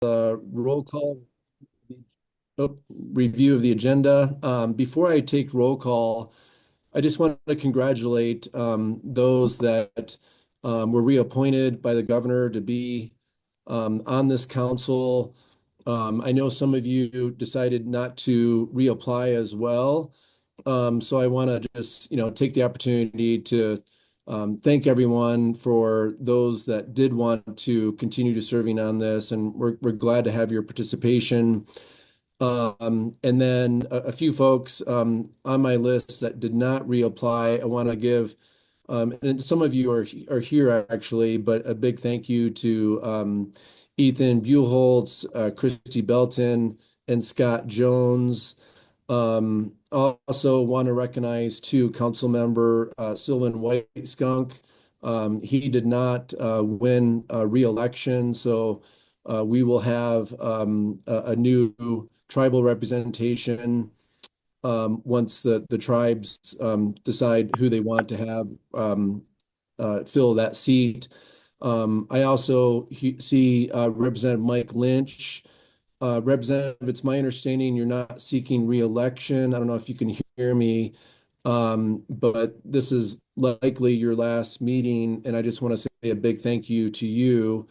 roll call review of the agenda. Before I take roll call, I just want to congratulate those that were reappointed by the governor to be on this council. I know some of you decided not to reapply as well. So I want to just, take the opportunity to thank everyone for those that did want to continue to serving on this, and we're glad to have your participation. And then a few folks on my list that did not reapply, I want to give, and some of you are here actually, but a big thank you to Ethan Buchholz, Christy Belton, and Scott Jones. Also want to recognize too Council Member Sylvan White Skunk. He did not win re-election, so we will have a new tribal representation once the tribes decide who they want to have fill that seat. I also see Representative Mike Lynch. Representative, it's my understanding you're not seeking re-election. I don't know if you can hear me, but this is likely your last meeting, and I just want to say a big thank you to you.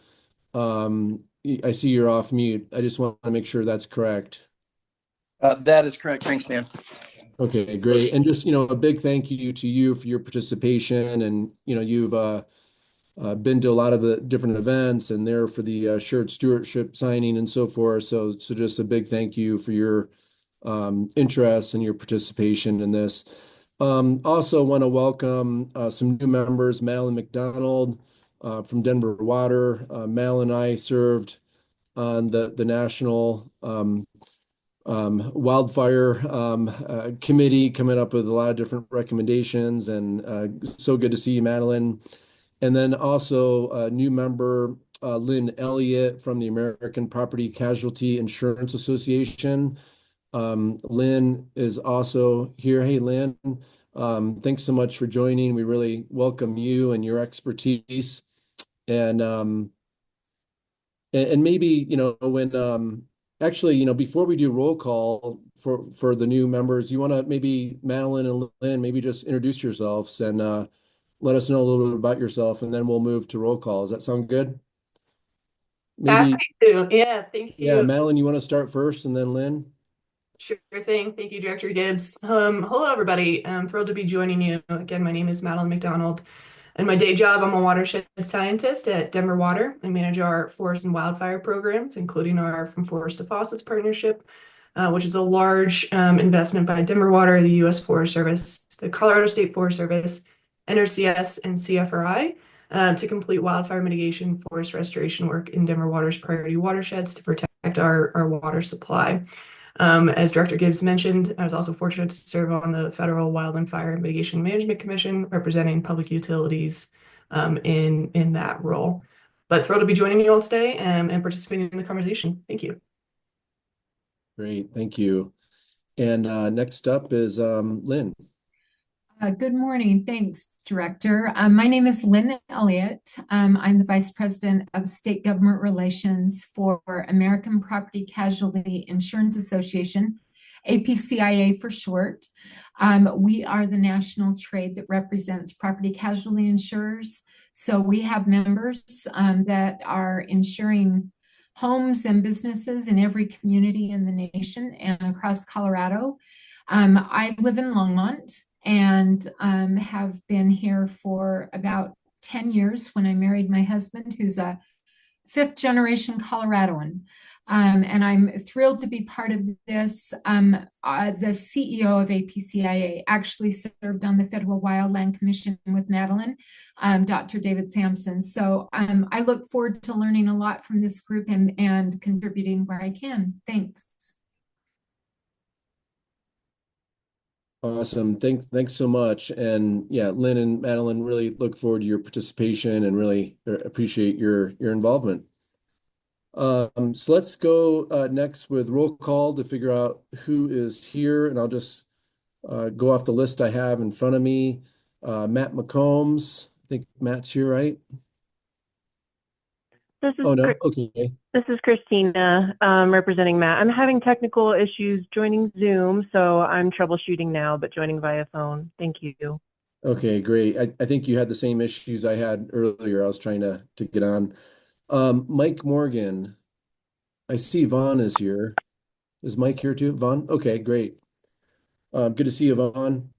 I see you're off mute. I just want to make sure that's correct. That is correct. Thanks, Dan. Okay, great. And just, a big thank you to you for your participation. And, you've been to a lot of the different events and there for the shared stewardship signing and so forth. So just a big thank you for your interest and your participation in this. Also want to welcome some new members, Madeline McDonald from Denver Water. Mal and I served on the national wildfire committee, coming up with a lot of different recommendations, and so good to see you, Madeline. And then also a new member, Lynn Elliott from the American Property Casualty Insurance Association. Lynn is also here. Hey, Lynn, thanks so much for joining. We really welcome you and your expertise. And maybe, when actually, before we do roll call for the new members, you want to maybe Madeline and Lynn, maybe just introduce yourselves and let us know a little bit about yourself, and then we'll move to roll call. Does that sound good? Happy Maybe, to. Yeah, thank yeah, you. Madeline, you want to start first, and then Lynn? Sure thing. Thank you, Director Gibbs. Hello, everybody. I'm thrilled to be joining you. Again, my name is Madeline McDonald, and my day job, I'm a watershed scientist at Denver Water. I manage our forest and wildfire programs, including our From Forest to Faucets partnership, which is a large investment by Denver Water, the U.S. Forest Service, the Colorado State Forest Service, NRCS, and CFRI. To complete wildfire mitigation, forest restoration work in Denver Water's priority watersheds to protect our water supply. As Director Gibbs mentioned, I was also fortunate to serve on the Federal Wild and Fire Mitigation Management Commission, representing public utilities in that role. But thrilled to be joining you all today and participating in the conversation. Thank you. Great, thank you. And next up is Lynn. Good morning. Thanks, Director. My name is Lynn Elliott. I'm the Vice President of State Government Relations for American Property Casualty Insurance Association, APCIA for short. We are the national trade that represents property casualty insurers. So we have members that are insuring homes and businesses in every community in the nation and across Colorado. I live in Longmont and have been here for about 10 years when I married my husband, who's a fifth generation Coloradoan. And I'm thrilled to be part of this. The CEO of APCIA actually served on the Federal Wildland Commission with Madeline, Dr. David Sampson. So I look forward to learning a lot from this group and contributing where I can. Thanks. Awesome. Thanks so much. And yeah, Lynn and Madeline, really look forward to your participation and really appreciate your involvement. So let's go next with roll call to figure out who is here. And I'll just go off the list I have in front of me. Matt McCombs. I think Matt's here, right? This is Oh, no. Chris. Okay. This is Christina, representing Matt. I'm having technical issues joining Zoom, so I'm troubleshooting now, but joining via phone. Thank you. Okay, great. I think you had the same issues I had earlier. I was trying to get on. Mike Morgan, I see Vaughn is here. Is Mike here too? Vaughn? Okay, great. Good to see you, Vaughn.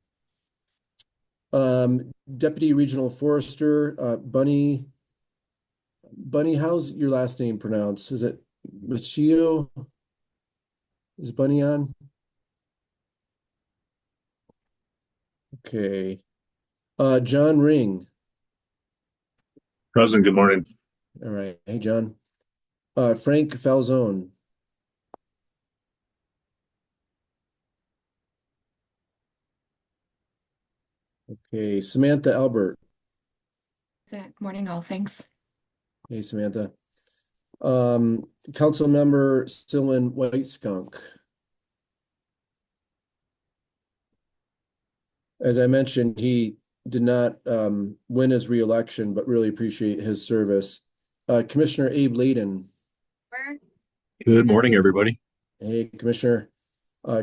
Deputy Regional Forester, Bunny, how's your last name pronounced? Is it Machio? Is Bunny on? Okay. John Ring. Present, good morning. All right. Hey, John. Frank Falzone. Okay. Samantha Albert. Good morning, all. Thanks. Hey, Samantha. Council member Stylen White Skunk. As I mentioned, he did not win his reelection, but really appreciate his service. Commissioner Abe Layden. Good morning, everybody. Hey, Commissioner.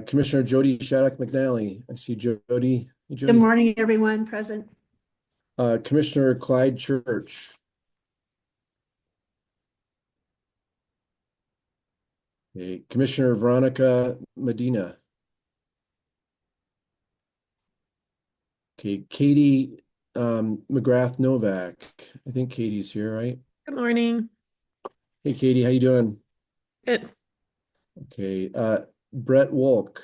Commissioner Jody Shattuck McNally. I see Jody. Hey, Good Jody. morning, everyone present. Commissioner Clyde Church. Okay. Commissioner Veronica Medina. Okay, Katie McGrath Novak. I think Katie's here, right? Good morning. Hey, Katie, how you doing? Good. Okay, Brett Wolk.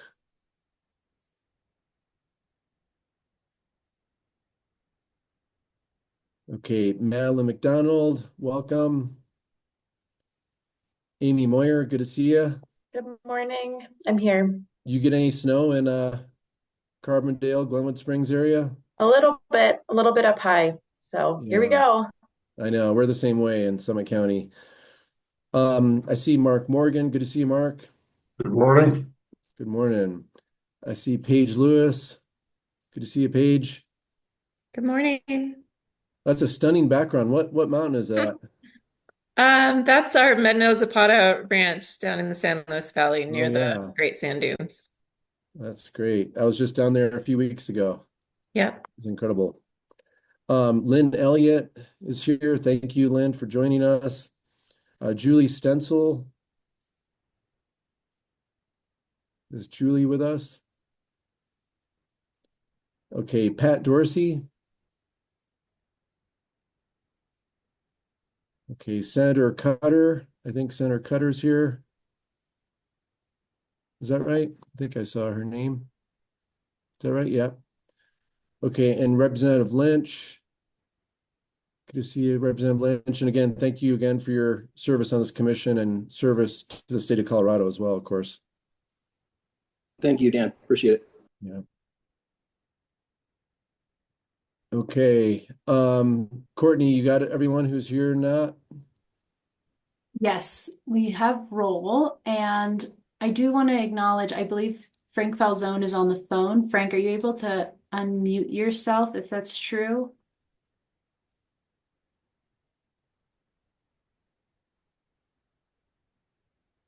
Okay, Madeline McDonald, welcome. Amy Moyer, good to see you. Good morning. I'm here. You get any snow in Carbondale, Glenwood Springs area? A little bit up high. So here we Yeah. go. I know, we're the same way in Summit County. I see Mark Morgan. Good to see you, Mark. Good morning. Good morning. I see Paige Lewis. Good to see you, Paige. Good morning. That's a stunning background. What mountain is that? That's our Medno Zapata Ranch down in the San Luis Valley near the yeah. Great Sand Dunes. That's great. I was just down there a few weeks ago. Yep. It's incredible. Lynn Elliott is here. Thank you, Lynn, for joining us. Julie Stencil. Is Julie with us? Okay, Pat Dorsey. Okay, Senator Cutter. I think Senator Cutter's here. Is that right? I think I saw her name. Is that right? Yeah. Okay, and Representative Lynch. Good to see you, Representative Lynch. And again, thank you again for your service on this commission and service to the state of Colorado as well, of course. Thank you, Dan. Appreciate it. Yeah. Okay. Courtney, you got everyone who's here not? Yes, we have roll, and I do want to acknowledge, I believe Frank Falzone is on the phone. Frank, are you able to unmute yourself if that's true?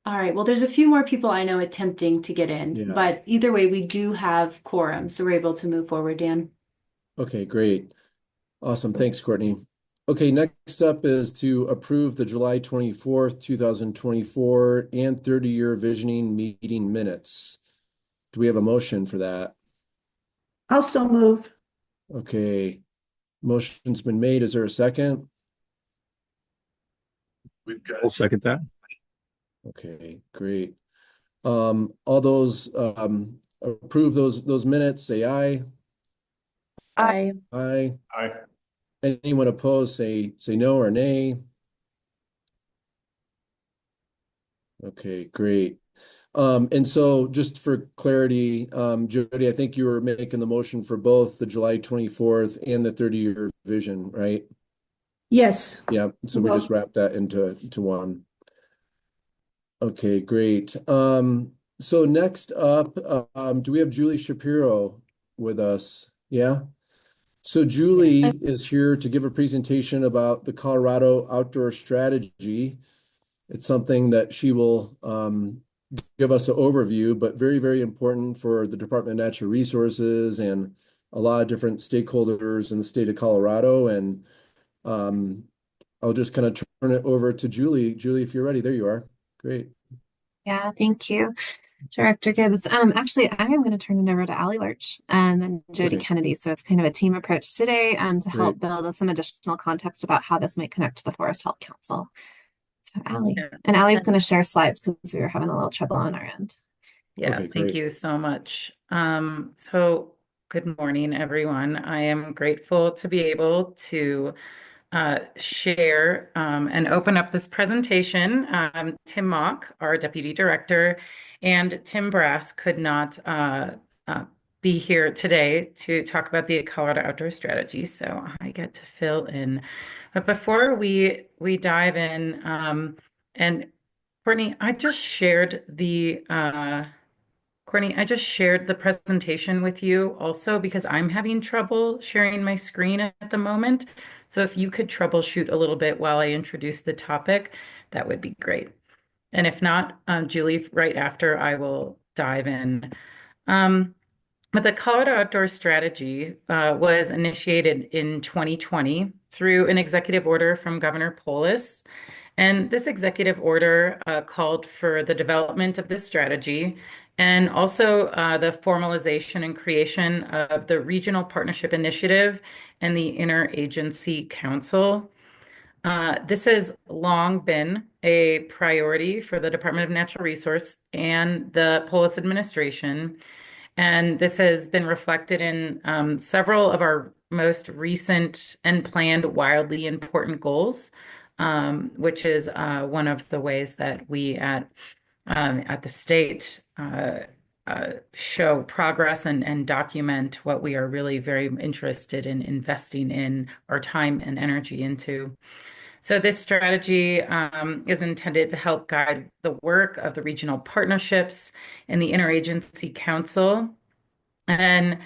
All right, well, there's a few more people I know attempting to get in, Yeah. but either way, we do have quorum, so we're able to move forward, Dan. Okay, great. Awesome. Thanks, Courtney. Okay, next up is to approve the July 24th, 2024 and 30-year visioning meeting minutes. Do we have a motion for that? I'll still move. Okay, motion's been made. Is there a second? I'll second that. Okay, great. All those approve those minutes, say aye. I Aye. Aye. Anyone opposed, say no or nay. Okay, great. And so just for clarity, Jody, I think you were making the motion for both the July 24th and the 30-year vision, right? Yes. Yeah, so we just wrapped that into one. Okay, great. So next up, do we have Julie Shapiro with us? Yeah. So Julie is here to give a presentation about the Colorado Outdoor Strategy. It's something that she will give us an overview, but very, very important for the Department of Natural Resources and a lot of different stakeholders in the state of Colorado. And I'll just kind of turn it over to Julie. Julie, if you're ready, there you are. Great. Yeah, thank you, Director Gibbs. Actually, I am going to turn it over to Allie Lurch and Jody Okay. Kennedy. So it's kind of a team approach today to help Great. build some additional context about how this might connect to the Forest Health Council. So Allie, Yeah. and Allie's going to share slides because we were having a little trouble on our end. Yeah, Okay, thank great. you so much. So good morning, everyone. I am grateful to be able to share and open up this presentation. Tim Mock, our Deputy Director, and Tim Brass could not be here today to talk about the Colorado Outdoor Strategy, so I get to fill in. But before we dive in, and Courtney, I just shared the presentation with you also because I'm having trouble sharing my screen at the moment. So if you could troubleshoot a little bit while I introduce the topic, that would be great. And if not, Julie, right after I will dive in. But the Colorado Outdoor Strategy was initiated in 2020 through an executive order from Governor Polis. And this executive order called for the development of this strategy and also the formalization and creation of the Regional Partnership Initiative and the Interagency Council. This has long been a priority for the Department of Natural Resource and the Polis administration. And this has been reflected in several of our most recent and planned wildly important goals, which is one of the ways that we at the state show progress and document what we are really very interested in investing in our time and energy into. So this strategy is intended to help guide the work of the regional partnerships and the Interagency Council. And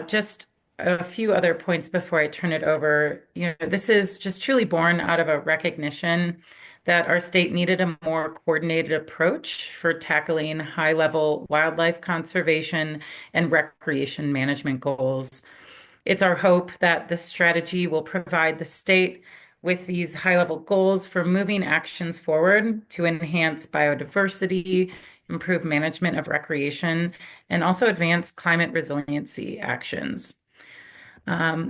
just a few other points before I turn it over. This is just truly born out of a recognition that our state needed a more coordinated approach for tackling high-level wildlife conservation and recreation management goals. It's our hope that this strategy will provide the state with these high-level goals for moving actions forward to enhance biodiversity, improve management of recreation, and also advance climate resiliency actions.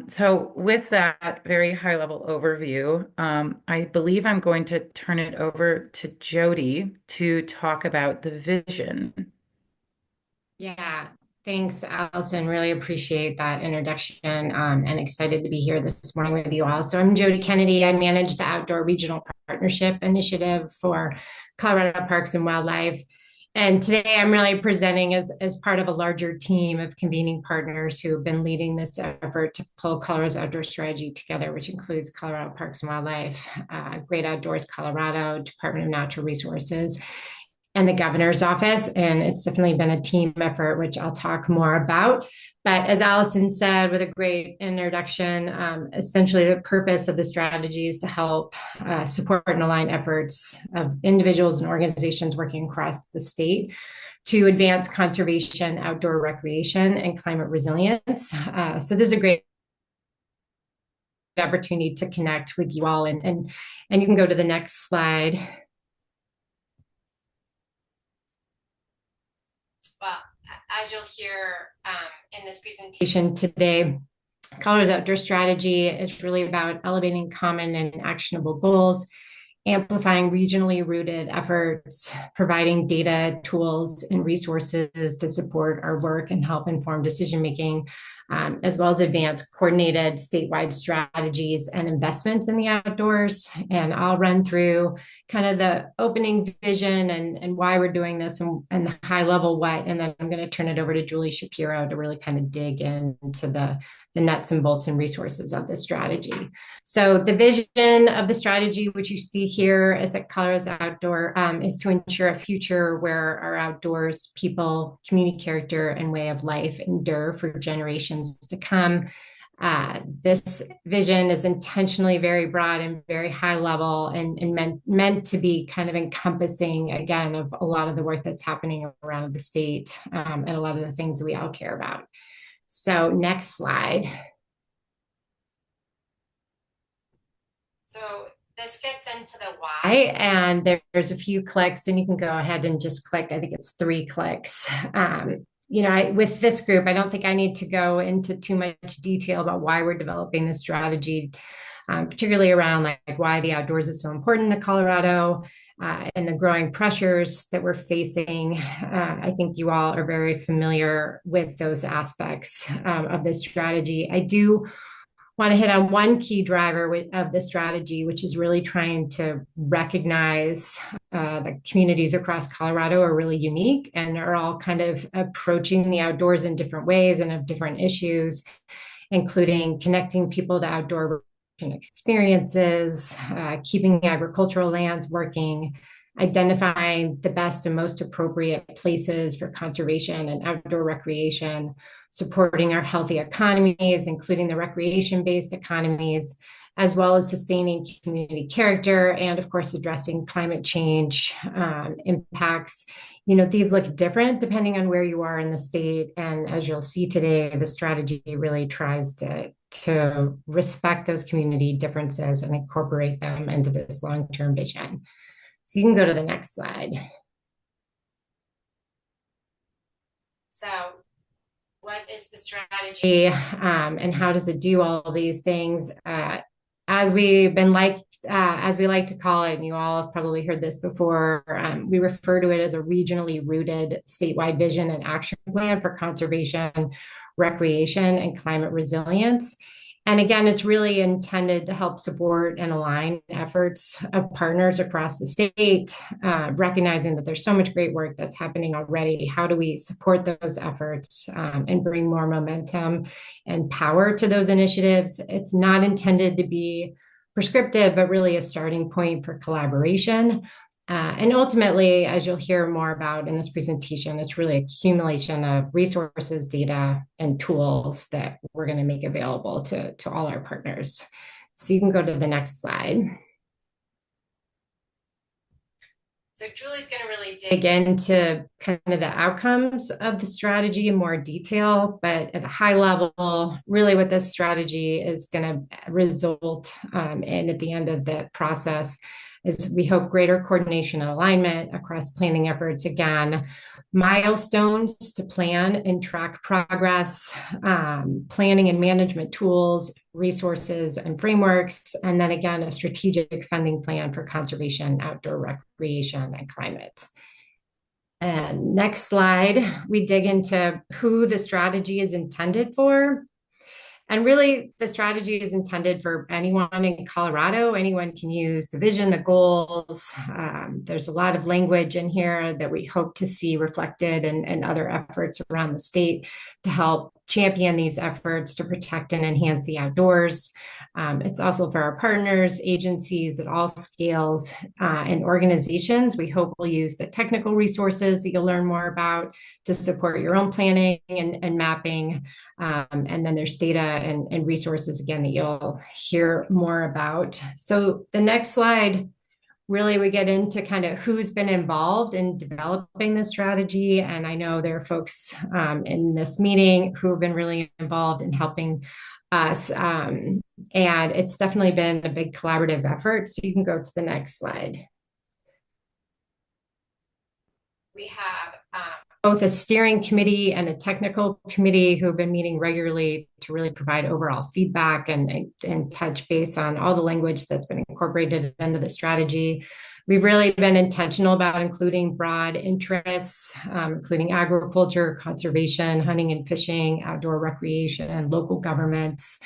So with that very high-level overview, I believe I'm going to turn it over to Jody to talk about the vision. Yeah, thanks, Allison. Really appreciate that introduction and excited to be here this morning with you all. So I'm Jody Kennedy. I manage the Outdoor Regional Partnership Initiative for Colorado Parks and Wildlife. And today I'm really presenting as part of a larger team of convening partners who have been leading this effort to pull Colorado's outdoor strategy together, which includes Colorado Parks and Wildlife, Great Outdoors Colorado, Department of Natural Resources, and the governor's office. And it's definitely been a team effort, which I'll talk more about. But as Allison said, with a great introduction, essentially the purpose of the strategy is to help support and align efforts of individuals and organizations working across the state to advance conservation, outdoor recreation, and climate resilience. So this is a great opportunity to connect with you all. And you can go to the next slide. Well, as you'll hear in this presentation today, Colorado's Outdoor Strategy is really about elevating common and actionable goals, amplifying regionally rooted efforts, providing data, tools, and resources to support our work and help inform decision-making, as well as advance coordinated statewide strategies and investments in the outdoors. And I'll run through kind of the opening vision and why we're doing this and the high level what, and then I'm going to turn it over to Julie Shapiro to really kind of dig into the nuts and bolts and resources of the strategy. So the vision of the strategy, which you see here, is that Colorado's Outdoor is to ensure a future where our outdoors, people, community character, and way of life endure for generations to come. This vision is intentionally very broad and very high level and meant to be kind of encompassing, again, of a lot of the work that's happening around the state and a lot of the things that we all care about. So next slide. So this gets into the why, and there's a few clicks, and you can go ahead and just click. I think it's 3 clicks. With this group, I don't think I need to go into too much detail about why we're developing this strategy, particularly around like why the outdoors is so important to Colorado and the growing pressures that we're facing. I think you all are very familiar with those aspects of this strategy. I do want to hit on one key driver of the strategy, which is really trying to recognize the communities across Colorado are really unique and are all kind of approaching the outdoors in different ways and have different issues, including connecting people to outdoor experiences, keeping agricultural lands working, identifying the best and most appropriate places for conservation and outdoor recreation, supporting our healthy economies, including the recreation-based economies, as well as sustaining community character, and of course, addressing climate change impacts. These look different depending on where you are in the state. And as you'll see today, the strategy really tries to respect those community differences and incorporate them into this long-term vision. So you can go to the next slide. So what is the strategy and how does it do all these things? As we like to call it, and you all have probably heard this before, we refer to it as a regionally rooted statewide vision and action plan for conservation, recreation, and climate resilience. And again, it's really intended to help support and align efforts of partners across the state, recognizing that there's so much great work that's happening already. How do we support those efforts and bring more momentum and power to those initiatives? It's not intended to be prescriptive, but really a starting point for collaboration. And ultimately, as you'll hear more about in this presentation, it's really accumulation of resources, data, and tools that we're going to make available to all our partners. So you can go to the next slide. So Julie's going to really dig into kind of the outcomes of the strategy in more detail, but at a high level, really what this strategy is going to result in at the end of the process is we hope greater coordination and alignment across planning efforts. Again, milestones to plan and track progress, planning and management tools, resources and frameworks, and then again, a strategic funding plan for conservation, outdoor recreation, and climate. And next slide, we dig into who the strategy is intended for. And really, the strategy is intended for anyone in Colorado. Anyone can use the vision, the goals. There's a lot of language in here that we hope to see reflected and other efforts around the state to help champion these efforts to protect and enhance the outdoors. It's also for our partners, agencies at all scales, and organizations. We hope will use the technical resources that you'll learn more about to support your own planning and mapping. And then there's data and resources, again, that you'll hear more about. So the next slide, really we get into kind of who's been involved in developing this strategy. And I know there are folks in this meeting who have been really involved in helping us. And it's definitely been a big collaborative effort. So you can go to the next slide. We have both a steering committee and a technical committee who have been meeting regularly to really provide overall feedback and touch base on all the language that's been incorporated into the strategy. We've really been intentional about including broad interests, including agriculture, conservation, hunting and fishing, outdoor recreation, local governments.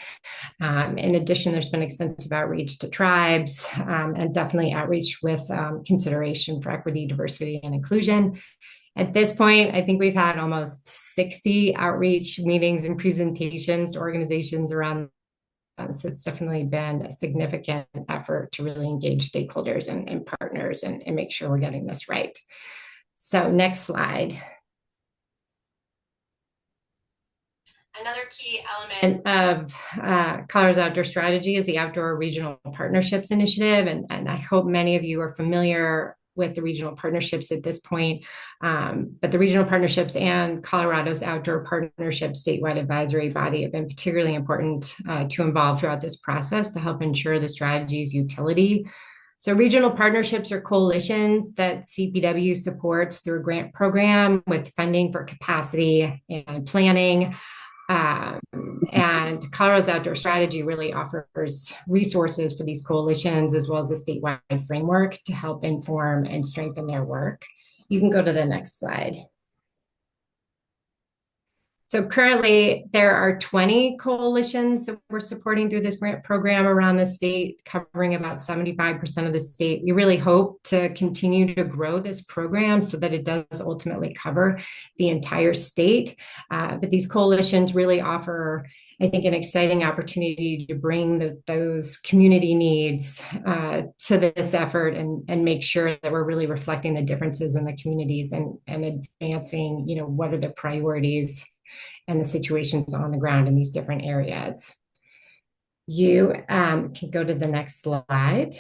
In addition, there's been extensive outreach to tribes and definitely outreach with consideration for equity, diversity, and inclusion. At this point, I think we've had almost 60 outreach meetings and presentations to organizations around. So it's definitely been a significant effort to really engage stakeholders and partners and make sure we're getting this right. So next slide. Another key element of Colorado's outdoor strategy is the Outdoor Regional Partnerships Initiative. And I hope many of you are familiar with the regional partnerships at this point. But the regional partnerships and Colorado's Outdoor Partnership statewide advisory body have been particularly important to involve throughout this process to help ensure the strategy's utility. So regional partnerships are coalitions that CPW supports through a grant program with funding for capacity and planning. And Colorado's outdoor strategy really offers resources for these coalitions as well as a statewide framework to help inform and strengthen their work. You can go to the next slide. So currently there are 20 coalitions that we're supporting through this grant program around the state, covering about 75% of the state. We really hope to continue to grow this program so that it does ultimately cover the entire state. But these coalitions really offer, I think, an exciting opportunity to bring those community needs to this effort and make sure that we're really reflecting the differences in the communities and advancing, what are the priorities and the situations on the ground in these different areas. You can go to the next slide.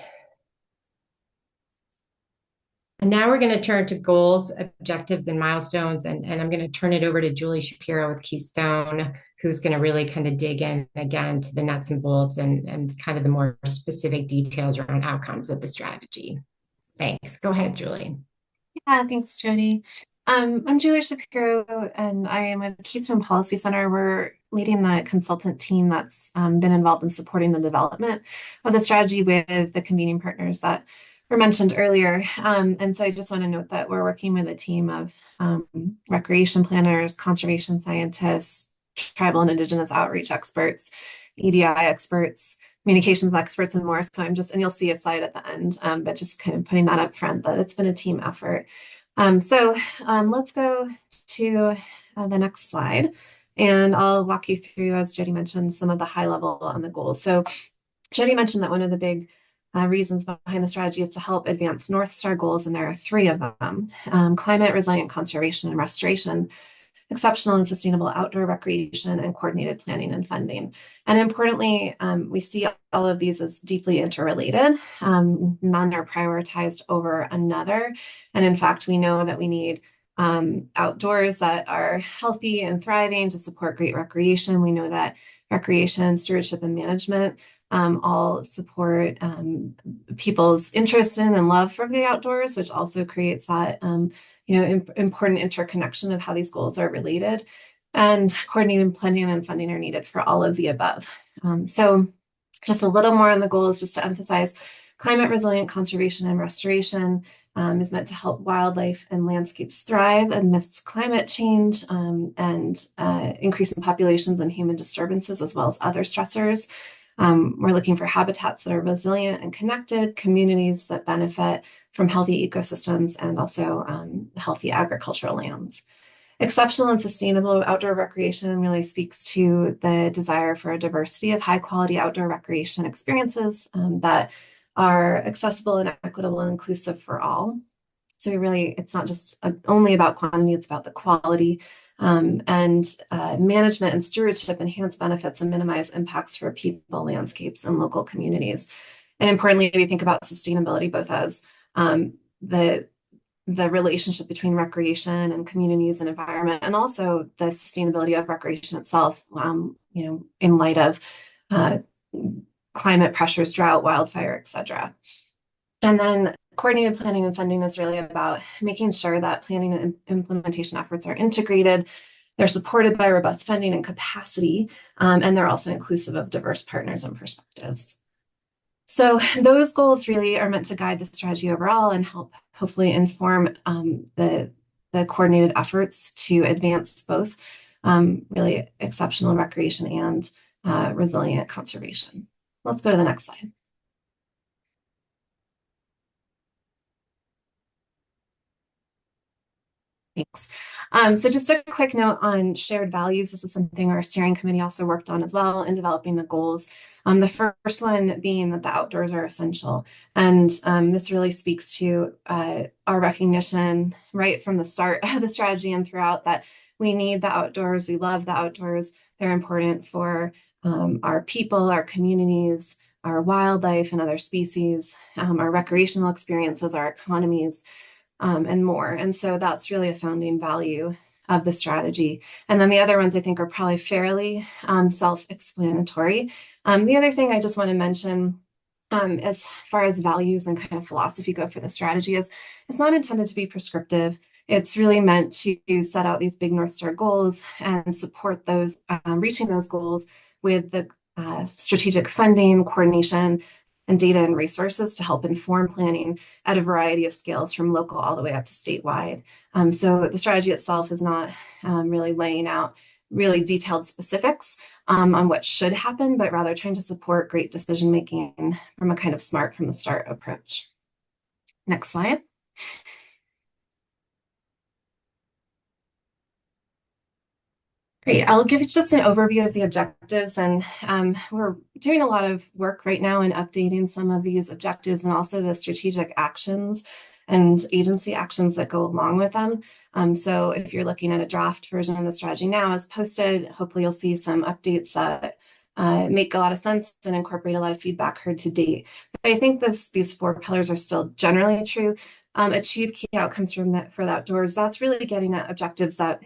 And now we're going to turn to goals, objectives, and milestones. And I'm going to turn it over to Julie Shapiro with Keystone, who's going to really kind of dig in again to the nuts and bolts and kind of the more specific details around outcomes of the strategy. Thanks. Go ahead, Julie. Yeah, thanks, Jody. I'm Julia Shapiro, and I am with Keystone Policy Center. We're leading the consultant team that's been involved in supporting the development of the strategy with the convening partners that were mentioned earlier. And so I just want to note that we're working with a team of recreation planners, conservation scientists, tribal and indigenous outreach experts, EDI experts, communications experts, and more. So and you'll see a slide at the end, but just kind of putting that up front that it's been a team effort. Let's go to the next slide, and I'll walk you through, as Jody mentioned, some of the high level on the goals. So Jody mentioned that one of the big reasons behind the strategy is to help advance North Star goals, and there are 3 of them: climate resilient conservation and restoration, exceptional and sustainable outdoor recreation, and coordinated planning and funding. And importantly, we see all of these as deeply interrelated. None are prioritized over another. And in fact, we know that we need outdoors that are healthy and thriving to support great recreation. We know that recreation, stewardship, and management all support people's interest in and love for the outdoors, which also creates that important interconnection of how these goals are related. And coordinated planning and funding are needed for all of the above. So just a little more on the goals, just to emphasize, climate resilient conservation and restoration is meant to help wildlife and landscapes thrive amidst climate change and increasing populations and human disturbances, as well as other stressors. We're looking for habitats that are resilient and connected, communities that benefit from healthy ecosystems, and also healthy agricultural lands. Exceptional and sustainable outdoor recreation really speaks to the desire for a diversity of high quality outdoor recreation experiences that are accessible and equitable and inclusive for all. So it's not just only about quantity, it's about the quality. And management and stewardship enhance benefits and minimize impacts for people, landscapes, and local communities. And importantly, we think about sustainability both as the relationship between recreation and communities and environment, and also the sustainability of recreation itself, in light of climate pressures, drought, wildfire, etc. And then coordinated planning and funding is really about making sure that planning and implementation efforts are integrated, they're supported by robust funding and capacity, and they're also inclusive of diverse partners and perspectives. So those goals really are meant to guide the strategy overall and help hopefully inform the coordinated efforts to advance both really exceptional recreation and resilient conservation. Let's go to the next slide. Thanks. So just a quick note on shared values. This is something our steering committee also worked on as well in developing the goals. The first one being that the outdoors are essential. And this really speaks to our recognition right from the start of the strategy and throughout that we need the outdoors. We love the outdoors. They're important for our people, our communities, our wildlife and other species, our recreational experiences, our economies, and more. And so that's really a founding value of the strategy. And then the other ones I think are probably fairly self-explanatory. The other thing I just want to mention as far as values and kind of philosophy go for the strategy is it's not intended to be prescriptive. It's really meant to set out these big North Star goals and support those, reaching those goals with the strategic funding, coordination, and data and resources to help inform planning at a variety of scales from local all the way up to statewide. So the strategy itself is not really laying out really detailed specifics on what should happen, but rather trying to support great decision making from a kind of smart from the start approach. Next slide. Great. I'll give you just an overview of the objectives, and we're doing a lot of work right now in updating some of these objectives and also the strategic actions and agency actions that go along with them. So if you're looking at a draft version of the strategy now as posted, hopefully you'll see some updates that make a lot of sense and incorporate a lot of feedback heard to date. But I think these 4 pillars are still generally true. Achieve key outcomes for the outdoors. That's really getting at objectives that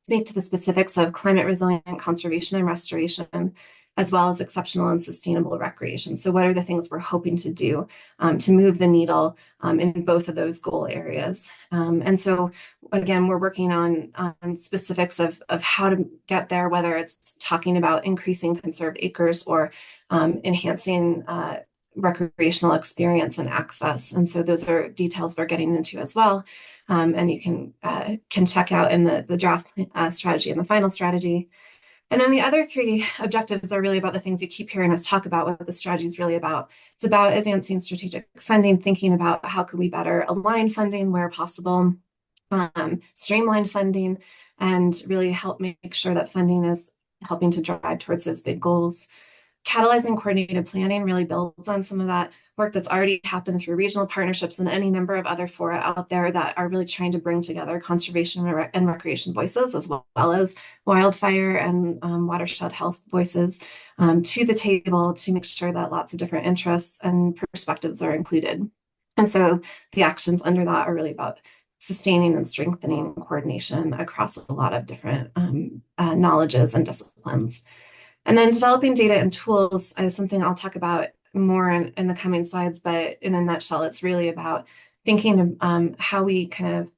speak to the specifics of climate resilient conservation and restoration, as well as exceptional and sustainable recreation. So what are the things we're hoping to do to move the needle in both of those goal areas? And so again, we're working on specifics of how to get there, whether it's talking about increasing conserved acres or enhancing recreational experience and access. And so those are details we're getting into as well. And you can check out in the draft strategy and the final strategy. And then the other 3 objectives are really about the things you keep hearing us talk about, what the strategy is really about. It's about advancing strategic funding, thinking about how can we better align funding where possible, streamline funding, and really help make sure that funding is helping to drive towards those big goals. Catalyzing coordinated planning really builds on some of that work that's already happened through regional partnerships and any number of other fora out there that are really trying to bring together conservation and recreation voices, as well as wildfire and watershed health voices to the table to make sure that lots of different interests and perspectives are included. And so the actions under that are really about sustaining and strengthening coordination across a lot of different knowledges and disciplines. And then developing data and tools is something I'll talk about more in the coming slides, but in a nutshell, it's really about thinking how we kind of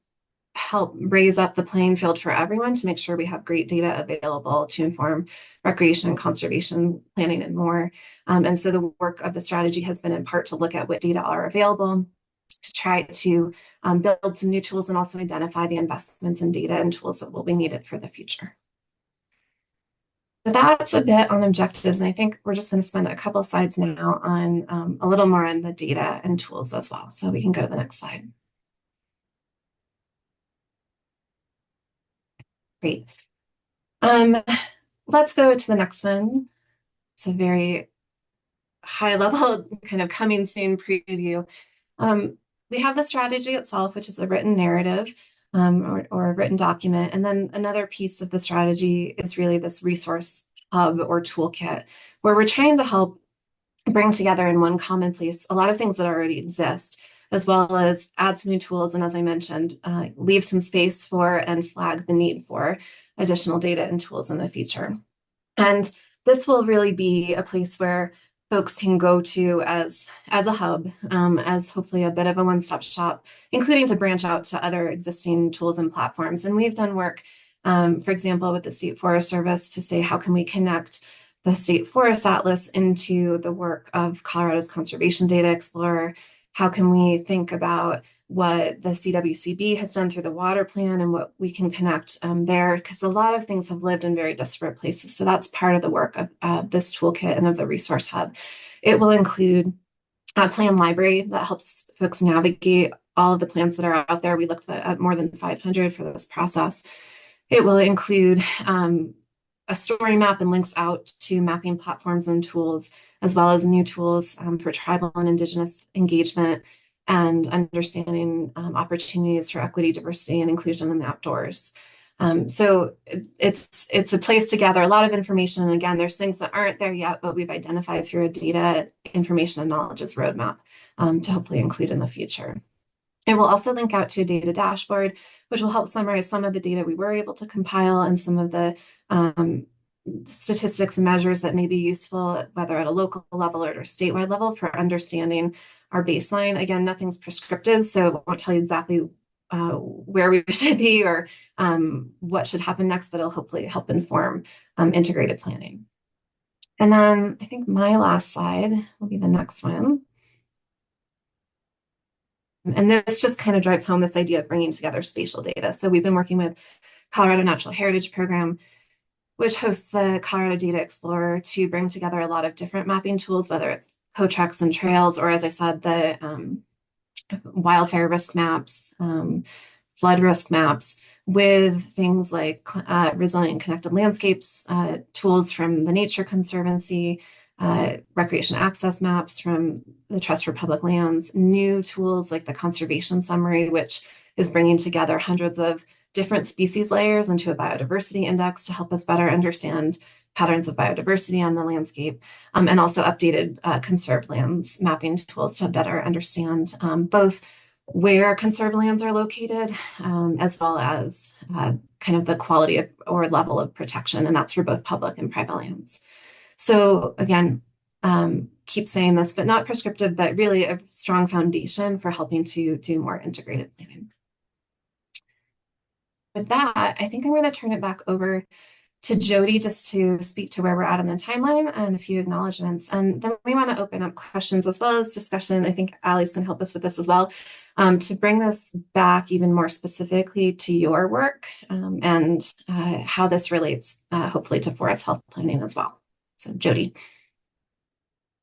help raise up the playing field for everyone to make sure we have great data available to inform recreation and conservation planning and more. And so the work of the strategy has been in part to look at what data are available, to try to build some new tools and also identify the investments in data and tools that will be needed for the future. So that's a bit on objectives, and I think we're just going to spend a couple slides now on a little more on the data and tools as well. So we can go to the next slide. Great. Let's go to the next one. It's a very high level kind of coming soon preview. We have the strategy itself, which is a written narrative. Or a written document. And then another piece of the strategy is really this resource hub or toolkit, where we're trying to help bring together in one common place a lot of things that already exist, as well as add some new tools. And as I mentioned, leave some space for and flag the need for additional data and tools in the future. And this will really be a place where folks can go to as a hub, as hopefully a bit of a one-stop shop, including to branch out to other existing tools and platforms. And we've done work, for example, with the State Forest Service to say, how can we connect the State Forest Atlas into the work of Colorado's Conservation Data Explorer? How can we think about what the CWCB has done through the water plan and what we can connect there, because a lot of things have lived in very disparate places. So that's part of the work of this toolkit and of the resource hub. It will include a plan library that helps folks navigate all of the plans that are out there. We looked at more than 500 for this process. It will include a story map and links out to mapping platforms and tools, as well as new tools for tribal and Indigenous engagement and understanding opportunities for equity, diversity, and inclusion in the outdoors. So it's a place to gather a lot of information. And again, there's things that aren't there yet, but we've identified through a data, information, and knowledges roadmap to hopefully include in the future. It will also link out to a data dashboard, which will help summarize some of the data we were able to compile and some of the statistics and measures that may be useful, whether at a local level or at a statewide level, for understanding our baseline. Again, nothing's prescriptive, so it won't tell you exactly where we should be or what should happen next, but it'll hopefully help inform integrated planning. And then I think my last slide will be the next one. And this just kind of drives home this idea of bringing together spatial data. So we've been working with Colorado Natural Heritage Program, which hosts the Colorado Data Explorer, to bring together a lot of different mapping tools, whether it's co-treks and trails, or as I said, the wildfire risk maps, flood risk maps, with things like resilient connected landscapes, tools from the Nature Conservancy, recreation access maps from the Trust for Public Lands, new tools like the Conservation Summary, which is bringing together hundreds of different species layers into a biodiversity index to help us better understand patterns of biodiversity on the landscape, and also updated conserved lands mapping tools to better understand both where conserved lands are located, as well as kind of the quality of, or level of protection, and that's for both public and private lands. So again, keep saying this, but not prescriptive, but really a strong foundation for helping to do more integrated planning. With that, I think I'm going to turn it back over to Jody just to speak to where we're at on the timeline and a few acknowledgements. And then we want to open up questions as well as discussion. I think Allie's going to help us with this as well, to bring this back even more specifically to your work and how this relates hopefully to forest health planning as well. So Jody.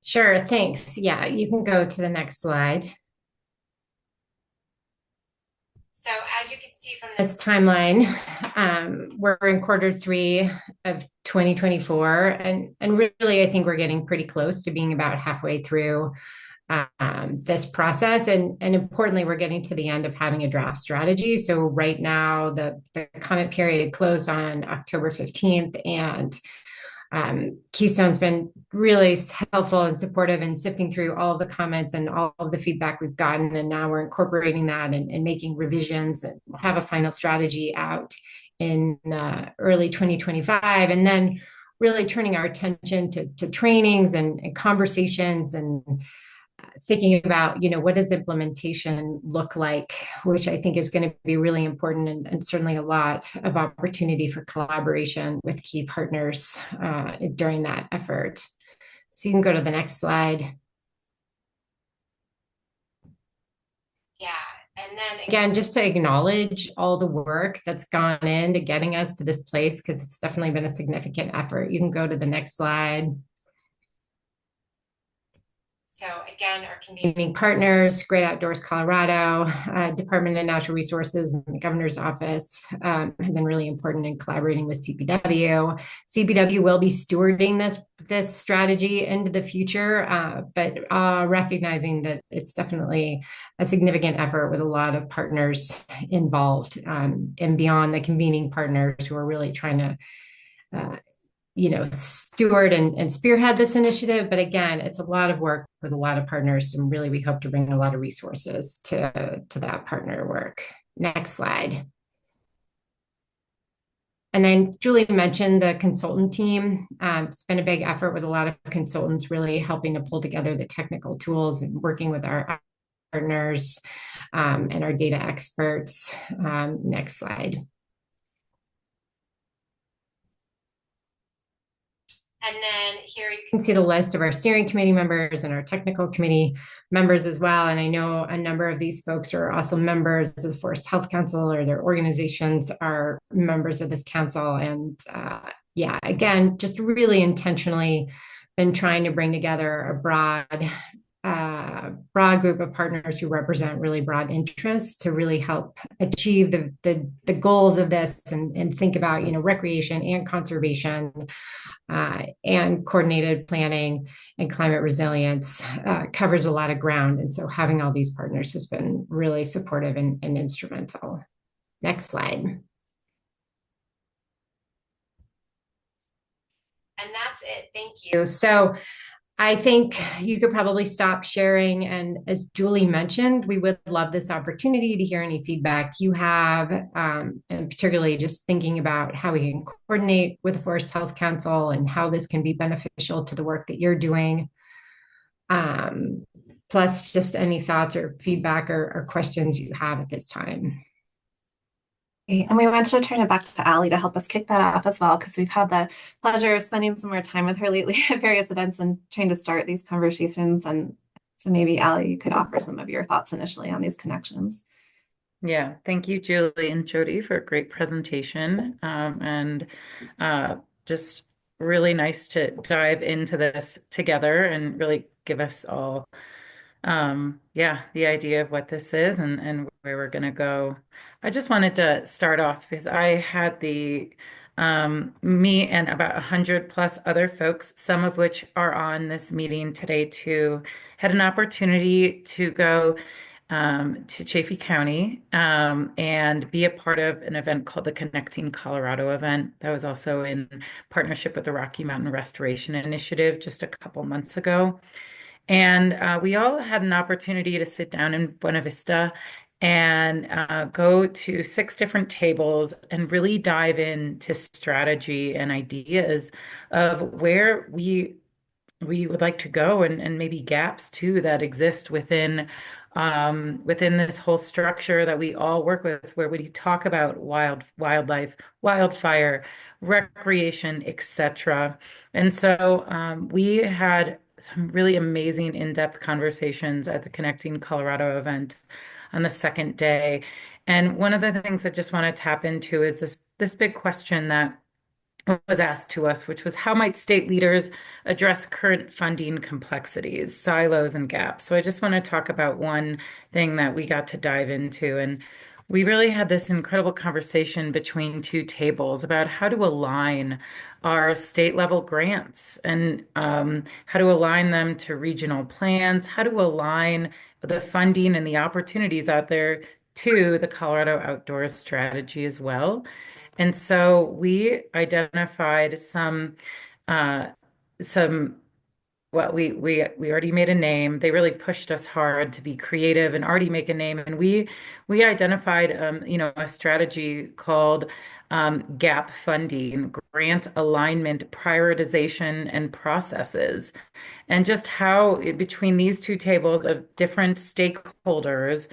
Sure, thanks. Yeah, you can go to the next slide. So as you can see from this timeline, we're in Q3 of 2024, and really I think we're getting pretty close to being about halfway through this process, and importantly, we're getting to the end of having a draft strategy. So right now, the comment period closed on October 15th, and Keystone's been really helpful and supportive in sifting through all of the comments and all of the feedback we've gotten. And now we're incorporating that and making revisions, and have a final strategy out in early 2025. And then really turning our attention to trainings and conversations, and thinking about, what does implementation look like, which I think is going to be really important, and certainly a lot of opportunity for collaboration with key partners during that effort. So you can go to the next slide. Yeah, and then again, just to acknowledge all the work that's gone into getting us to this place, because it's definitely been a significant effort. You can go to the next slide. So again, our convening partners, Great Outdoors Colorado, Department of Natural Resources, and the Governor's Office have been really important in collaborating with CPW. CPW will be stewarding this strategy into the future, but recognizing that it's definitely a significant effort with a lot of partners involved, and beyond the convening partners who are really trying to steward and spearhead this initiative. But again, it's a lot of work with a lot of partners, and really we hope to bring a lot of resources to that partner work. Next slide. And then Julie mentioned the consultant team. It's been a big effort with a lot of consultants really helping to pull together the technical tools and working with our partners and our data experts. Next slide. And then here you can see the list of our steering committee members and our technical committee members as well. And I know a number of these folks are also members of the Forest Health Council, or their organizations are members of this council. And yeah, again, just really intentionally been trying to bring together a broad group of partners who represent really broad interests to really help achieve the goals of this, and think about, recreation and conservation, and coordinated planning and climate resilience covers a lot of ground. And so having all these partners has been really supportive and instrumental. Next slide. And that's it. Thank you. So I think you could probably stop sharing. And as Julie mentioned, we would love this opportunity to hear any feedback you have, and particularly just thinking about how we can coordinate with the Forest Health Council and how this can be beneficial to the work that you're doing. Plus just any thoughts or feedback or questions you have at this time. And we wanted to turn it back to Allie to help us kick that off as well, because we've had the pleasure of spending some more time with her lately at various events and trying to start these conversations. And so maybe Allie, you could offer some of your thoughts initially on these connections. Yeah, thank you, Julie and Jody, for a great presentation. And just really nice to dive into this together and really give us all, the idea of what this is and where we're going to go. I just wanted to start off because I had me and about 100 plus other folks, some of which are on this meeting today too, had an opportunity to go to Chaffee County and be a part of an event called the Connecting Colorado event that was also in partnership with the Rocky Mountain Restoration Initiative just a couple months ago. And we all had an opportunity to sit down in Buena Vista and go to 6 different tables and really dive into strategy and ideas of where we would like to go and maybe gaps too that exist within this whole structure that we all work with, where we talk about wildlife, wildfire, recreation, etc. And so we had some really amazing in-depth conversations at the Connecting Colorado event on the second day. And one of the things I just want to tap into is this big question that was asked to us, which was how might state leaders address current funding complexities, silos, and gaps? So I just want to talk about one thing that we got to dive into. And we really had this incredible conversation between 2 tables about how to align our state level grants and how to align them to regional plans, how to align the funding and the opportunities out there to the Colorado Outdoors Strategy as well. And so we identified well, we already made a name. They really pushed us hard to be creative and already make a name. And we identified a strategy called GAP funding, grant alignment, prioritization, and processes. And just how between these 2 tables of different stakeholders,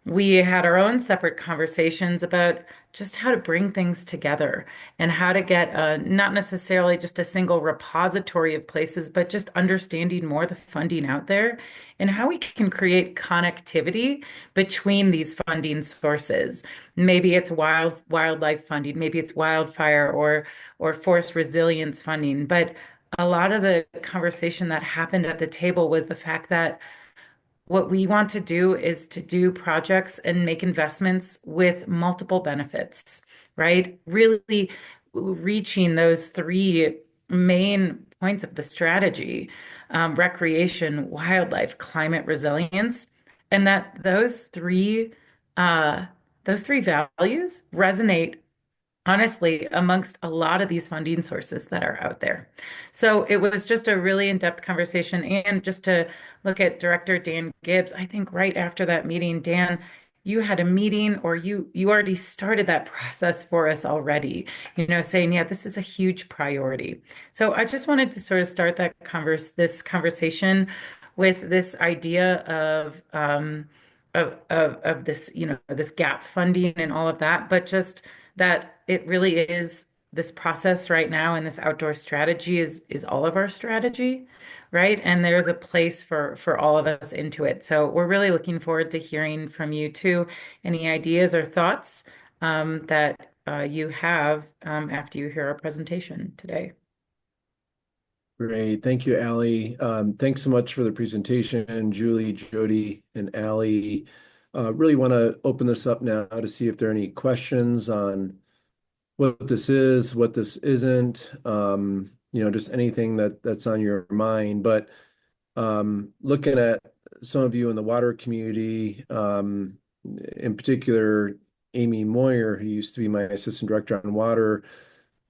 we had our own separate conversations about just how to bring things together and how to get not necessarily just a single repository of places, but just understanding more the funding out there and how we can create connectivity between these funding sources. Maybe it's wildlife funding, maybe it's wildfire or forest resilience funding. But a lot of the conversation that happened at the table was the fact that what we want to do is to do projects and make investments with multiple benefits, right? Really reaching those 3 main points of the strategy, recreation, wildlife, climate resilience, and that those three values resonate honestly amongst a lot of these funding sources that are out there. So it was just a really in-depth conversation. And just to look at Director Dan Gibbs, I think right after that meeting, Dan, you had a meeting or you already started that process for us already, saying, yeah, this is a huge priority. So I just wanted to sort of start this conversation with this idea of this, this gap funding and all of that, but just that it really is this process right now, and this outdoor strategy is all of our strategy, right? And there's a place for all of us into it. So we're really looking forward to hearing from you too, any ideas or thoughts that you have after you hear our presentation today. Great. Thank you, Allie. Thanks so much for the presentation, Julie, Jody, and Allie. Really want to open this up now to see if there are any questions on what this is, what this isn't, just anything that's on your mind. But looking at some of you in the water community, in particular, Amy Moyer, who used to be my assistant director on water,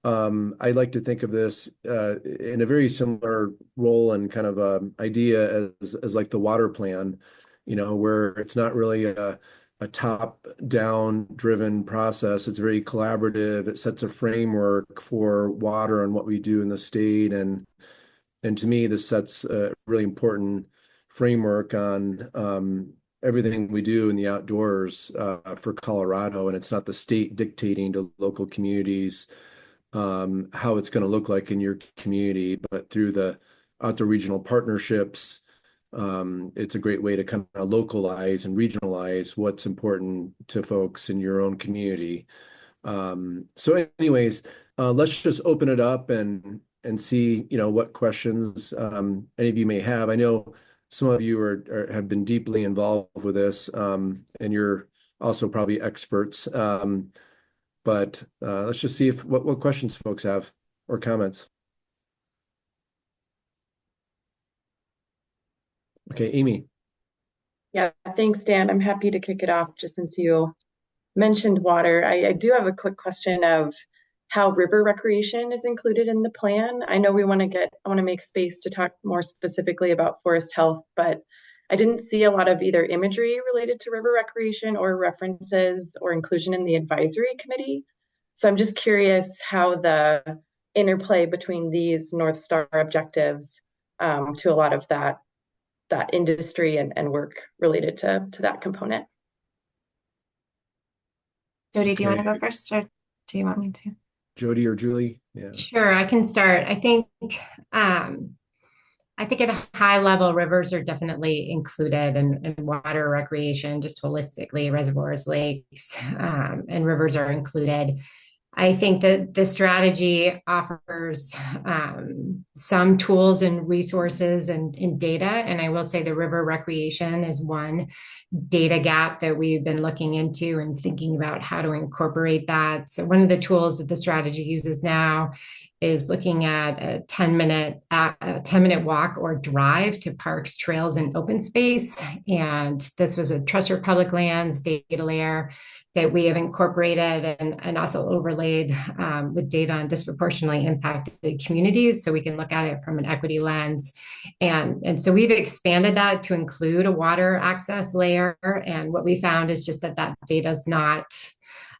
I like to think of this in a very similar role and kind of idea as like the water plan, where it's not really a top-down driven process. It's very collaborative. It sets a framework for water and what we do in the state. And to me, this sets a really important framework on everything we do in the outdoors for Colorado. And it's not the state dictating to local communities how it's going to look like in your community, but through the outdoor regional partnerships, it's a great way to kind of localize and regionalize what's important to folks in your own community. So anyways, let's just open it up and see, what questions any of you may have. I know some of you have been deeply involved with this, and you're also probably experts. But let's just see what questions folks have or comments. Okay, Amy. Yeah, thanks, Dan. I'm happy to kick it off just since you mentioned water. I do have a quick question of how river recreation is included in the plan. I know I want to make space to talk more specifically about forest health, but I didn't see a lot of either imagery related to river recreation or references or inclusion in the advisory committee. So I'm just curious how the interplay between these North Star objectives to a lot of that industry and work related to that component. Jody, do you want to go first, or do you want me to? Jody or Julie? Yeah. Sure, I can start. I think at a high level, rivers are definitely included in water recreation, just holistically, reservoirs, lakes, and rivers are included. I think that the strategy offers some tools and resources and data. And I will say the river recreation is one data gap that we've been looking into and thinking about how to incorporate that. So one of the tools that the strategy uses now is looking at a 10-minute walk or drive to parks, trails, and open space. And this was a Trust for Public Lands data layer that we have incorporated and also overlaid with data on disproportionately impacted communities, so we can look at it from an equity lens. And so we've expanded that to include a water access layer. And what we found is just that data is not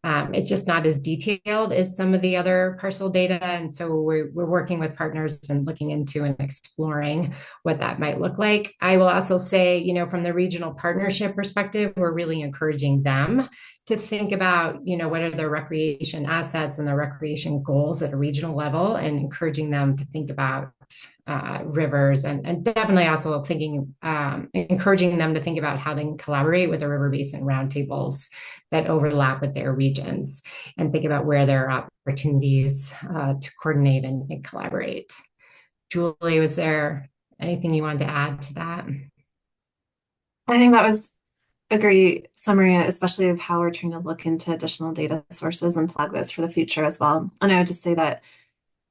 it's just not as detailed as some of the other parcel data. And so we're working with partners and looking into and exploring what that might look like. I will also say, from the regional partnership perspective, we're really encouraging them to think about, what are their recreation assets and their recreation goals at a regional level, and encouraging them to think about rivers and definitely also encouraging them to think about how they can collaborate with the river basin roundtables that overlap with their regions, and think about where there are opportunities to coordinate and collaborate. Julie, was there anything you wanted to add to that? I think that was a great summary, especially of how we're trying to look into additional data sources and flag those for the future as well. And I would just say that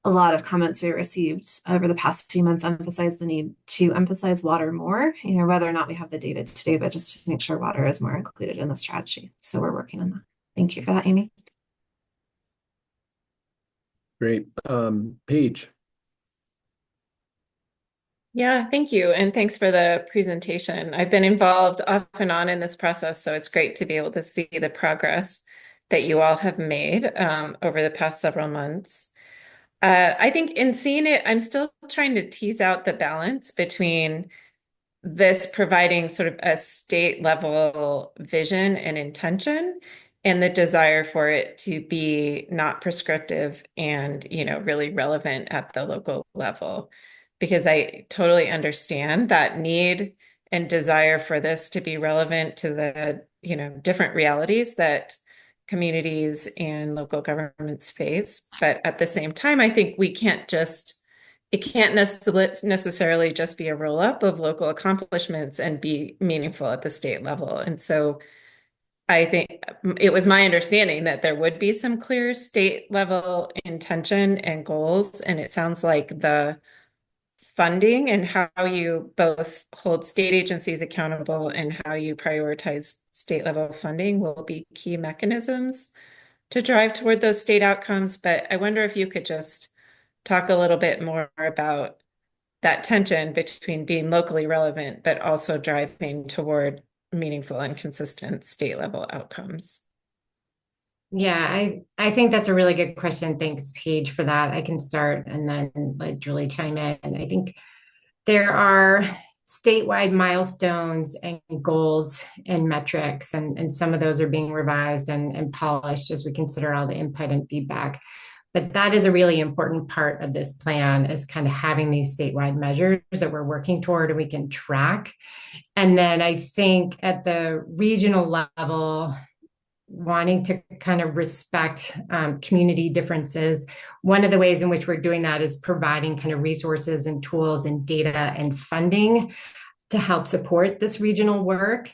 a lot of comments we received over the past few months emphasize the need to emphasize water more, whether or not we have the data today, but just to make sure water is more included in the strategy. So we're working on that. Thank you for that, Amy. Great. Paige. Yeah, thank you. And thanks for the presentation. I've been involved off and on in this process, so it's great to be able to see the progress that you all have made over the past several months. I think in seeing it, I'm still trying to tease out the balance between this providing sort of a state level vision and intention, and the desire for it to be not prescriptive and, really relevant at the local level. Because I totally understand that need and desire for this to be relevant to the, different realities that communities and local governments face. But at the same time, I think it can't necessarily just be a roll up of local accomplishments and be meaningful at the state level. And so I think it was my understanding that there would be some clear state level intention and goals. And it sounds like the funding and how you both hold state agencies accountable and how you prioritize state level funding will be key mechanisms to drive toward those state outcomes, but I wonder if you could just talk a little bit more about that tension between being locally relevant, but also driving toward meaningful and consistent state level outcomes. Yeah, I think that's a really good question. Thanks, Paige, for that. I can start and then let Julie chime in. I think there are statewide milestones and goals and metrics, and some of those are being revised and polished as we consider all the input and feedback. But that is a really important part of this plan, is kind of having these statewide measures that we're working toward and we can track. And then I think at the regional level, wanting to kind of respect community differences. One of the ways in which we're doing that is providing kind of resources and tools and data and funding to help support this regional work.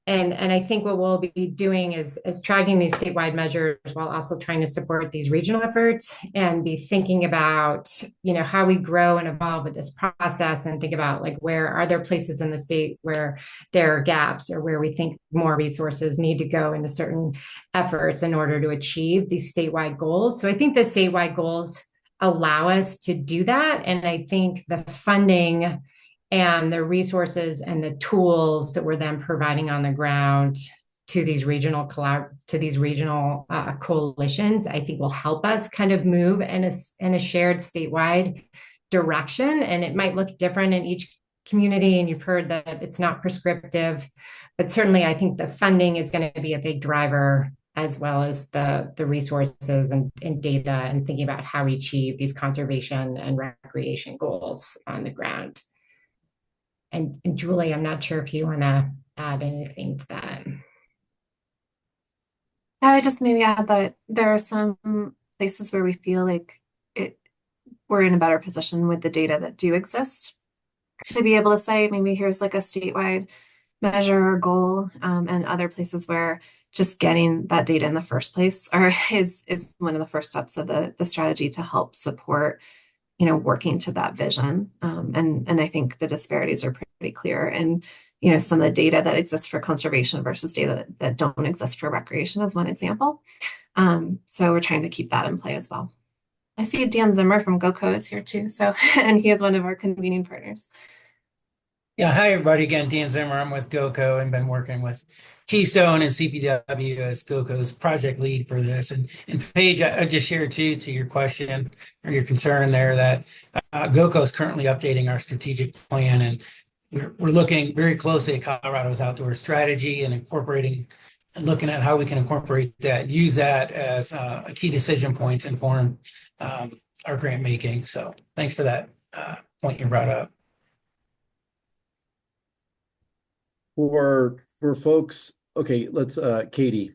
And I think what we'll be doing is tracking these statewide measures while also trying to support these regional efforts and be thinking about, how we grow and evolve with this process, and think about like, where are there places in the state where there are gaps, or where we think more resources need to go into certain efforts in order to achieve these statewide goals. So I think the statewide goals allow us to do that. And I think the funding and the resources and the tools that we're then providing on the ground to these regional coalitions, I think will help us kind of move in a shared statewide direction. And it might look different in each community. And you've heard that it's not prescriptive, but certainly I think the funding is going to be a big driver, as well as the resources and data, and thinking about how we achieve these conservation and recreation goals on the ground. And Julie, I'm not sure if you want to add anything to that. I would just maybe add that there are some places where we feel like we're in a better position with the data that do exist to be able to say, maybe here's like a statewide measure or goal, and other places where just getting that data in the first place is one of the first steps of the strategy to help support working to that vision. And I think the disparities are pretty clear. And, some of the data that exists for conservation versus data that don't exist for recreation is one example. So we're trying to keep that in play as well. I see Dan Zimmer from GOCO is here too. So, and he is one of our convening partners. Yeah, hi everybody. Again, Dan Zimmer. I'm with GOCO and been working with Keystone and CPW as GOCO's project lead for this. And Paige, I just shared too, to your question or your concern there, that GOCO is currently updating our strategic plan, and we're looking very closely at Colorado's outdoor strategy and looking at how we can incorporate that, use that as a key decision point to inform our grant making. So thanks for that point you brought up. For folks, okay, let's Katie.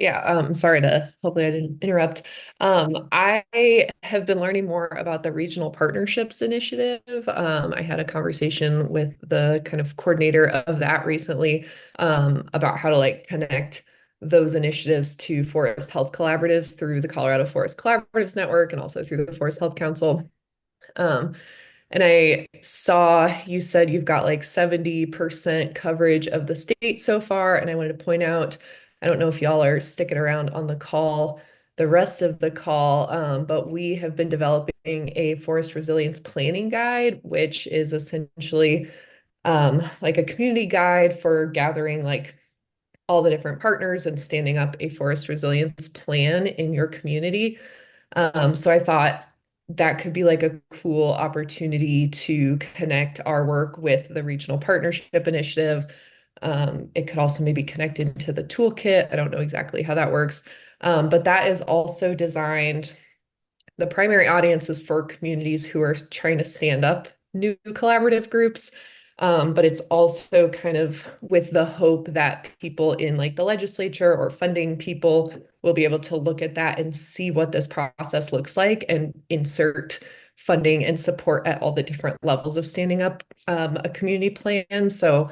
Yeah, hopefully I didn't interrupt. I have been learning more about the Regional Partnerships Initiative. I had a conversation with the kind of coordinator of that recently, about how to connect those initiatives to forest health collaboratives through the Colorado Forest Collaboratives Network, and also through the Forest Health Council. And I saw you said you've got 70% coverage of the state so far. And I wanted to point out, I don't know if y'all are sticking around on the call, the rest of the call, but we have been developing a forest resilience planning guide, which is essentially like a community guide for gathering all the different partners and standing up a forest resilience plan in your community. So I thought that could be a cool opportunity to connect our work with the Regional Partnership Initiative. It could also maybe connect into the toolkit. I don't know exactly how that works, but that is also designed. The primary audience is for communities who are trying to stand up new collaborative groups, but it's also kind of with the hope that people in the legislature or funding people will be able to look at that and see what this process looks like and insert funding and support at all the different levels of standing up a community plan. So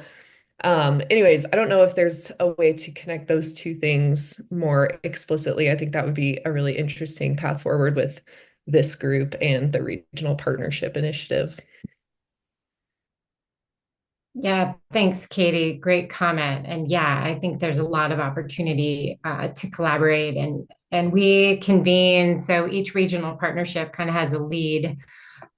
anyways, I don't know if there's a way to connect those two things more explicitly. I think that would be a really interesting path forward with this group and the Regional Partnership Initiative. Yeah, thanks, Katie. Great comment. And yeah, I think there's a lot of opportunity to collaborate and we convene. So each regional partnership kind of has a lead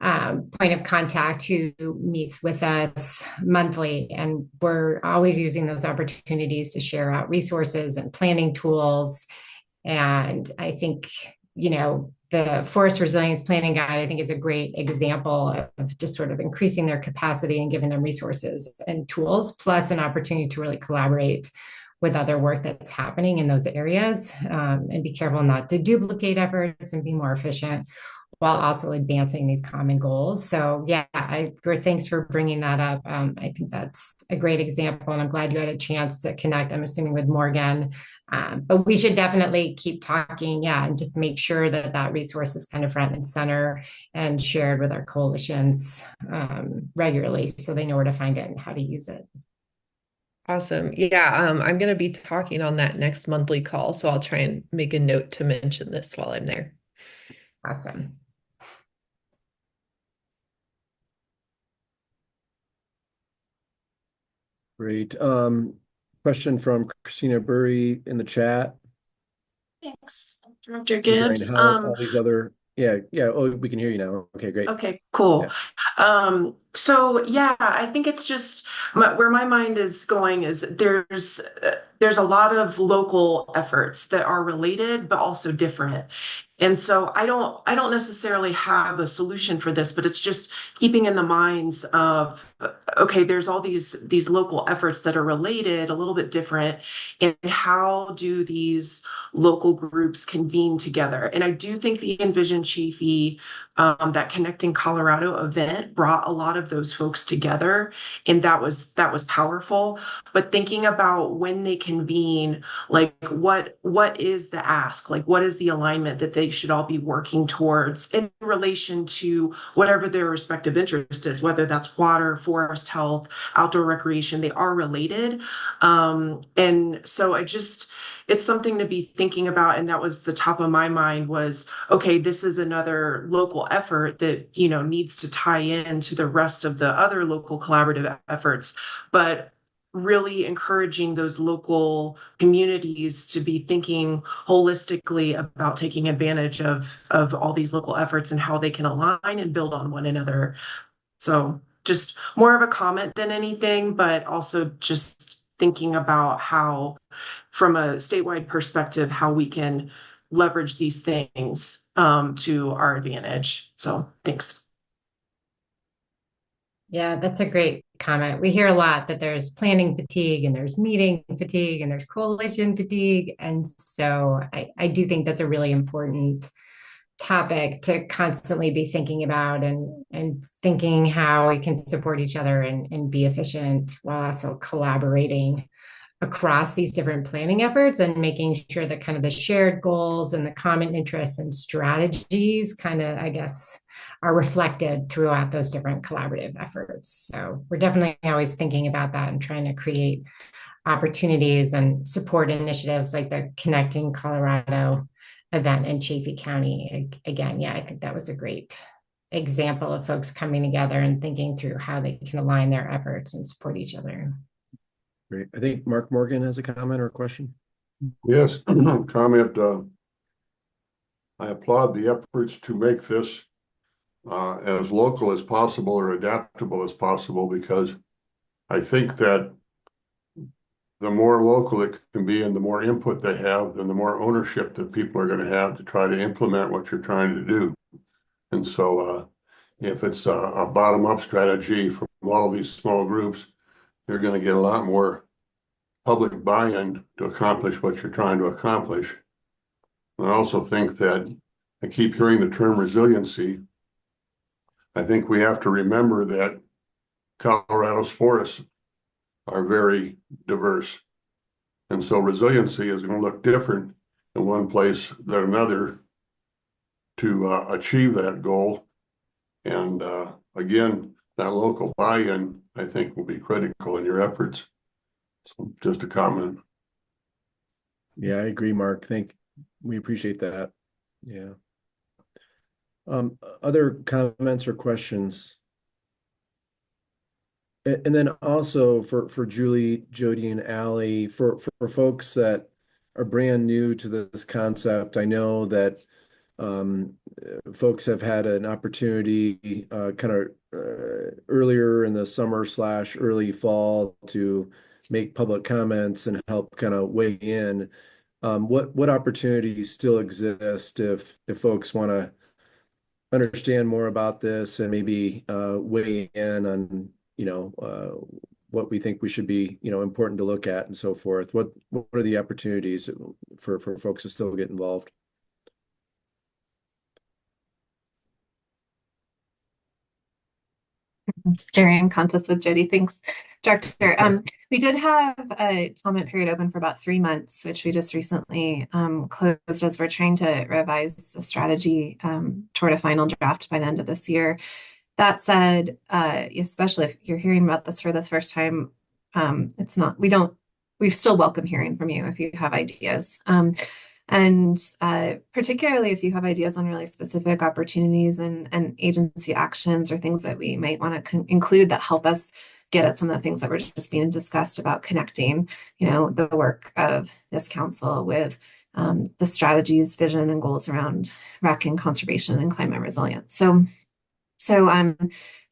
point of contact who meets with us monthly. And we're always using those opportunities to share out resources and planning tools. And I think, the Forest Resilience Planning Guide, I think, is a great example of just sort of increasing their capacity and giving them resources and tools, plus an opportunity to really collaborate with other work that's happening in those areas, and be careful not to duplicate efforts and be more efficient while also advancing these common goals. So yeah, thanks for bringing that up. I think that's a great example, and I'm glad you had a chance to connect, I'm assuming, with Morgan. But we should definitely keep talking, yeah, and just make sure that that resource is kind of front and center and shared with our coalitions regularly so they know where to find it and how to use it. Awesome. Yeah, I'm going to be talking on that next monthly call, so I'll try and make a note to mention this while I'm there. Awesome. Great. Question from Christina Burry in the chat. Thanks, Director Regarding Gibbs. how all these other, yeah. Oh, we can hear you now. Okay, great. Okay, cool. Yeah. So yeah, I think it's just where my mind is going is there's a lot of local efforts that are related but also different. And so I don't necessarily have a solution for this, but it's just keeping in the minds of, okay, there's all these local efforts that are related, a little bit different, and how do these local groups convene together? And I do think the Envision Chafee, that Connecting Colorado event brought a lot of those folks together, and that was powerful. But thinking about when they convene, like what is the ask? Like what is the alignment that they should all be working towards in relation to whatever their respective interest is, whether that's water, forest health, outdoor recreation, they are related. And so it's something to be thinking about. And that was the top of my mind was, okay, this is another local effort that, needs to tie in to the rest of the other local collaborative efforts. But really encouraging those local communities to be thinking holistically about taking advantage of all these local efforts and how they can align and build on one another. So just more of a comment than anything, but also just thinking about how, from a statewide perspective, how we can leverage these things to our advantage. So thanks. Yeah, that's a great comment. We hear a lot that there's planning fatigue and there's meeting fatigue and there's coalition fatigue. And so I do think that's a really important topic to constantly be thinking about and thinking how we can support each other and be efficient while also collaborating across these different planning efforts and making sure that kind of the shared goals and the common interests and strategies kind of, I guess, are reflected throughout those different collaborative efforts. So we're definitely always thinking about that and trying to create opportunities and support initiatives like the Connecting Colorado event in Chaffee County. Again, yeah, I think that was a great example of folks coming together and thinking through how they can align their efforts and support each other. Great. I think Mark Morgan has a comment or a question. Yes, comment. I applaud the efforts to make this as local as possible or adaptable as possible, because I think that the more local it can be and the more input they have, then the more ownership that people are going to have to try to implement what you're trying to do. And so if it's a bottom-up strategy from all of these small groups, you're going to get a lot more public buy-in to accomplish what you're trying to accomplish. And I also think that I keep hearing the term resiliency. I think we have to remember that Colorado's forests are very diverse. And so resiliency is going to look different in one place than another to achieve that goal. And again, that local buy-in, I think, will be critical in your efforts. So just a comment. Yeah, I agree, Mark. We appreciate that. Yeah. Other comments or questions? And then also for Julie, Jody, and Allie, for folks that are brand new to this concept, I know that folks have had an opportunity kind of earlier in the summer / early fall to make public comments and help kind of weigh in. What opportunities still exist if folks want to understand more about this and maybe weigh in on, what we think we should be, important to look at and so forth. What are the opportunities for folks to still get involved? Steering contest with Jody. Thanks, Director. We did have a comment period open for about 3 months, which we just recently closed as we're trying to revise the strategy toward a final draft by the end of this year. That said, especially if you're hearing about this for the first time, we still welcome hearing from you if you have ideas. And particularly if you have ideas on really specific opportunities and agency actions or things that we might want to include that help us get at some of the things that were just being discussed about connecting, the work of this council with the strategies, vision, and goals around rec and conservation and climate resilience. So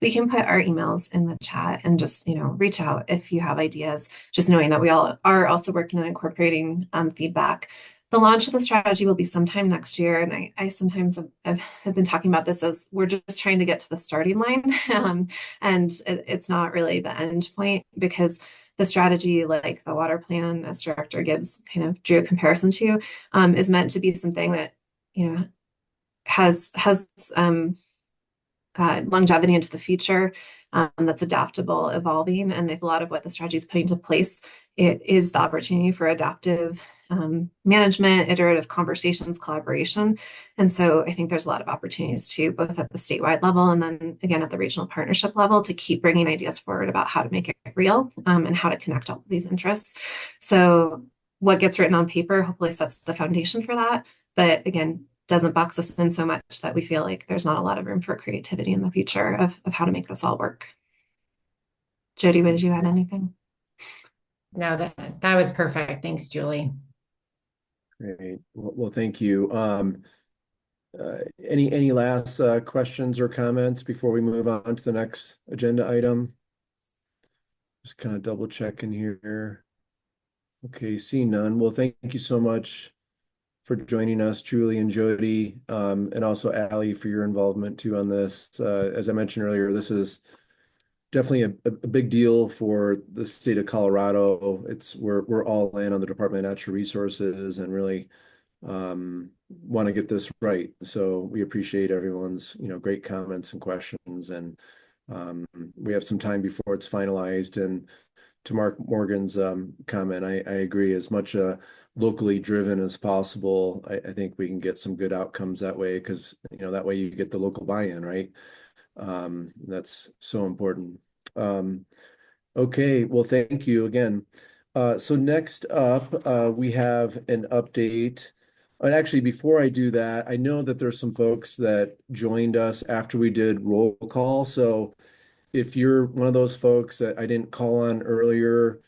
we can put our emails in the chat and just, reach out if you have ideas, just knowing that we all are also working on incorporating feedback. The launch of the strategy will be sometime next year. And I sometimes have been talking about this as we're just trying to get to the starting line. And it's not really the end point, because the strategy, like the water plan, as Director Gibbs kind of drew a comparison to, is meant to be something that, has longevity into the future, that's adaptable, evolving. And if a lot of what the strategy is putting into place, it is the opportunity for adaptive management, iterative conversations, collaboration. And so I think there's a lot of opportunities too, both at the statewide level and then again at the regional partnership level, to keep bringing ideas forward about how to make it real and how to connect all of these interests. So what gets written on paper hopefully sets the foundation for that. But again, doesn't box us in so much that we feel like there's not a lot of room for creativity in the future of how to make this all work. Jody, did you add anything? No, that was perfect. Thanks, Julie. Great. Well, thank you. Any last questions or comments before we move on to the next agenda item? Just kind of double checking here. Okay, see none. Well, thank you so much for joining us, Julie and Jody, and also Allie for your involvement too on this. As I mentioned earlier, this is definitely a big deal for the state of Colorado. We're all in on the Department of Natural Resources and really want to get this right. So we appreciate everyone's great comments and questions, and we have some time before it's finalized. And to Mark Morgan's comment, I agree. As much locally driven as possible, I think we can get some good outcomes that way, because that way you get the local buy-in, right? That's so important. Okay, well, thank you again. So next up, we have an update. And actually, before I do that, I know that there's some folks that joined us after we did roll call. So if you're one of those folks that I didn't call on earlier,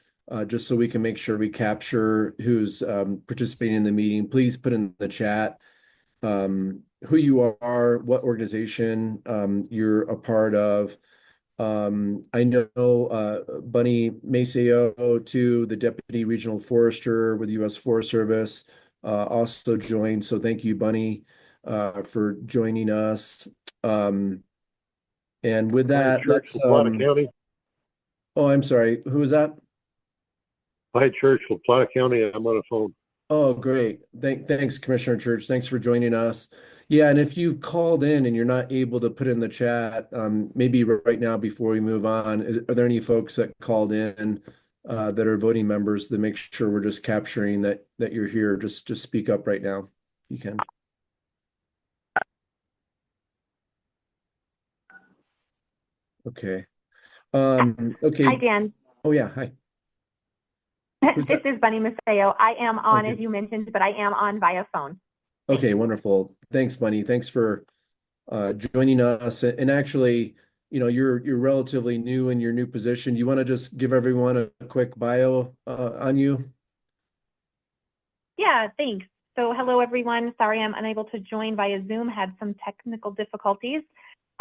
just so we can make sure we capture who's participating in the meeting, please put in the chat who you are, what organization you're a part of. I know Bunny Maceo, too, the Deputy Regional Forester with U.S. Forest Service, also joined. So thank you, Bunny, for joining us. And with that, let's. County. Oh, I'm sorry. Who is that? Hi, Church, La Plata County. I'm on the phone. Oh, great. Thanks, Commissioner Church. Thanks for joining us. Yeah, and if you called in and you're not able to put in the chat, maybe right now before we move on, are there any folks that called in that are voting members to make sure we're just capturing that you're here? Just speak up right now. You can. Okay. Okay. Hi, Dan. Oh, yeah. Hi. This is Bunny Maceo. I am on, Okay. as you mentioned, but I am on via phone. Okay, wonderful. Thanks, Bunny. Thanks for joining us. And actually, you're relatively new in your new position. Do you want to just give everyone a quick bio on you? Yeah, thanks. So hello, everyone. Sorry I'm unable to join via Zoom, had some technical difficulties.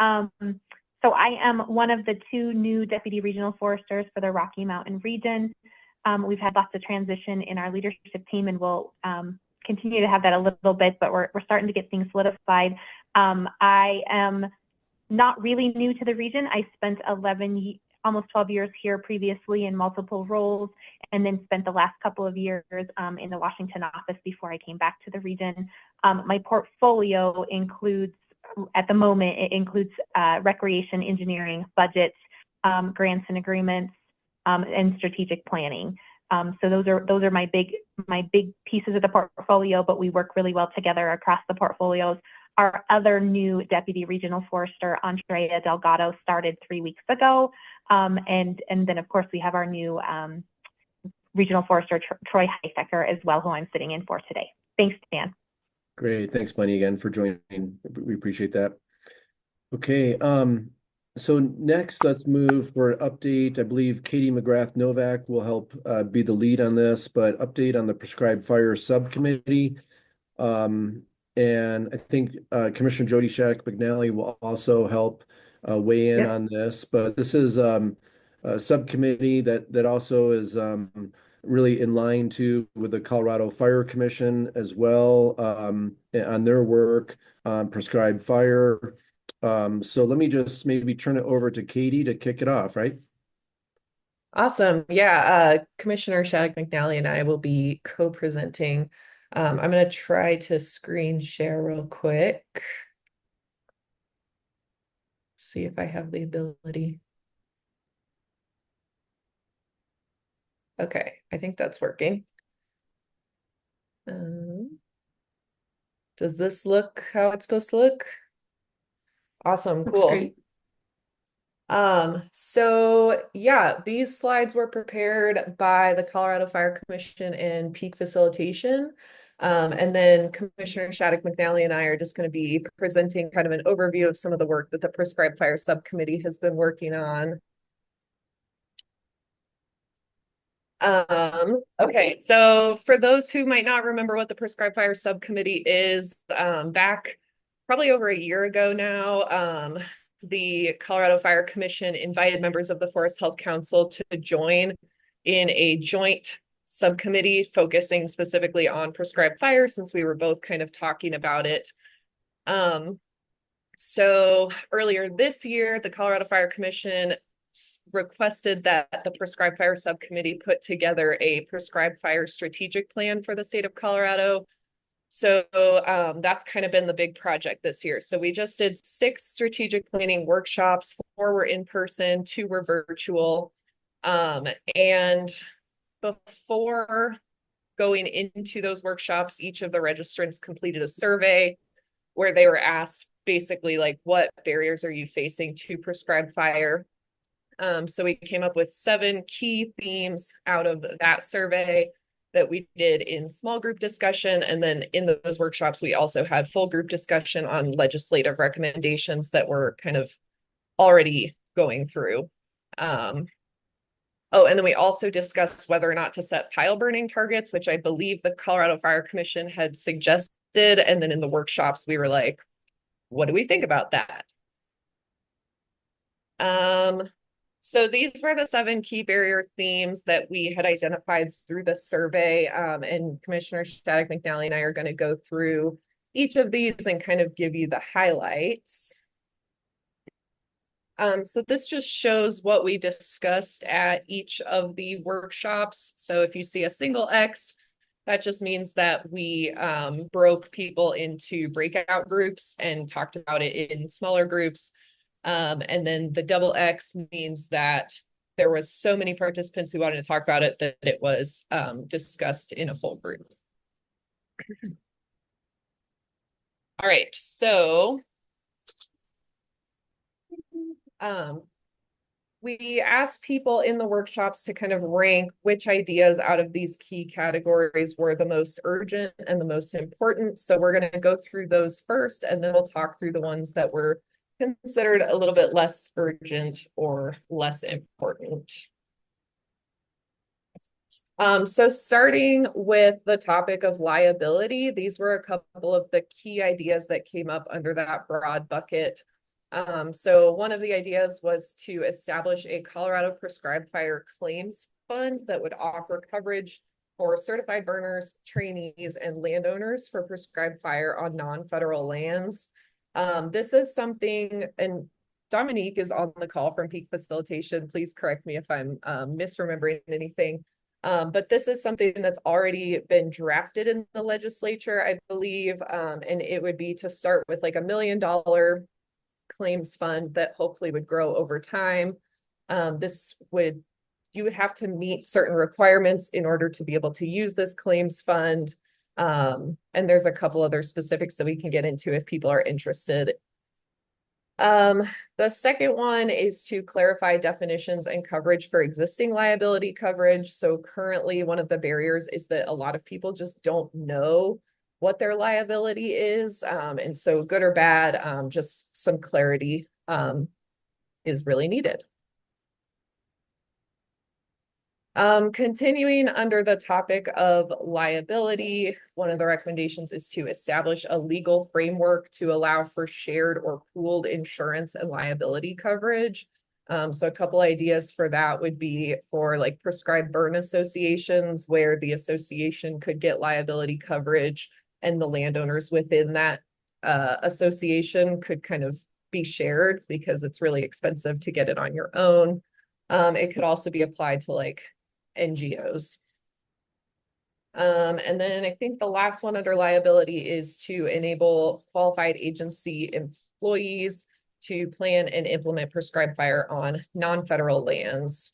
So I am one of the 2 new deputy regional foresters for the Rocky Mountain region. We've had lots of transition in our leadership team, and we'll continue to have that a little bit, but we're starting to get things solidified. I am not really new to the region. I spent almost 12 years here previously in multiple roles, and then spent the last couple of years in the Washington office before I came back to the region. My portfolio includes, at the moment, it includes recreation, engineering, budgets, grants and agreements, and strategic planning. So those are my big pieces of the portfolio, but we work really well together across the portfolios. Our other new deputy regional forester, Andrea Delgado, started 3 weeks ago. And then, of course, we have our new regional forester, Troy Heifecker, as well, who I'm sitting in for today. Thanks, Dan. Great. Thanks, Bunny, again for joining. We appreciate that. Okay. So next, let's move for an update. I believe Katie McGrath Novak will help be the lead on this, but update on the prescribed fire subcommittee. And I think Commissioner Jody Shattuck McNally will also help weigh in on this. But this is a subcommittee that also is really in line with the Colorado Fire Commission as well on their work on prescribed fire. So let me just maybe turn it over to Katie to kick it off, right? Awesome. Yeah, Commissioner Shattuck McNally and I will be co-presenting. I'm going to try to screen share real quick. See if I have the ability. Okay, I think that's working. Does this look how it's supposed to look? Awesome, Looks cool. great. So yeah, these slides were prepared by the Colorado Fire Commission and Peak Facilitation. And then Commissioner Shattuck McNally and I are just going to be presenting kind of an overview of some of the work that the Prescribed Fire Subcommittee has been working on. Okay, so for those who might not remember what the Prescribed Fire Subcommittee is, back probably over a year ago now, the Colorado Fire Commission invited members of the Forest Health Council to join in a joint subcommittee focusing specifically on prescribed fire, since we were both kind of talking about it. So earlier this year, the Colorado Fire Commission requested that the Prescribed Fire Subcommittee put together a prescribed fire strategic plan for the state of Colorado. So that's kind of been the big project this year. So we just did 6 strategic planning workshops. 4 were in person, 2 were virtual. And before going into those workshops, each of the registrants completed a survey where they were asked basically like, what barriers are you facing to prescribed fire? So we came up with 7 key themes out of that survey that we did in small group discussion. And then in those workshops, we also had full group discussion on legislative recommendations that we're kind of already going through. Oh, and then we also discussed whether or not to set pile burning targets, which I believe the Colorado Fire Commission had suggested. And then in the workshops, we were like, what do we think about that? So these were the 7 key barrier themes that we had identified through the survey. And Commissioner Shattuck McNally and I are going to go through each of these and kind of give you the highlights. So this just shows what we discussed at each of the workshops. So if you see a single X, that just means that we broke people into breakout groups and talked about it in smaller groups. And then the double X means that there was so many participants who wanted to talk about it that it was discussed in a full group. All right, so we asked people in the workshops to kind of rank which ideas out of these key categories were the most urgent and the most important. So we're going to go through those first, and then we'll talk through the ones that were considered a little bit less urgent or less important. So starting with the topic of liability, these were a couple of the key ideas that came up under that broad bucket. So one of the ideas was to establish a Colorado Prescribed Fire Claims Fund that would offer coverage for certified burners, trainees, and landowners for prescribed fire on non-federal lands. This is something, and Dominique is on the call from Peak Facilitation. Please correct me if I'm misremembering anything. But this is something that's already been drafted in the legislature, I believe, and it would be to start with like $1 million claims fund that hopefully would grow over time. You would have to meet certain requirements in order to be able to use this claims fund. And there's a couple other specifics that we can get into if people are interested. The second one is to clarify definitions and coverage for existing liability coverage. So currently one of the barriers is that a lot of people just don't know what their liability is. And so good or bad, just some clarity is really needed. Continuing under the topic of liability, one of the recommendations is to establish a legal framework to allow for shared or pooled insurance and liability coverage. So a couple ideas for that would be for like prescribed burn associations where the association could get liability coverage and the landowners within that association could kind of be shared because it's really expensive to get it on your own. It could also be applied to like NGOs. And then I think the last one under liability is to enable qualified agency employees to plan and implement prescribed fire on non-federal lands.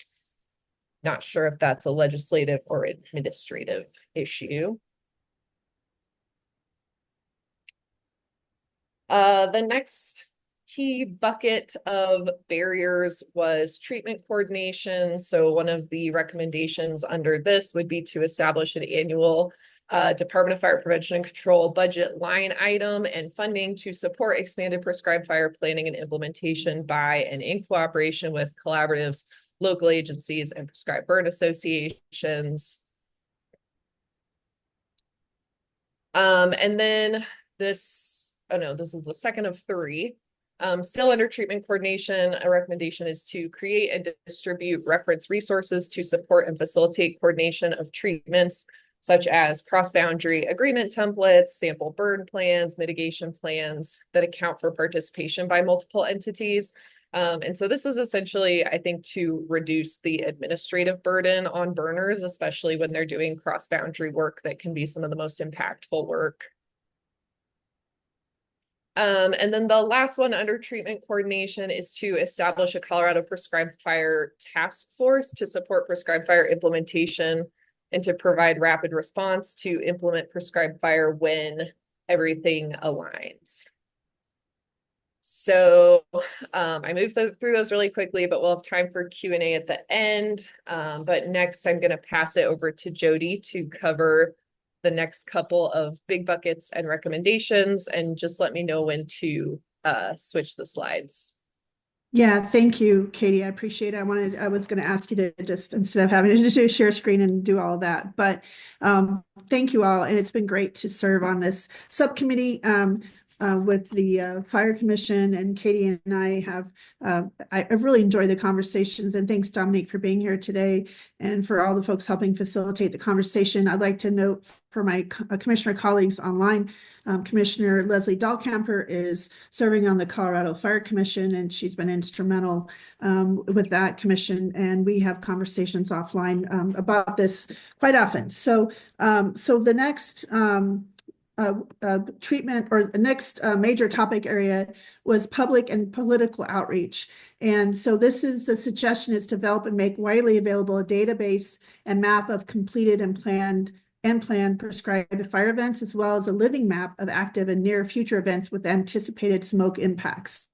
Not sure if that's a legislative or administrative issue. The next key bucket of barriers was treatment coordination. So one of the recommendations under this would be to establish an annual Department of Fire Prevention and Control budget line item and funding to support expanded prescribed fire planning and implementation by and in cooperation with collaboratives, local agencies, and prescribed burn associations. And then this is the second of three. Still under treatment coordination, a recommendation is to create and distribute reference resources to support and facilitate coordination of treatments, such as cross-boundary agreement templates, sample burn plans, mitigation plans that account for participation by multiple entities. And so this is essentially, I think, to reduce the administrative burden on burners, especially when they're doing cross-boundary work that can be some of the most impactful work. And then the last one under treatment coordination is to establish a Colorado Prescribed Fire Task Force to support prescribed fire implementation and to provide rapid response to implement prescribed fire when everything aligns. So I moved through those really quickly, but we'll have time for Q&A at the end. But next, I'm going to pass it over to Jody to cover the next couple of big buckets and recommendations, and just let me know when to switch the slides. Yeah, thank you, Katie. I appreciate it. I was going to ask you to just, instead of having to do share screen and do all that, but thank you all. And it's been great to serve on this subcommittee with the Fire Commission, and Katie and I have, I've really enjoyed the conversations, and thanks Dominique for being here today and for all the folks helping facilitate the conversation. I'd like to note for my commissioner colleagues online, Commissioner Leslie Dahlkamper is serving on the Colorado Fire Commission, and she's been instrumental with that commission, and we have conversations offline about this quite often. So, the next treatment, or the next major topic area, was public and political outreach. And so the suggestion is to develop and make widely available a database and map of completed and planned prescribed fire events, as well as a living map of active and near future events with anticipated smoke impacts.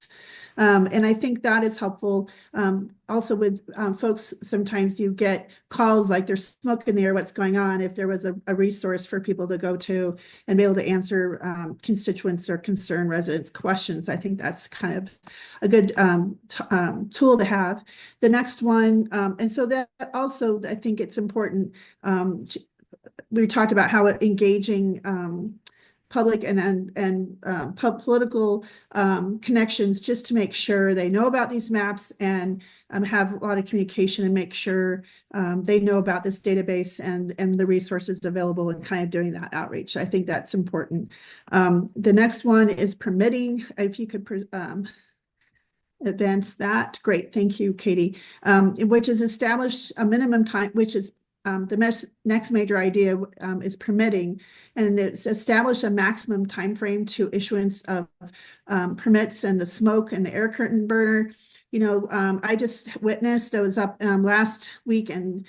And I think that is helpful. Also with folks, sometimes you get calls like there's smoke in the air, what's going on? If there was a resource for people to go to and be able to answer constituents or concerned residents' questions, I think that's kind of a good tool to have. The next one, and so that also, I think it's important. We talked about how engaging public and political connections, just to make sure they know about these maps and have a lot of communication and make sure they know about this database and the resources available, and kind of doing that outreach. I think that's important. The next one is permitting. If you could advance that. Great, thank you, Katie. Which is establish a minimum time, which is the next major idea is permitting, and it's establish a maximum time frame to issuance of permits and the smoke and the air curtain burner. You know, I just witnessed, I was up last week and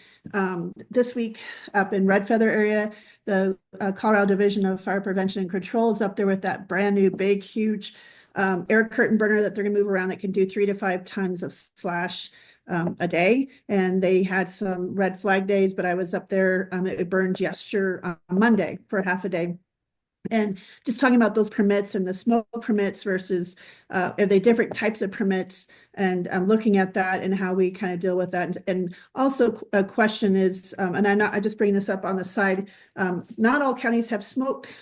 this week up in Red Feather area. The Colorado Division of Fire Prevention and Control is up there with that brand new big, huge air curtain burner that they're gonna move around that can do 3 to 5 tons of slash a day. And they had some red flag days, but I was up there, it burned yesterday on Monday for half a day. And just talking about those permits and the smoke permits versus are they different types of permits, and looking at that and how we kind of deal with that. And also a question is, and I just bring this up on the side, not all counties have smoke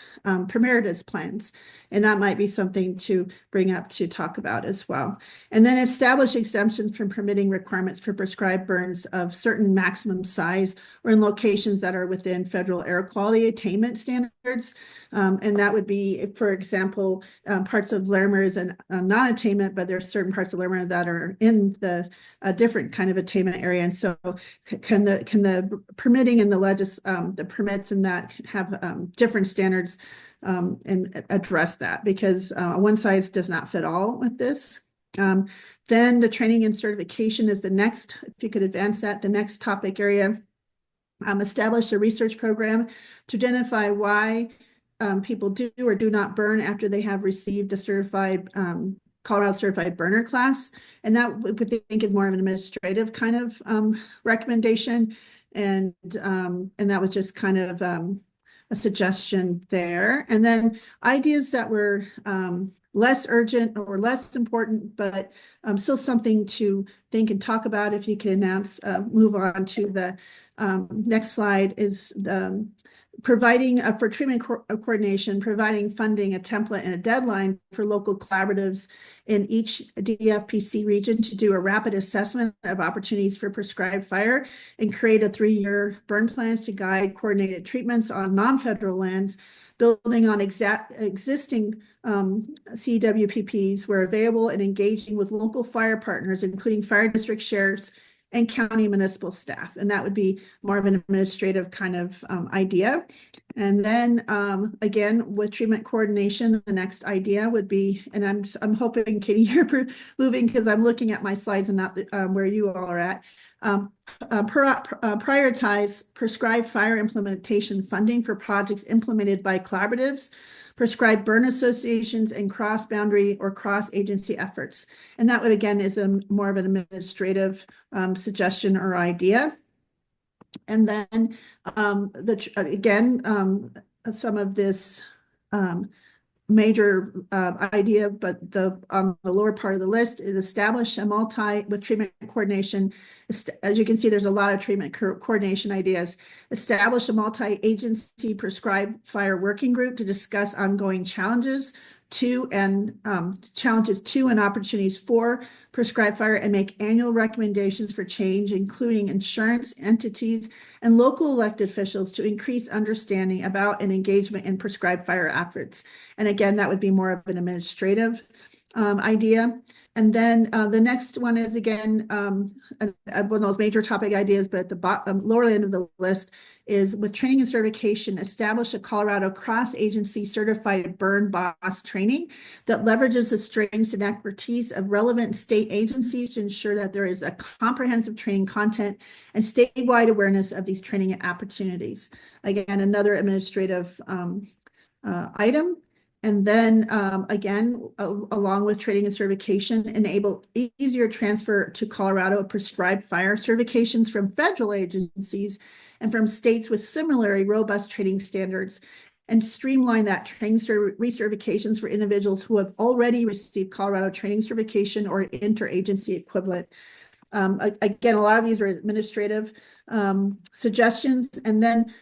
preparedness plans, and that might be something to bring up to talk about as well. And then establish exemptions from permitting requirements for prescribed burns of certain maximum size or in locations that are within federal air quality attainment standards. And that would be, for example, parts of Larimer is a non-attainment, but there's certain parts of Larimer that are in the different kind of attainment area. And so can the permitting and the permits and that have different standards and address that, because one size does not fit all with this. Then the training and certification is the next, if you could advance that, the next topic area. Establish a research program to identify why people do or do not burn after they have received a certified Colorado Certified Burner class. And that we think is more of an administrative kind of recommendation. And that was just kind of a suggestion there. And then ideas that were less urgent or less important, but still something to think and talk about. If you could announce, move on to the next slide, is the providing for treatment coordination, providing funding, a template, and a deadline for local collaboratives in each DFPC region to do a rapid assessment of opportunities for prescribed fire and create a 3-year burn plans to guide coordinated treatments on non-federal lands, building on existing CWPPs where available, and engaging with local fire partners, including fire district sheriffs and county municipal staff. And that would be more of an administrative kind of idea. And then again, with treatment coordination, the next idea would be, and I'm hoping, Katie, you're moving because I'm looking at my slides and not where you all are at. Prioritize prescribed fire implementation funding for projects implemented by collaboratives, prescribed burn associations, and cross-boundary or cross-agency efforts. And that would, again, is more of an administrative suggestion or idea. And then some of this major idea, but on the lower part of the list is establish a with treatment coordination. As you can see, there's a lot of treatment coordination ideas. Establish a multi-agency prescribed fire working group to discuss ongoing challenges and opportunities for prescribed fire, and make annual recommendations for change, including insurance entities and local elected officials, to increase understanding about and engagement in prescribed fire efforts. And again, that would be more of an administrative idea. And then the next one is, again, one of those major topic ideas, but at the bottom, lower end of the list, is with training and certification, establish a Colorado cross-agency certified burn boss training that leverages the strengths and expertise of relevant state agencies to ensure that there is a comprehensive training content and statewide awareness of these training opportunities. Again, another administrative item. And then again, along with training and certification, enable easier transfer to Colorado of prescribed fire certifications from federal agencies and from states with similarly robust training standards, and streamline that training recertifications for individuals who have already received Colorado training certification or interagency equivalent. Again, a lot of these are administrative suggestions. And then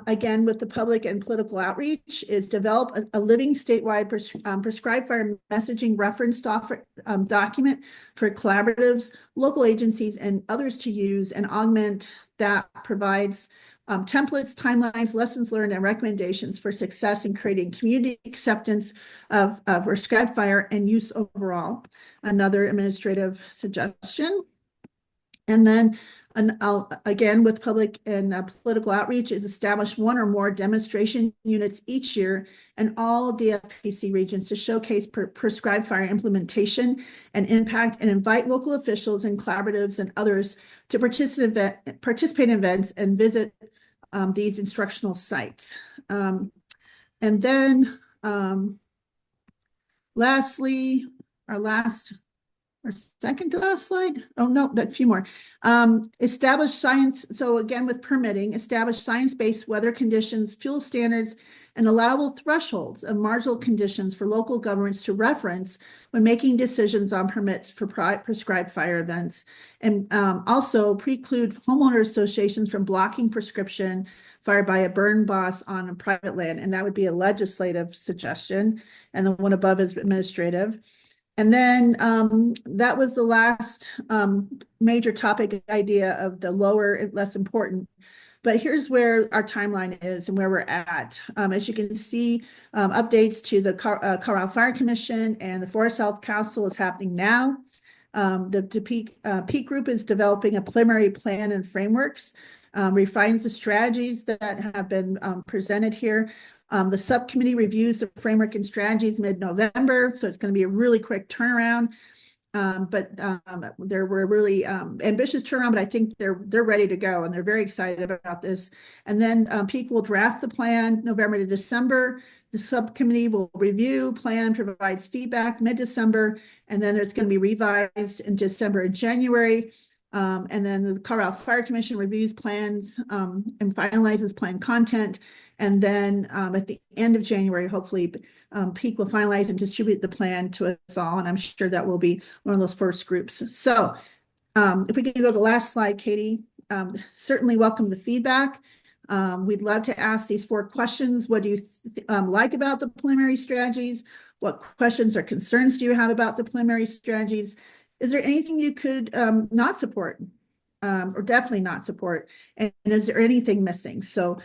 again, with the public and political outreach, is develop a living statewide prescribed fire messaging reference document for collaboratives, local agencies, and others to use, and augment that provides templates, timelines, lessons learned, and recommendations for success in creating community acceptance of prescribed fire and use overall. Another administrative suggestion. And then again, with public and political outreach, is establish one or more demonstration units each year in all DFPC regions to showcase prescribed fire implementation and impact, and invite local officials and collaboratives and others to participate in events and visit these instructional sites. And then lastly, our second to last slide. Oh, no, that few more. Establish science. So again, with permitting, establish science-based weather conditions, fuel standards, and allowable thresholds of marginal conditions for local governments to reference when making decisions on permits for prescribed fire events. And also preclude homeowner associations from blocking prescription fire by a burn boss on private land. And that would be a legislative suggestion. And the one above is administrative. And then that was the last major topic idea of the lower, less important. But here's where our timeline is and where we're at. As you can see, updates to the Colorado Fire Commission and the Forest Health Council is happening now. The Peak Group is developing a preliminary plan and frameworks, refines the strategies that have been presented here. The subcommittee reviews the framework and strategies mid-November, so it's going to be a really quick turnaround. But there were really ambitious turnaround, but I think they're ready to go and they're very excited about this. And then Peak will draft the plan November to December. The subcommittee will review plan, provides feedback mid-December, and then it's going to be revised in December and January. And then the Colorado Fire Commission reviews plans and finalizes plan content. And then at the end of January, hopefully, Peak will finalize and distribute the plan to us all. And I'm sure that will be one of those first groups. So if we can go to the last slide, Katie, certainly welcome the feedback. We'd love to ask these 4 questions. What do you like about the preliminary strategies? What questions or concerns do you have about the preliminary strategies? Is there anything you could not support or definitely not support? And is there anything missing? So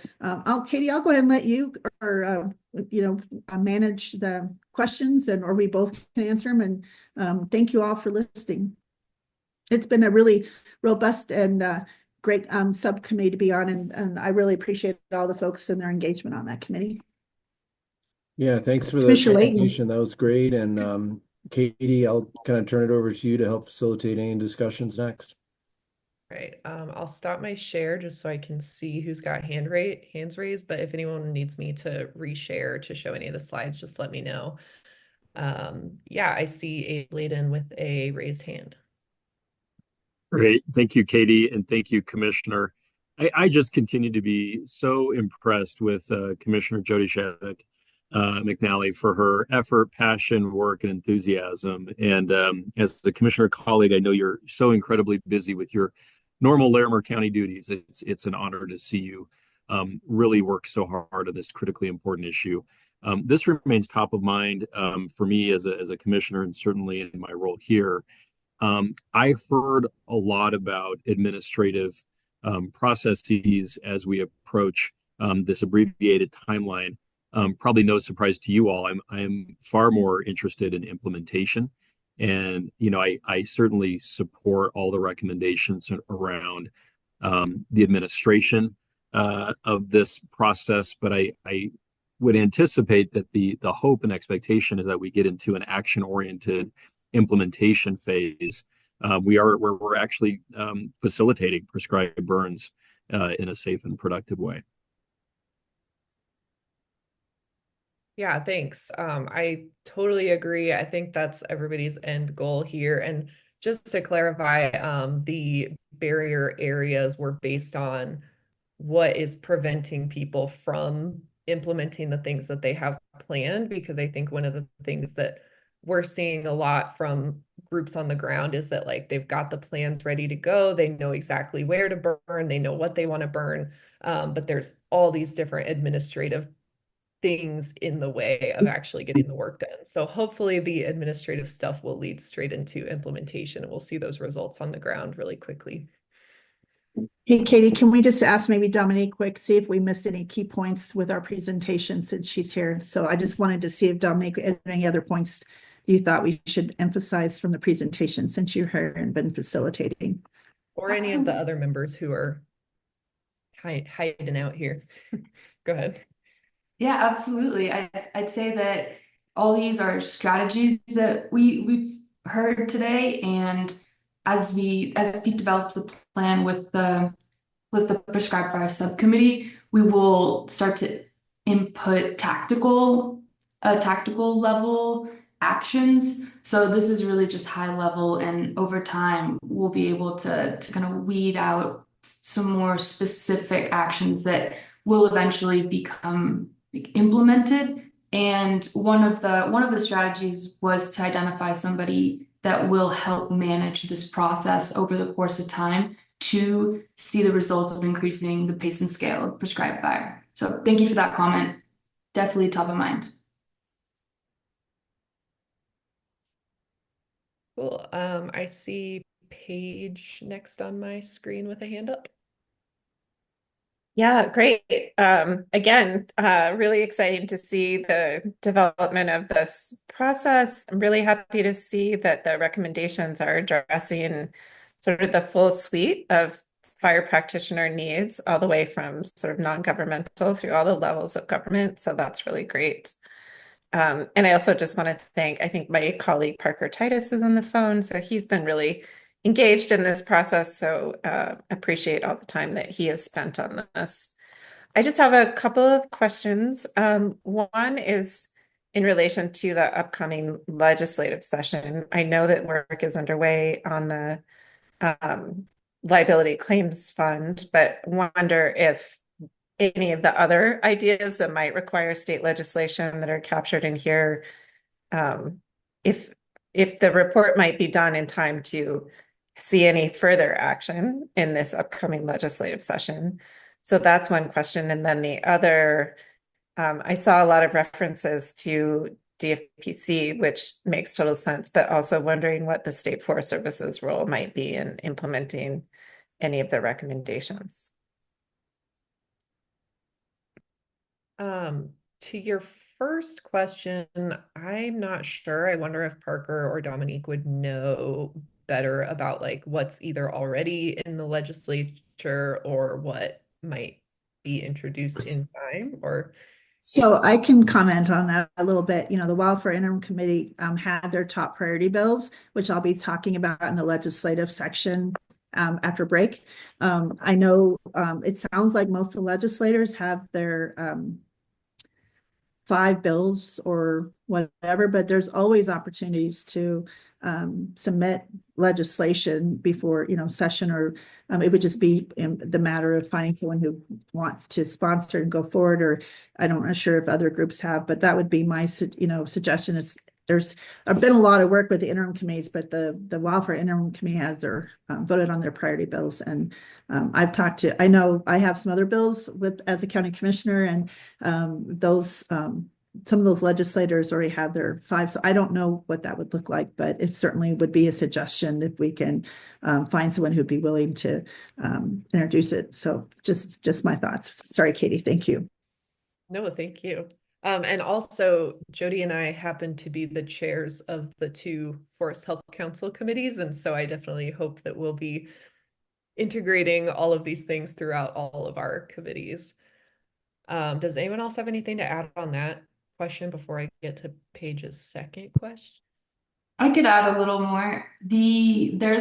Katie, I'll go ahead and let you manage the questions, or we both can answer them. And thank you all for listening. It's been a really robust and great subcommittee to be on. And I really appreciate all the folks and their engagement on that committee. Yeah, thanks for the presentation. That was great. And Katie, I'll kind of turn it over to you to help facilitate any discussions next. Right. I'll stop my share just so I can see who's got hands raised. But if anyone needs me to reshare to show any of the slides, just let me know. Yeah, I see Abe Layden with a raised hand. Great. Thank you, Katie, and thank you, Commissioner. I just continue to be so impressed with Commissioner Jody Shaddock McNally for her effort, passion, work, and enthusiasm. And as a commissioner colleague, I know you're so incredibly busy with your normal Larimer County duties. It's an honor to see you really work so hard on this critically important issue. This remains top of mind for me as a commissioner, and certainly in my role here. I heard a lot about administrative processes as we approach this abbreviated timeline. Probably no surprise to you all. I'm far more interested in implementation, and I certainly support all the recommendations around the administration of this process. But I would anticipate that the hope and expectation is that we get into an action-oriented implementation phase. Where we're actually facilitating prescribed burns in a safe and productive way. Yeah, thanks. I totally agree. I think that's everybody's end goal here. And just to clarify, the barrier areas were based on what is preventing people from implementing the things that they have planned, because I think one of the things that we're seeing a lot from groups on the ground is that like they've got the plans ready to go, they know exactly where to burn, they know what they want to burn, but there's all these different administrative things in the way of actually getting the work done. So hopefully the administrative stuff will lead straight into implementation and we'll see those results on the ground really quickly. Hey, Katie, can we just ask maybe Dominique quick, see if we missed any key points with our presentation since she's here? So I just wanted to see if Dominique had any other points you thought we should emphasize from the presentation since you're here and been facilitating. Or any of the other members who are hiding out here. Go ahead. Yeah, absolutely. I'd say that all these are strategies that we've heard today, and as Pete develops the plan with the prescribed fire subcommittee, we will start to input tactical level actions. So this is really just high level, and over time we'll be able to kind of weed out some more specific actions that will eventually become implemented. And one of the strategies was to identify somebody that will help manage this process over the course of time to see the results of increasing the pace and scale of prescribed fire. So thank you for that comment. Definitely top of mind. Cool. I see Paige next on my screen with a hand up. Yeah, great. Again, really exciting to see the development of this process. I'm really happy to see that the recommendations are addressing sort of the full suite of fire practitioner needs, all the way from sort of non-governmental through all the levels of government. So that's really great. And I also just want to thank, I think my colleague Parker Titus is on the phone, so he's been really engaged in this process. So appreciate all the time that he has spent on this. I just have a couple of questions. One is in relation to the upcoming legislative session. I know that work is underway on the liability claims fund, but wonder if any of the other ideas that might require state legislation that are captured in here, if the report might be done in time to see any further action in this upcoming legislative session. So that's one question. And then the other, I saw a lot of references to DFPC, which makes total sense, but also wondering what the State Forest Service's role might be in implementing any of the recommendations. To your first question, I'm not sure. I wonder if Parker or Dominique would know better about like what's either already in the legislature or what might be introduced in time, or So I can comment on that a little bit. You know, the Wildfire Interim Committee had their top priority bills, which I'll be talking about in the legislative section after break. I know it sounds like most of the legislators have their 5 bills or whatever, but there's always opportunities to submit legislation before, session, or it would just be in the matter of finding someone who wants to sponsor and go forward, or I'm not sure if other groups have, but that would be my, suggestion. There's been a lot of work with the interim committees, but the Wildfire Interim Committee has voted on their priority bills. And I know I have some other bills as a county commissioner, and some of those legislators already have their 5. So I don't know what that would look like, but it certainly would be a suggestion if we can find someone who'd be willing to introduce it. So just my thoughts. Sorry, Katie. Thank you. No, thank you. And also, Jody and I happen to be the chairs of the 2 Forest Health Council committees, and so I definitely hope that we'll be integrating all of these things throughout all of our committees. Does anyone else have anything to add on that question before I get to Paige's second question? I could add a little more. There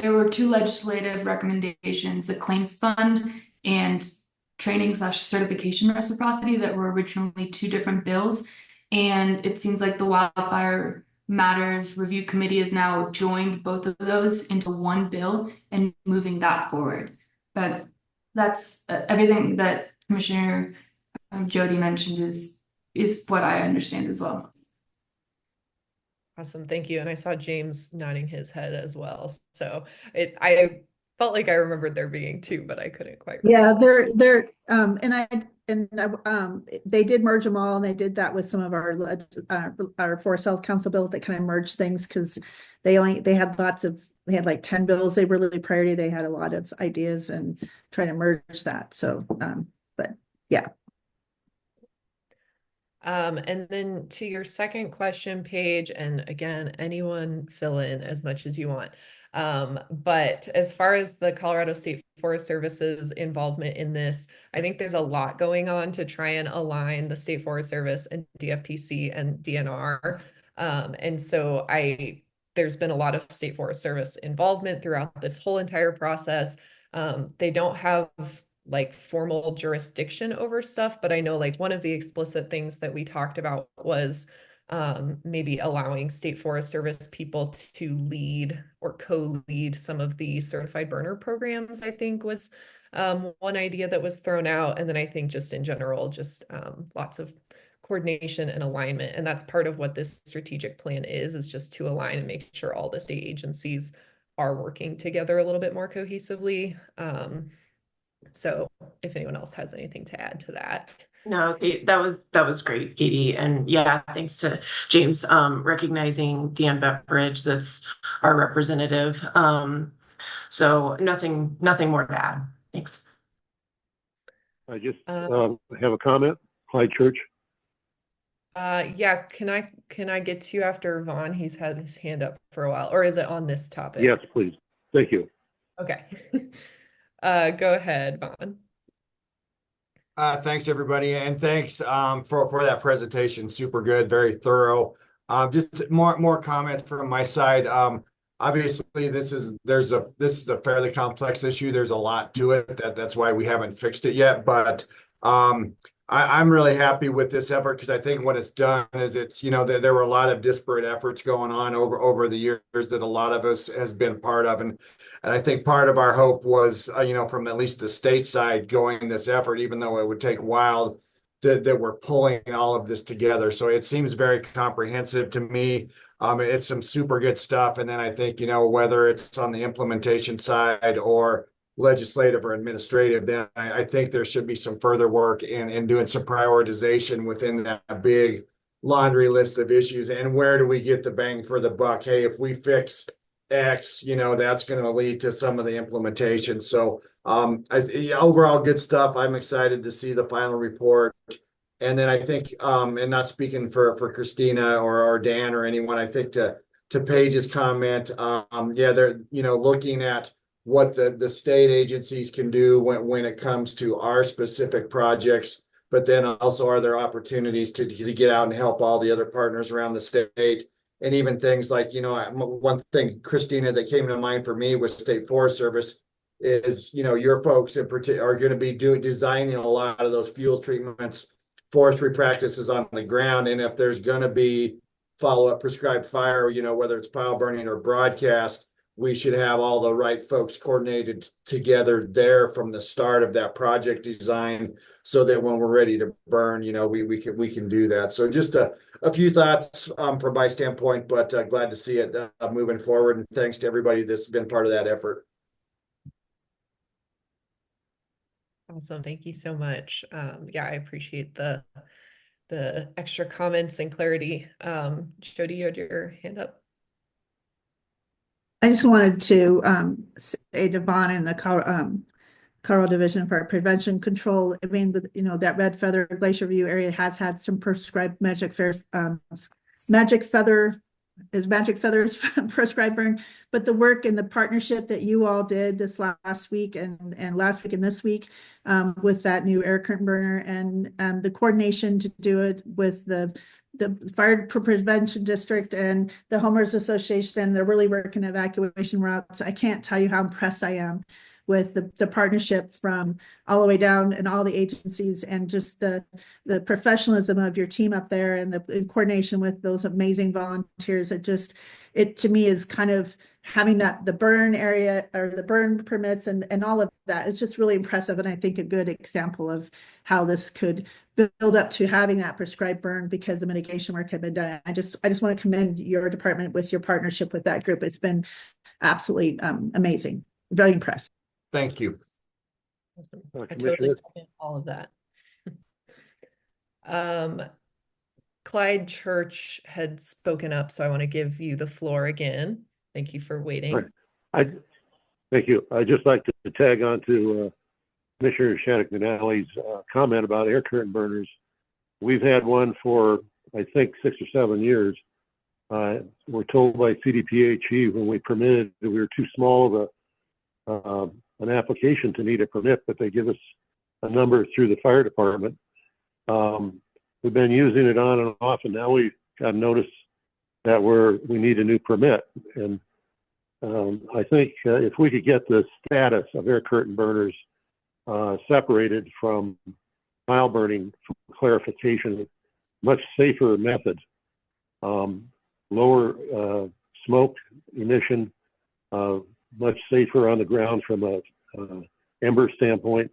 were 2 legislative recommendations, the claims fund and training slash certification reciprocity that were originally two different bills. And it seems like the Wildfire Matters Review Committee has now joined both of those into one bill and moving that forward. But that's everything that Commissioner Jody mentioned is what I understand as well. Awesome, thank you. And I saw James nodding his head as well. So I felt like I remembered there being two, but I couldn't quite remember. Yeah, they did merge them all, and they did that with some of our Forest Health Council bill that kind of merged things because they had like 10 bills they were really priority. They had a lot of ideas and trying to merge that. So, but yeah. And then to your second question, Paige, and again, anyone fill in as much as you want. But as far as the Colorado State Forest Service's involvement in this, I think there's a lot going on to try and align the State Forest Service and DFPC and DNR. And so there's been a lot of State Forest Service involvement throughout this whole entire process. They don't have like formal jurisdiction over stuff, but I know like one of the explicit things that we talked about was maybe allowing State Forest Service people to lead or co-lead some of the certified burner programs, I think was one idea that was thrown out. And then I think just in general, just lots of coordination and alignment. And that's part of what this strategic plan is just to align and make sure all the state agencies are working together a little bit more cohesively. So if anyone else has anything to add to that. No, that was great, Katie. And yeah, thanks to James recognizing Dan Beveridge, that's our representative. So nothing more to add. Thanks. I just have a comment. Clyde Church. Yeah, can I get to you after Vaughn? He's had his hand up for a while, or is it on this topic? Yes, please. Thank you. Okay. Go ahead, Vaughn. Thanks, everybody, and thanks for that presentation. Super good, very thorough. Just more comments from my side. Obviously, this is a fairly complex issue. There's a lot to it. That's why we haven't fixed it yet. But I'm really happy with this effort because I think what it's done is there were a lot of disparate efforts going on over the years that a lot of us has been part of, and I think part of our hope was from at least the state side going this effort, even though it would take a while, that we're pulling all of this together. So it seems very comprehensive to me. It's some super good stuff, and then I think whether it's on the implementation side or legislative or administrative, then I think there should be some further work in doing some prioritization within that big laundry list of issues. And where do we get the bang for the buck? Hey, if we fix X, that's going to lead to some of the implementation. So overall good stuff. I'm excited to see the final report. And then I think, and not speaking for Christina or Dan or anyone, I think to Paige's comment, they're looking at what the state agencies can do when it comes to our specific projects, but then also are there opportunities to get out and help all the other partners around the state, and even things like, one thing, Christina, that came to mind for me was State Forest Service is, your folks in particular are going to be designing a lot of those fuel treatments, forestry practices on the ground, and if there's going to be follow-up prescribed fire, whether it's pile burning or broadcast, we should have all the right folks coordinated together there from the start of that project design, so that when we're ready to burn, we can do that. So just a few thoughts from my standpoint, but glad to see it moving forward. And thanks to everybody that's been part of that effort. Awesome, thank you so much. Yeah, I appreciate the extra comments and clarity. Jody, you had your hand up. I just wanted to say to Vaughn and the Colorado Division for Prevention Control. I mean, with that Red Feather Glacier View area has had some prescribed magic feathers prescribed burn, but the work and the partnership that you all did this last week and last week and this week with that new air curtain burner and the coordination to do it with the Fire Prevention District and the Homeowners Association, they're really working evacuation routes. I can't tell you how impressed I am with the partnership from all the way down and all the agencies, and just the professionalism of your team up there, and the in coordination with those amazing volunteers. It to me is kind of having the burn area or the burn permits and all of that. It's just really impressive, and I think a good example of how this could build up to having that prescribed burn because the mitigation work had been done. I just want to commend your department with your partnership with that group. It's been absolutely amazing. Very impressed. Thank you. I totally second all of that. Clyde Church had spoken up, so I want to give you the floor again. Thank you for waiting. Thank you. I'd just like to tag on to Commissioner Shattuck McNally's comment about air curtain burners. We've had one for, I think, 6 or 7 years. We're told by CDPHE when we permitted that we were too small of an application to need a permit, but they give us a number through the fire department. We've been using it on and off, and now we've got notice that we need a new permit. And I think if we could get the status of air curtain burners separated from pile burning for clarification, much safer method, lower smoke emission, much safer on the ground from a ember standpoint.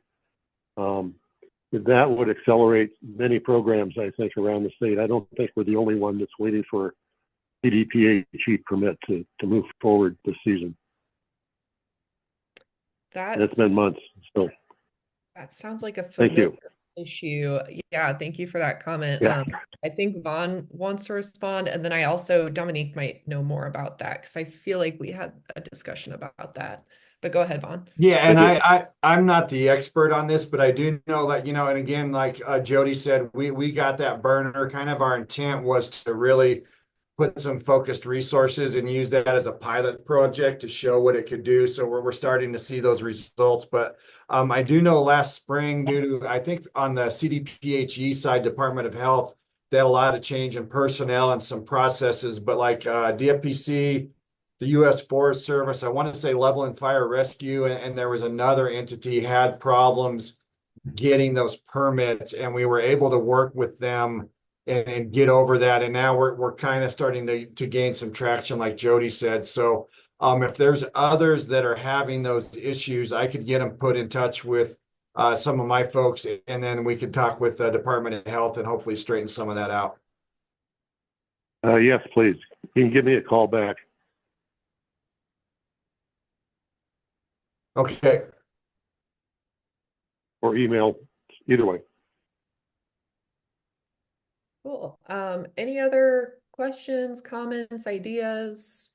That would accelerate many programs, I think, around the state. I don't think we're the only one that's waiting for CDPHE permit to move forward this season. It's been months. So that sounds like a thank you. issue. Yeah, thank you for that comment. Yeah. I think Vaughn wants to respond, and then I also, Dominique might know more about that because I feel like we had a discussion about that. But go ahead, Vaughn. Yeah, and I'm not the expert on this, but I do know that, you know, and again, like Jody said, we got that burner. Kind of our intent was to really put some focused resources and use that as a pilot project to show what it could do. So we're starting to see those results. But I do know last spring, due to, I think on the CDPHE side, Department of Health, they had a lot of change in personnel and some processes, but like DFPC, the U.S. Forest Service, I want to say Level and Fire Rescue, and there was another entity had problems getting those permits, and we were able to work with them and get over that. And now we're kind of starting to gain some traction, like Jody said. So if there's others that are having those issues, I could get them put in touch with some of my folks, and then we could talk with the Department of Health and hopefully straighten some of that out. Yes, please. You can give me a call back. Okay. Or email, either way. Cool. Any other questions, comments, ideas?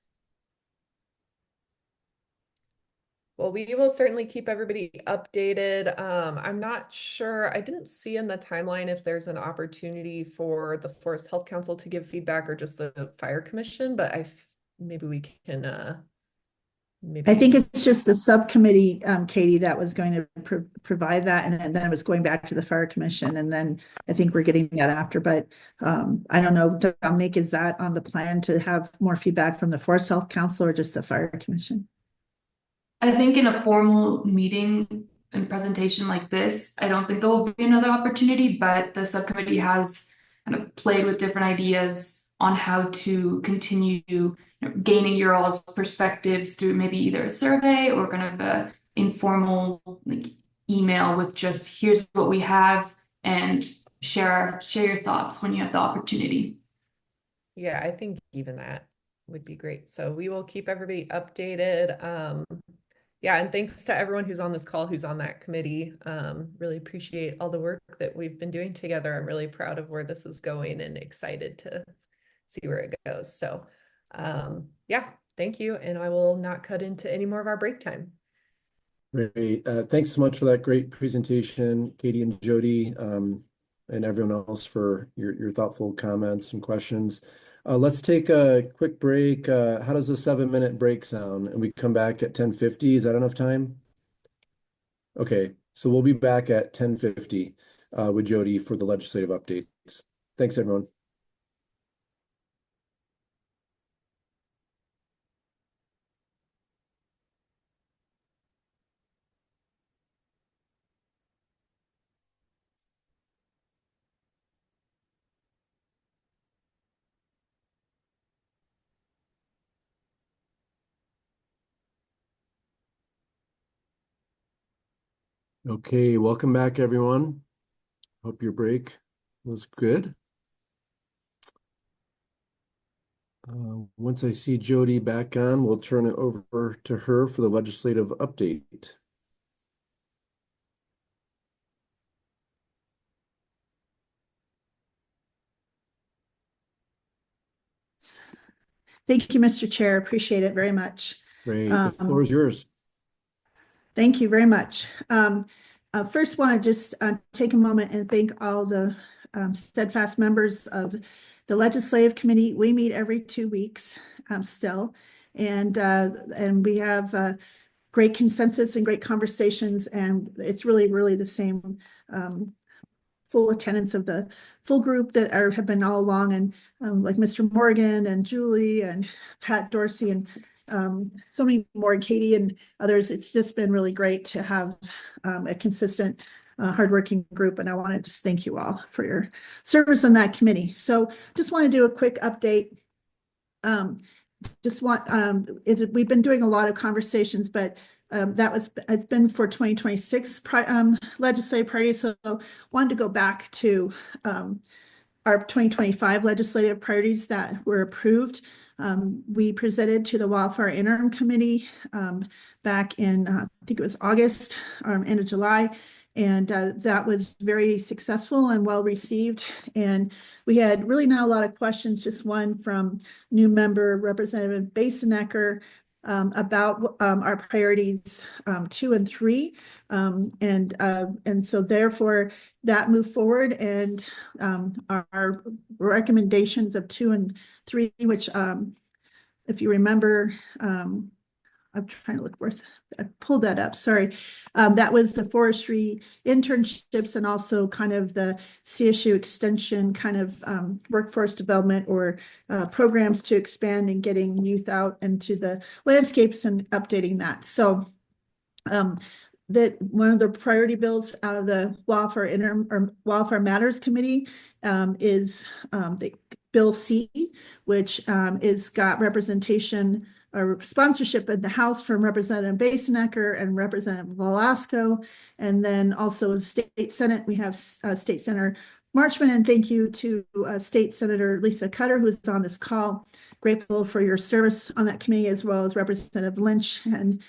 Well, we will certainly keep everybody updated. I'm not sure, I didn't see in the timeline if there's an opportunity for the Forest Health Council to give feedback or just the Fire Commission, but maybe we can I think it's just the subcommittee, Katie, that was going to provide that, and then it was going back to the Fire Commission, and then I think we're getting that after. But I don't know, Dominique, is that on the plan to have more feedback from the Forest Health Council or just the Fire Commission? I think in a formal meeting and presentation like this, I don't think there will be another opportunity, but the subcommittee has kind of played with different ideas on how to continue gaining your all's perspectives through maybe either a survey or kind of a informal email with just here's what we have, and share your thoughts when you have the opportunity. Yeah, I think even that would be great. So we will keep everybody updated. Yeah, and thanks to everyone who's on this call, who's on that committee. Really appreciate all the work that we've been doing together. I'm really proud of where this is going and excited to see where it goes. So yeah, thank you. And I will not cut into any more of our break time. Great. Thanks so much for that great presentation, Katie and Jody, and everyone else for your thoughtful comments and questions. Let's take a quick break. How does a 7-minute break sound? And we come back at 10:50. Is that enough time? Okay, so we'll be back at 10:50 with Jody for the legislative updates. Thanks, everyone. Okay, welcome back, everyone. Hope your break was good. Once I see Jody back on, we'll turn it over to her for the legislative update. Thank you, Mr. Chair. Appreciate it very much. Great, the floor is yours. Thank you very much. First, want to just take a moment and thank all the steadfast members of the Legislative Committee. We meet every 2 weeks still, and we have great consensus and great conversations, and it's really the same full attendance of the full group that have been all along, and like Mr. Morgan and Julie and Pat Dorsey and so many more, and Katie and others. It's just been really great to have a consistent, hardworking group, and I want to just thank you all for your service on that committee. So just want to do a quick update. We've been doing a lot of conversations, but it's been for 2026 legislative priorities. So wanted to go back to our 2025 legislative priorities that were approved. We presented to the Wildfire Interim Committee back in, I think it was August, end of July, and that was very successful and well received. And we had really not a lot of questions, just one from new member Representative Basenecker about our priorities 2 and 3, and so therefore that moved forward, and our recommendations of 2 and 3, which if you remember, I'm trying to look worth. I pulled that up. Sorry, that was the forestry internships and also kind of the CSU extension kind of workforce development or programs to expand and getting youth out into the landscapes and updating that. So that one of the priority bills out of the Wildfire Matters Committee is the Bill C, which is got representation or sponsorship in the House from Representative Basenecker and Representative Velasco, and then also in State Senate we have State Senator Marchman, and thank you to State Senator Lisa Cutter, who's on this call. Grateful for your service on that committee, as well as Representative Lynch, and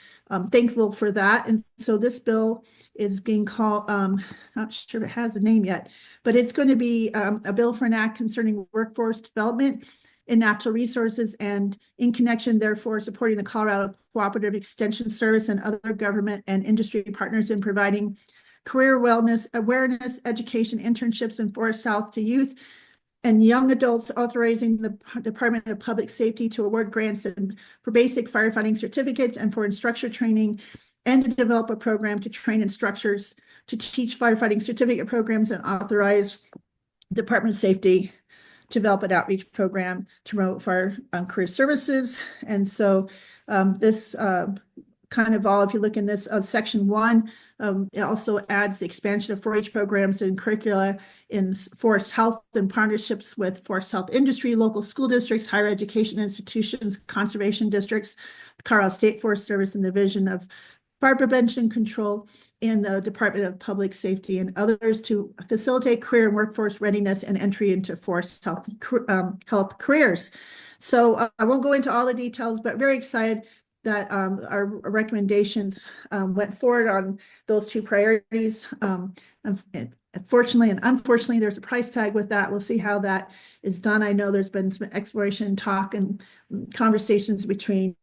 thankful for that. And so this bill is being called, not sure if it has a name yet, but it's going to be a bill for an act concerning workforce development in natural resources, and in connection, therefore, supporting the Colorado Cooperative Extension Service and other government and industry partners in providing career wellness, awareness, education, internships, and forest health to youth and young adults, authorizing the Department of Public Safety to award grants for basic firefighting certificates and for instructor training, and to develop a program to train instructors to teach firefighting certificate programs, and authorize Department of Safety to develop an outreach program to promote fire career services. And so this kind of all, if you look in this section 1, it also adds the expansion of 4-H programs and curricula in forest health and partnerships with forest health industry, local school districts, higher education institutions, conservation districts, the Colorado State Forest Service, and the Division of Fire Prevention Control, and the Department of Public Safety, and others to facilitate career and workforce readiness and entry into forest health careers. So I won't go into all the details, but very excited that our recommendations went forward on those 2 priorities. Fortunately and unfortunately, there's a price tag with that. We'll see how that is done. I know there's been some exploration, talk, and conversations between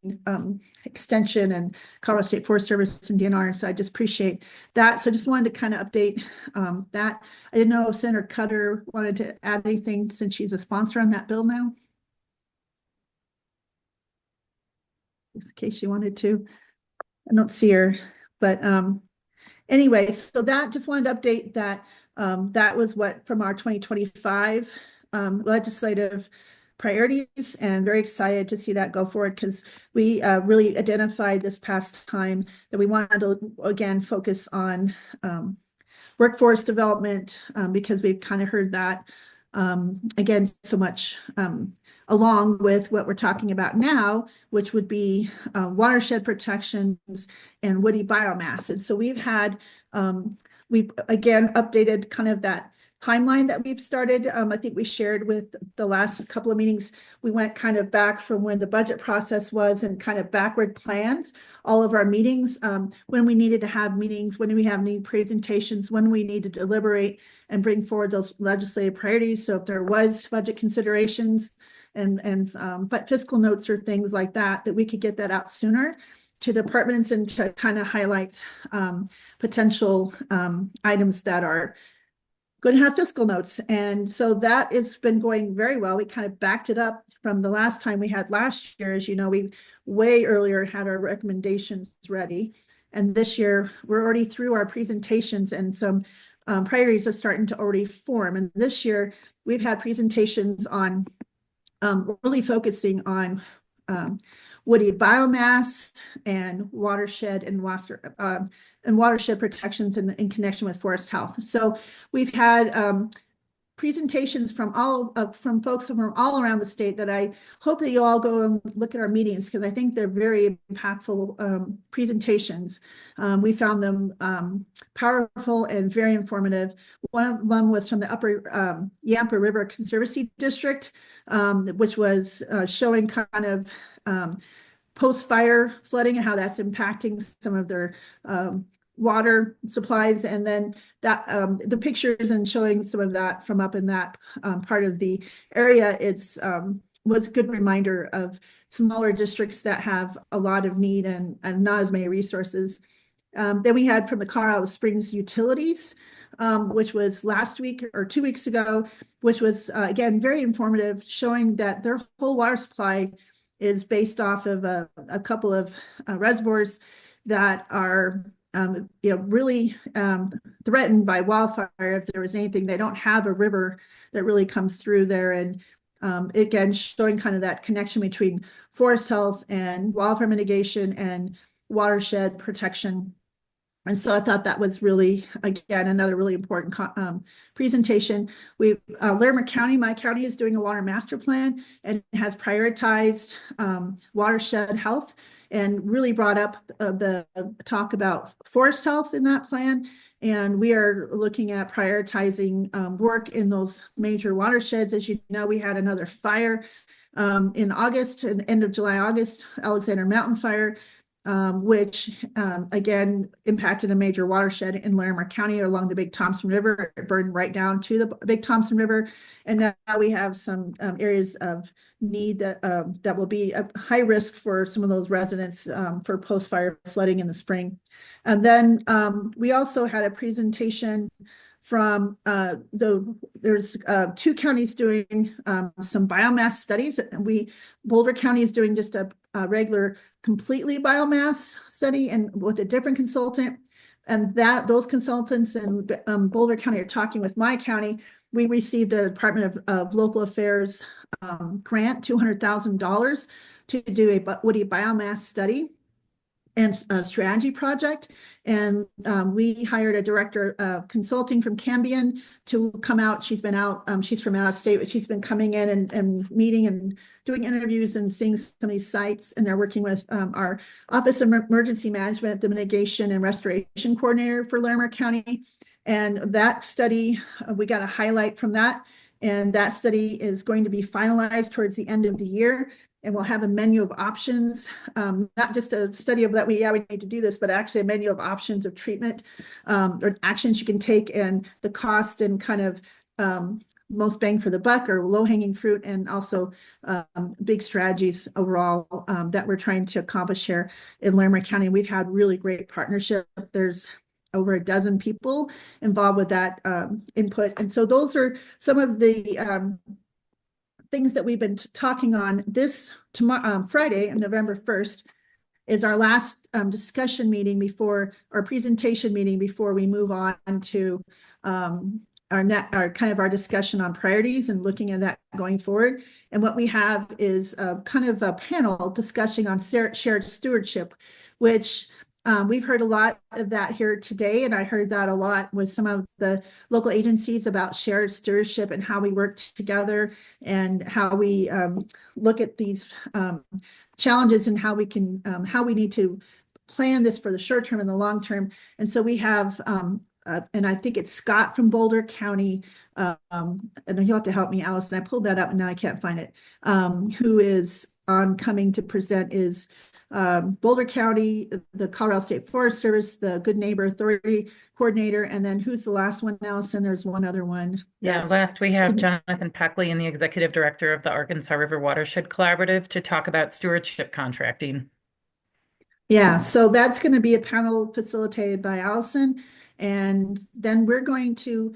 Extension and Colorado State Forest Service and DNR, so I just appreciate that. So I just wanted to kind of update that. I didn't know if Senator Cutter wanted to add anything since she's a sponsor on that bill now, just in case she wanted to. I don't see her, but anyway, so that, just wanted to update that. That was what from our 2025 legislative priorities, and very excited to see that go forward, because we really identified this past time that we wanted to again focus on workforce development, because we've kind of heard that again, so much along with what we're talking about now, which would be watershed protections and woody biomass. And so we've had, we've again updated kind of that timeline that we've started. I think we shared with the last couple of meetings, we went kind of back from when the budget process was and kind of backward plans, all of our meetings, when we needed to have meetings, when we have need presentations, when we need to deliberate and bring forward those legislative priorities. So if there was budget considerations but fiscal notes or things like that, that we could get that out sooner to departments and to kind of highlight potential items that are going to have fiscal notes. And so that has been going very well. We kind of backed it up from the last time we had last year. As you know, we way earlier had our recommendations ready. And this year we're already through our presentations and some priorities are starting to already form. And this year we've had presentations on really focusing on woody biomass and watershed and watershed protections in connection with forest health. So we've had presentations from folks from all around the state that I hope that you all go and look at our meetings, because I think they're very impactful presentations. We found them powerful and very informative. One of them was from the Upper Yampa River Conservancy District, which was showing kind of post-fire flooding and how that's impacting some of their water supplies, and then that the pictures and showing some of that from up in that part of the area. It's was a good reminder of smaller districts that have a lot of need and not as many resources. Then we had from the Colorado Springs Utilities, which was last week or 2 weeks ago, which was again very informative, showing that their whole water supply is based off of a couple of reservoirs that are really threatened by wildfire. If there was anything, they don't have a river that really comes through there. And again, showing kind of that connection between forest health and wildfire mitigation and watershed protection. And so I thought that was really, again, another really important presentation. Larimer County, my county, is doing a water master plan and has prioritized watershed health and really brought up the talk about forest health in that plan. And we are looking at prioritizing work in those major watersheds. As you know, we had another fire in August, end of July, August, Alexander Mountain Fire, which again impacted a major watershed in Larimer County along the Big Thompson River. It burned right down to the Big Thompson River, and now we have some areas of need that will be a high risk for some of those residents for post-fire flooding in the spring. And then we also had a presentation from there's 2 counties doing some biomass studies. Boulder County is doing just a regular completely biomass study and with a different consultant. And those consultants in Boulder County are talking with my county. We received a Department of Local Affairs grant, $200,000 to do a woody biomass study and a strategy project. And we hired a director of consulting from Cambion to come out. She's been out, she's from out of state, but she's been coming in and meeting and doing interviews and seeing some of these sites. And they're working with our Office of Emergency Management, the Mitigation and Restoration Coordinator for Larimer County. And that study, we got a highlight from that. And that study is going to be finalized towards the end of the year. And we'll have a menu of options, not just a study of that we need to do this, but actually a menu of options of treatment or actions you can take, and the cost and kind of most bang for the buck or low hanging fruit, and also big strategies overall that we're trying to accomplish here in Larimer County. We've had really great partnership. There's over a dozen people involved with that input. And so those are some of the things that we've been talking on. This tomorrow, Friday, on November 1st, is our last discussion meeting before our presentation meeting before we move on to our discussion on priorities and looking at that going forward. And what we have is kind of a panel discussion on shared stewardship, which We've heard a lot of that here today, and I heard that a lot with some of the local agencies about shared stewardship and how we work together and how we look at these challenges and how we need to plan this for the short term and the long term. And so we have, and I think it's Scott from Boulder County, and you'll have to help me, Allison. I pulled that up and now I can't find it. Who is coming to present is Boulder County, the Colorado State Forest Service, the Good Neighbor Authority Coordinator, and then who's the last one, Allison? There's one other one. Yeah, last we have Jonathan Peckley and the Executive Director of the Arkansas River Watershed Collaborative to talk about stewardship contracting. Yeah, so that's going to be a panel facilitated by Allison. And then we're going to,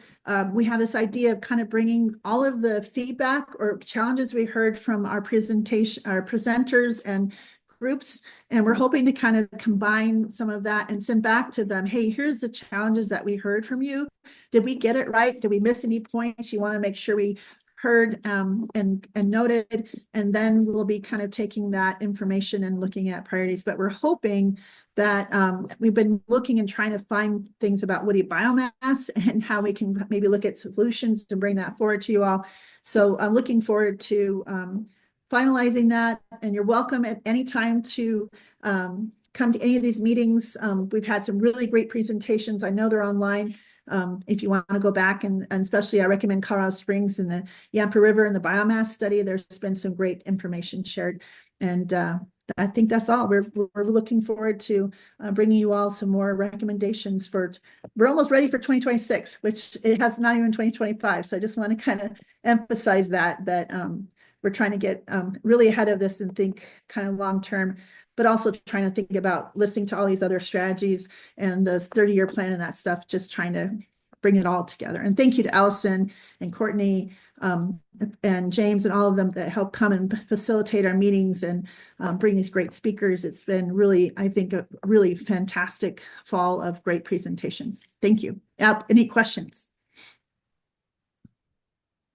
we have this idea of kind of bringing all of the feedback or challenges we heard from our presenters and groups, and we're hoping to kind of combine some of that and send back to them, hey, here's the challenges that we heard from you. Did we get it right? Did we miss any points? You want to make sure we heard and noted, and then we'll be kind of taking that information and looking at priorities. But we're hoping that we've been looking and trying to find things about woody biomass and how we can maybe look at solutions to bring that forward to you all. So I'm looking forward to finalizing that, and you're welcome at any time to come to any of these meetings. We've had some really great presentations. I know they're online. If you want to go back, and especially I recommend Colorado Springs and the Yampa River and the biomass study, there's been some great information shared. And I think that's all. We're looking forward to bringing you all some more recommendations we're almost ready for 2026, which it has not even 2025. So I just want to kind of emphasize that we're trying to get really ahead of this and think kind of long term, but also trying to think about listening to all these other strategies and the 30-year plan and that stuff, just trying to bring it all together. And thank you to Allison and Courtney and James and all of them that help come and facilitate our meetings and bring these great speakers. It's been really, I think, a really fantastic fall of great presentations. Thank you. Any questions?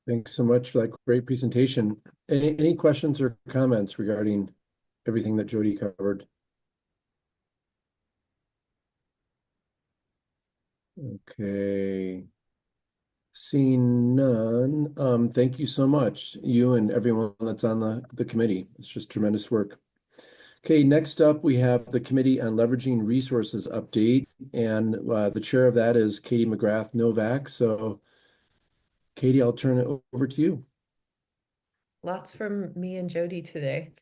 Thanks so much for that great presentation. Any questions or comments regarding everything that Jody covered? Okay. Seeing none, thank you so much, you and everyone that's on the committee. It's just tremendous work. Okay, next up, we have the Committee on Leveraging Resources update, and the chair of that is Katie McGrath Novak. So, Katie, I'll turn it over to you. Lots from me and Jody today.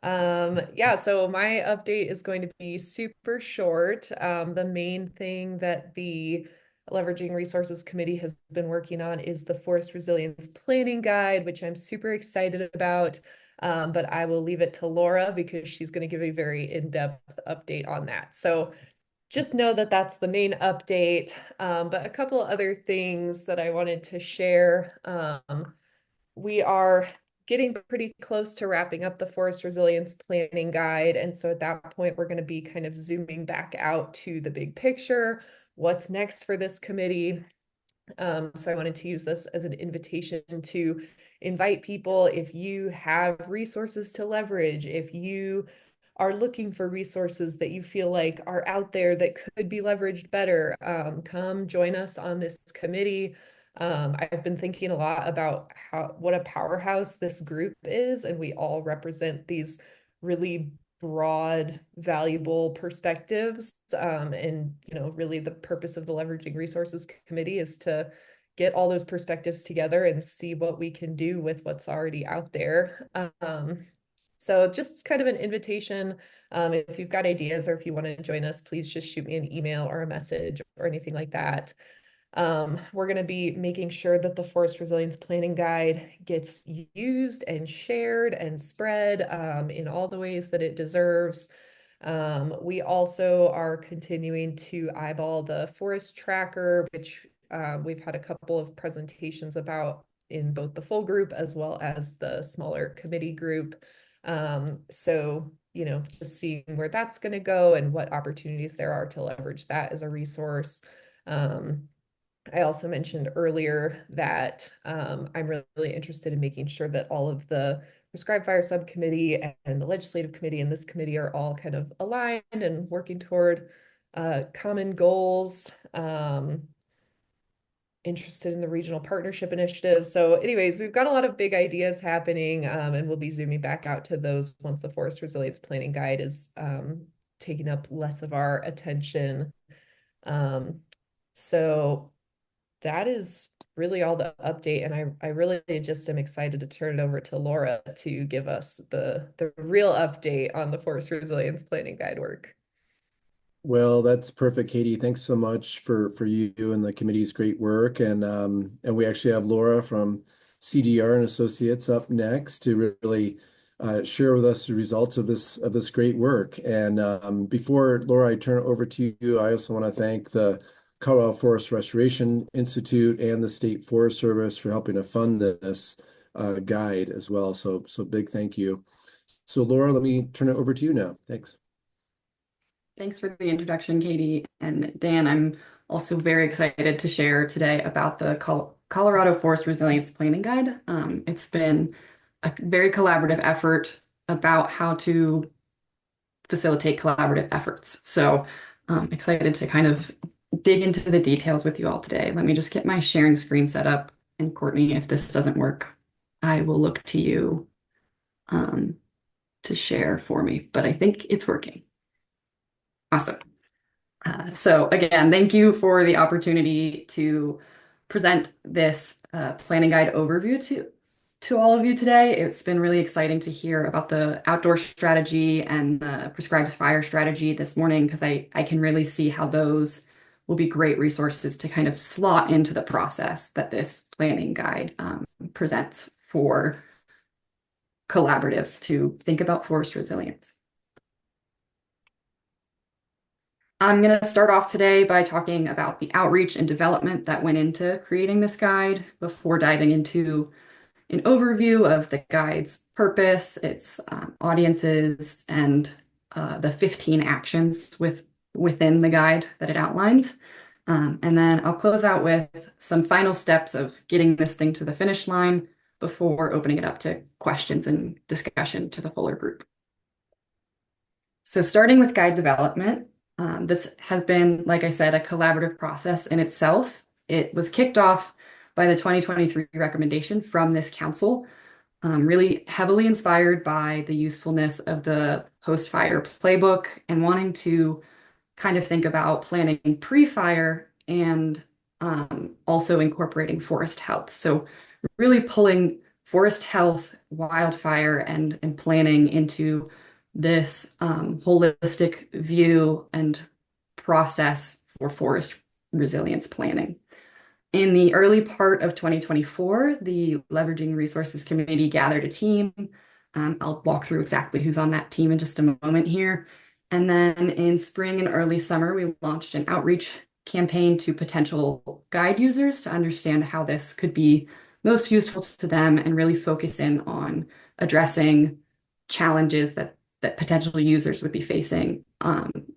Yeah, so my update is going to be super short. The main thing that the Leveraging Resources Committee has been working on is the Forest Resilience Planning Guide, which I'm super excited about. But I will leave it to Laura because she's going to give a very in-depth update on that. So just know that that's the main update. But a couple other things that I wanted to share. We are getting pretty close to wrapping up the Forest Resilience Planning Guide. And so at that point, we're going to be kind of zooming back out to the big picture. What's next for this committee? So I wanted to use this as an invitation to invite people, if you have resources to leverage, if you are looking for resources that you feel like are out there that could be leveraged better, come join us on this committee. I've been thinking a lot about what a powerhouse this group is, and we all represent these really broad, valuable perspectives. And really the purpose of the Leveraging Resources Committee is to get all those perspectives together and see what we can do with what's already out there. So just kind of an invitation. If you've got ideas or if you want to join us, please just shoot me an email or a message or anything like that. We're going to be making sure that the Forest Resilience Planning Guide gets used and shared and spread in all the ways that it deserves. We also are continuing to eyeball the Forest Tracker, which we've had a couple of presentations about in both the full group as well as the smaller committee group. So, just seeing where that's going to go and what opportunities there are to leverage that as a resource. I also mentioned earlier that I'm really interested in making sure that all of the Prescribed Fire Subcommittee and the Legislative Committee and this committee are all kind of aligned and working toward common goals. Interested in the regional partnership initiative. So anyways, we've got a lot of big ideas happening, and we'll be zooming back out to those once the Forest Resilience Planning Guide is taking up less of our attention. So that is really all the update. And I really just am excited to turn it over to Laura to give us the real update on the Forest Resilience Planning Guide work. Well, that's perfect, Katie. Thanks so much for you and the committee's great work. And we actually have Laura from CDR and Associates up next to really share with us the results of this great work. And before Laura, I turn it over to you, I also want to thank the Colorado Forest Restoration Institute and the State Forest Service for helping to fund this guide as well. So big thank you. So Laura, let me turn it over to you now. Thanks. Thanks for the introduction, Katie and Dan. I'm also very excited to share today about the Colorado Forest Resilience Planning Guide. It's been a very collaborative effort about how to facilitate collaborative efforts. So I'm excited to kind of dig into the details with you all today. Let me just get my sharing screen set up. And Courtney, if this doesn't work, I will look to you to share for me, but I think it's working. Awesome. So again, thank you for the opportunity to present this planning guide overview to all of you today. It's been really exciting to hear about the outdoor strategy and the prescribed fire strategy this morning, because I can really see how those will be great resources to kind of slot into the process that this planning guide presents for collaboratives to think about forest resilience. I'm going to start off today by talking about the outreach and development that went into creating this guide before diving into an overview of the guide's purpose, its audiences, and the 15 actions within the guide that it outlines. And then I'll close out with some final steps of getting this thing to the finish line before opening it up to questions and discussion to the fuller group. So starting with guide development, this has been, like I said, a collaborative process in itself. It was kicked off by the 2023 recommendation from this council, really heavily inspired by the usefulness of the post-fire playbook and wanting to kind of think about planning pre-fire and also incorporating forest health. So really pulling forest health, wildfire, and planning into this holistic view and process for forest resilience planning. In the early part of 2024, the Leveraging Resources Committee gathered a team. I'll walk through exactly who's on that team in just a moment here. And then in spring and early summer, we launched an outreach campaign to potential guide users to understand how this could be most useful to them and really focus in on addressing challenges that potential users would be facing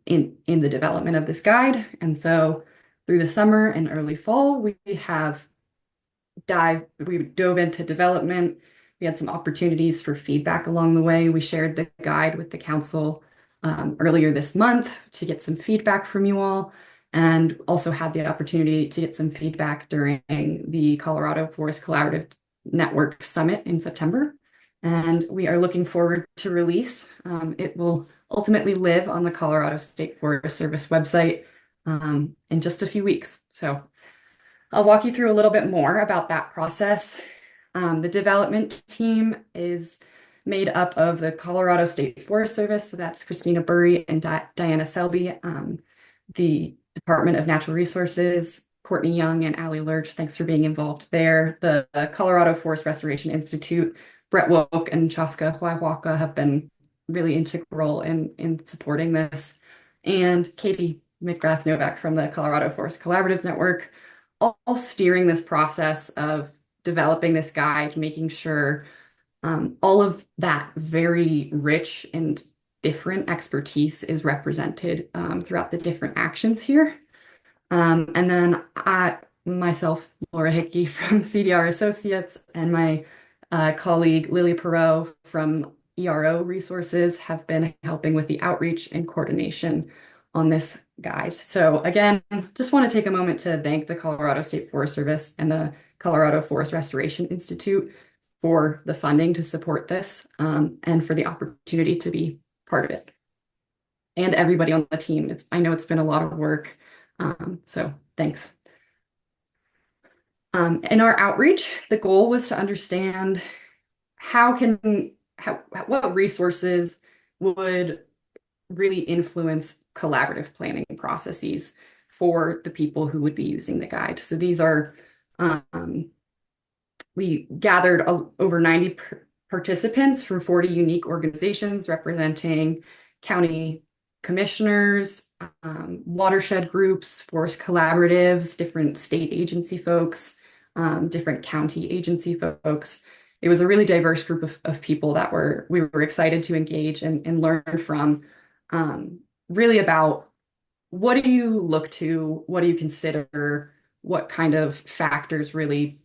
in the development of this guide. And so through the summer and early fall, we dove into development. We had some opportunities for feedback along the way. We shared the guide with the council earlier this month to get some feedback from you all, and also had the opportunity to get some feedback during the Colorado Forest Collaborative Network Summit in September. And we are looking forward to release. It will ultimately live on the Colorado State Forest Service website in just a few weeks. So I'll walk you through a little bit more about that process. The development team is made up of the Colorado State Forest Service, so that's Christina Burry and Diana Selby, the Department of Natural Resources, Courtney Young and Allie Lurch, thanks for being involved there. The Colorado Forest Restoration Institute, Brett Woke and Chaska Huawaka have been really integral in supporting this. And Katie McGrath Novak from the Colorado Forest Collaboratives Network, all steering this process of developing this guide, making sure all of that very rich and different expertise is represented throughout the different actions here. And then myself, Laura Hickey from CDR Associates, and my colleague Lily Perot from ERO Resources have been helping with the outreach and coordination on this guide. So again, just want to take a moment to thank the Colorado State Forest Service and the Colorado Forest Restoration Institute for the funding to support this, and for the opportunity to be part of it. And everybody on the team. I know it's been a lot of work, so thanks. In our outreach, the goal was to understand what resources would really influence collaborative planning processes for the people who would be using the guide. So these are, we gathered over 90 participants from 40 unique organizations representing county commissioners, watershed groups, forest collaboratives, different state agency folks, different county agency folks. It was a really diverse group of people that we were excited to engage and learn from, really about what do you look to, what do you consider, what kind of factors really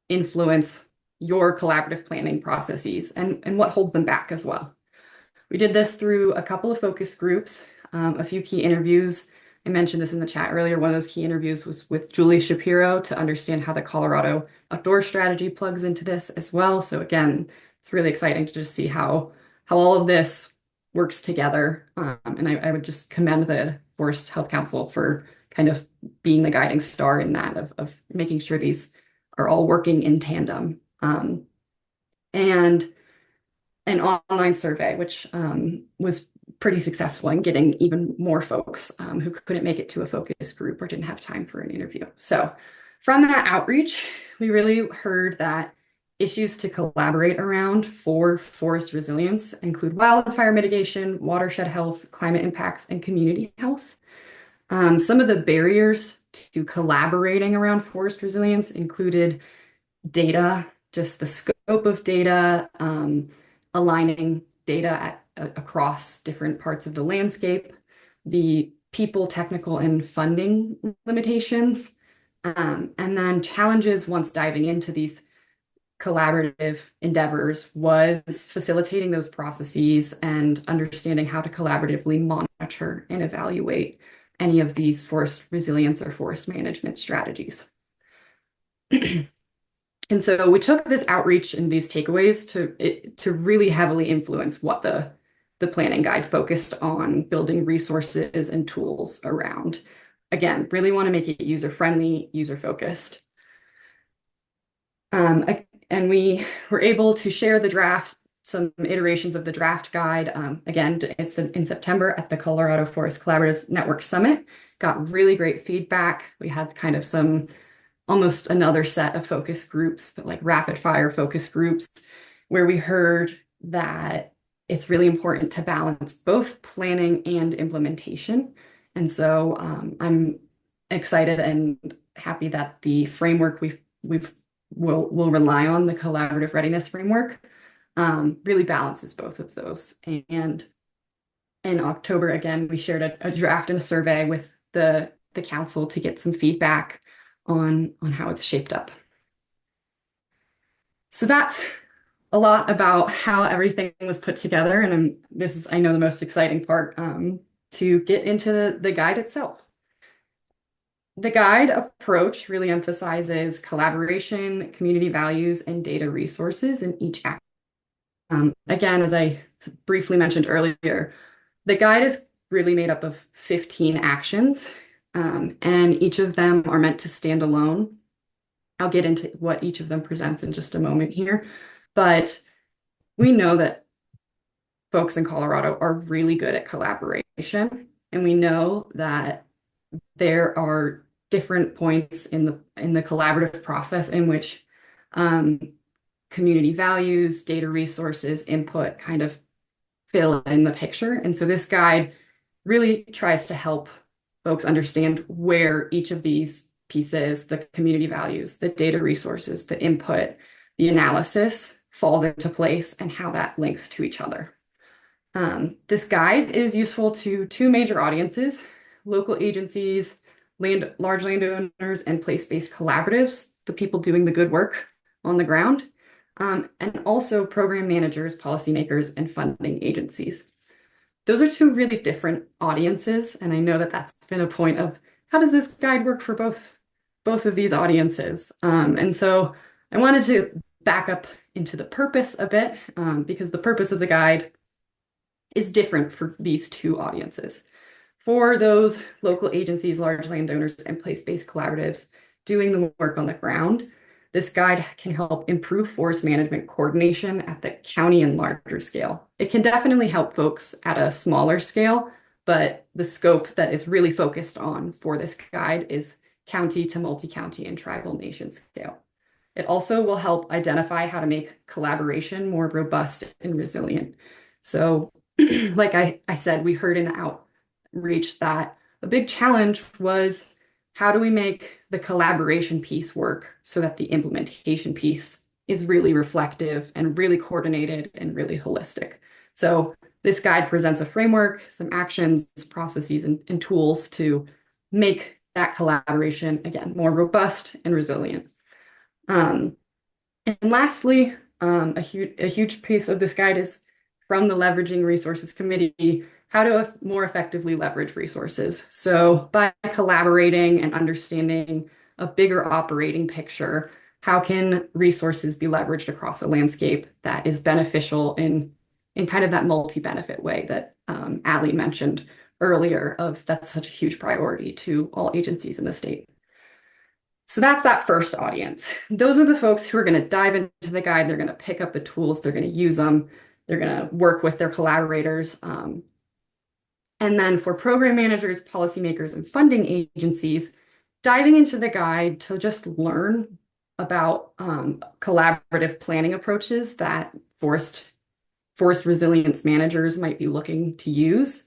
influence your collaborative planning processes, and what holds them back as well. We did this through a couple of focus groups, a few key interviews. I mentioned this in the chat earlier. One of those key interviews was with Julie Shapiro to understand how the Colorado outdoor strategy plugs into this as well. So again, it's really exciting to just see how all of this works together. And I would just commend the Forest Health Council for kind of being the guiding star in that, of making sure these are all working in tandem. And an online survey, which was pretty successful in getting even more folks who couldn't make it to a focus group or didn't have time for an interview. So from that outreach, we really heard that issues to collaborate around for forest resilience include wildfire mitigation, watershed health, climate impacts, and community health. Some of the barriers to collaborating around forest resilience included data, just the scope of data, aligning data across different parts of the landscape, the people, technical, and funding limitations, and then challenges once diving into these collaborative endeavors was facilitating those processes and understanding how to collaboratively monitor and evaluate any of these forest resilience or forest management strategies. And so we took this outreach and these takeaways to really heavily influence what the planning guide focused on, building resources and tools around. Again, really want to make it user-friendly, user-focused. And we were able to share the draft, some iterations of the draft guide. Again, it's in September at the Colorado Forest Collaboratives Network Summit. Got really great feedback. We had kind of some almost another set of focus groups, but like rapid fire focus groups, where we heard that it's really important to balance both planning and implementation. And so I'm excited and happy that the framework we'll rely on, the collaborative readiness framework, really balances both of those. And in October, again, we shared a draft and a survey with the council to get some feedback on how it's shaped up. So that's a lot about how everything was put together. And this is, I know, the most exciting part, to get into the guide itself. The guide approach really emphasizes collaboration, community values, and data resources in each act. Again, as I briefly mentioned earlier, the guide is really made up of 15 actions, and each of them are meant to stand alone. I'll get into what each of them presents in just a moment here, but we know that folks in Colorado are really good at collaboration, and we know that there are different points in the collaborative process in which community values, data resources, input kind of fill in the picture. And so this guide really tries to help folks understand where each of these pieces, the community values, the data resources, the input, the analysis falls into place and how that links to each other. This guide is useful to two major audiences: local agencies, large landowners, and place-based collaboratives the people doing the good work on the ground, and also program managers, policymakers, and funding agencies. Those are two really different audiences, and I know that that's been a point of how does this guide work for both of these audiences? And so I wanted to back up into the purpose a bit, because the purpose of the guide is different for these two audiences. For those local agencies, large landowners, and place-based collaboratives doing the work on the ground, this guide can help improve forest management coordination at the county and larger scale. It can definitely help folks at a smaller scale, but the scope that is really focused on for this guide is county to multi-county and tribal nation scale. It also will help identify how to make collaboration more robust and resilient. So, like I said, we heard in the outreach that a big challenge was how do we make the collaboration piece work so that the implementation piece is really reflective and really coordinated and really holistic. So this guide presents a framework, some actions, processes, and tools to make that collaboration, again, more robust and resilient. And lastly, a huge piece of this guide is from the Leveraging Resources Committee, how to more effectively leverage resources. So by collaborating and understanding a bigger operating picture, how can resources be leveraged across a landscape that is beneficial in kind of that multi-benefit way that Ali mentioned earlier, of that's such a huge priority to all agencies in the state. So that's that first audience. Those are the folks who are going to dive into the guide. They're going to pick up the tools. They're going to use them. They're going to work with their collaborators. And then for program managers, policymakers, and funding agencies, diving into the guide to just learn about collaborative planning approaches that forest resilience managers might be looking to use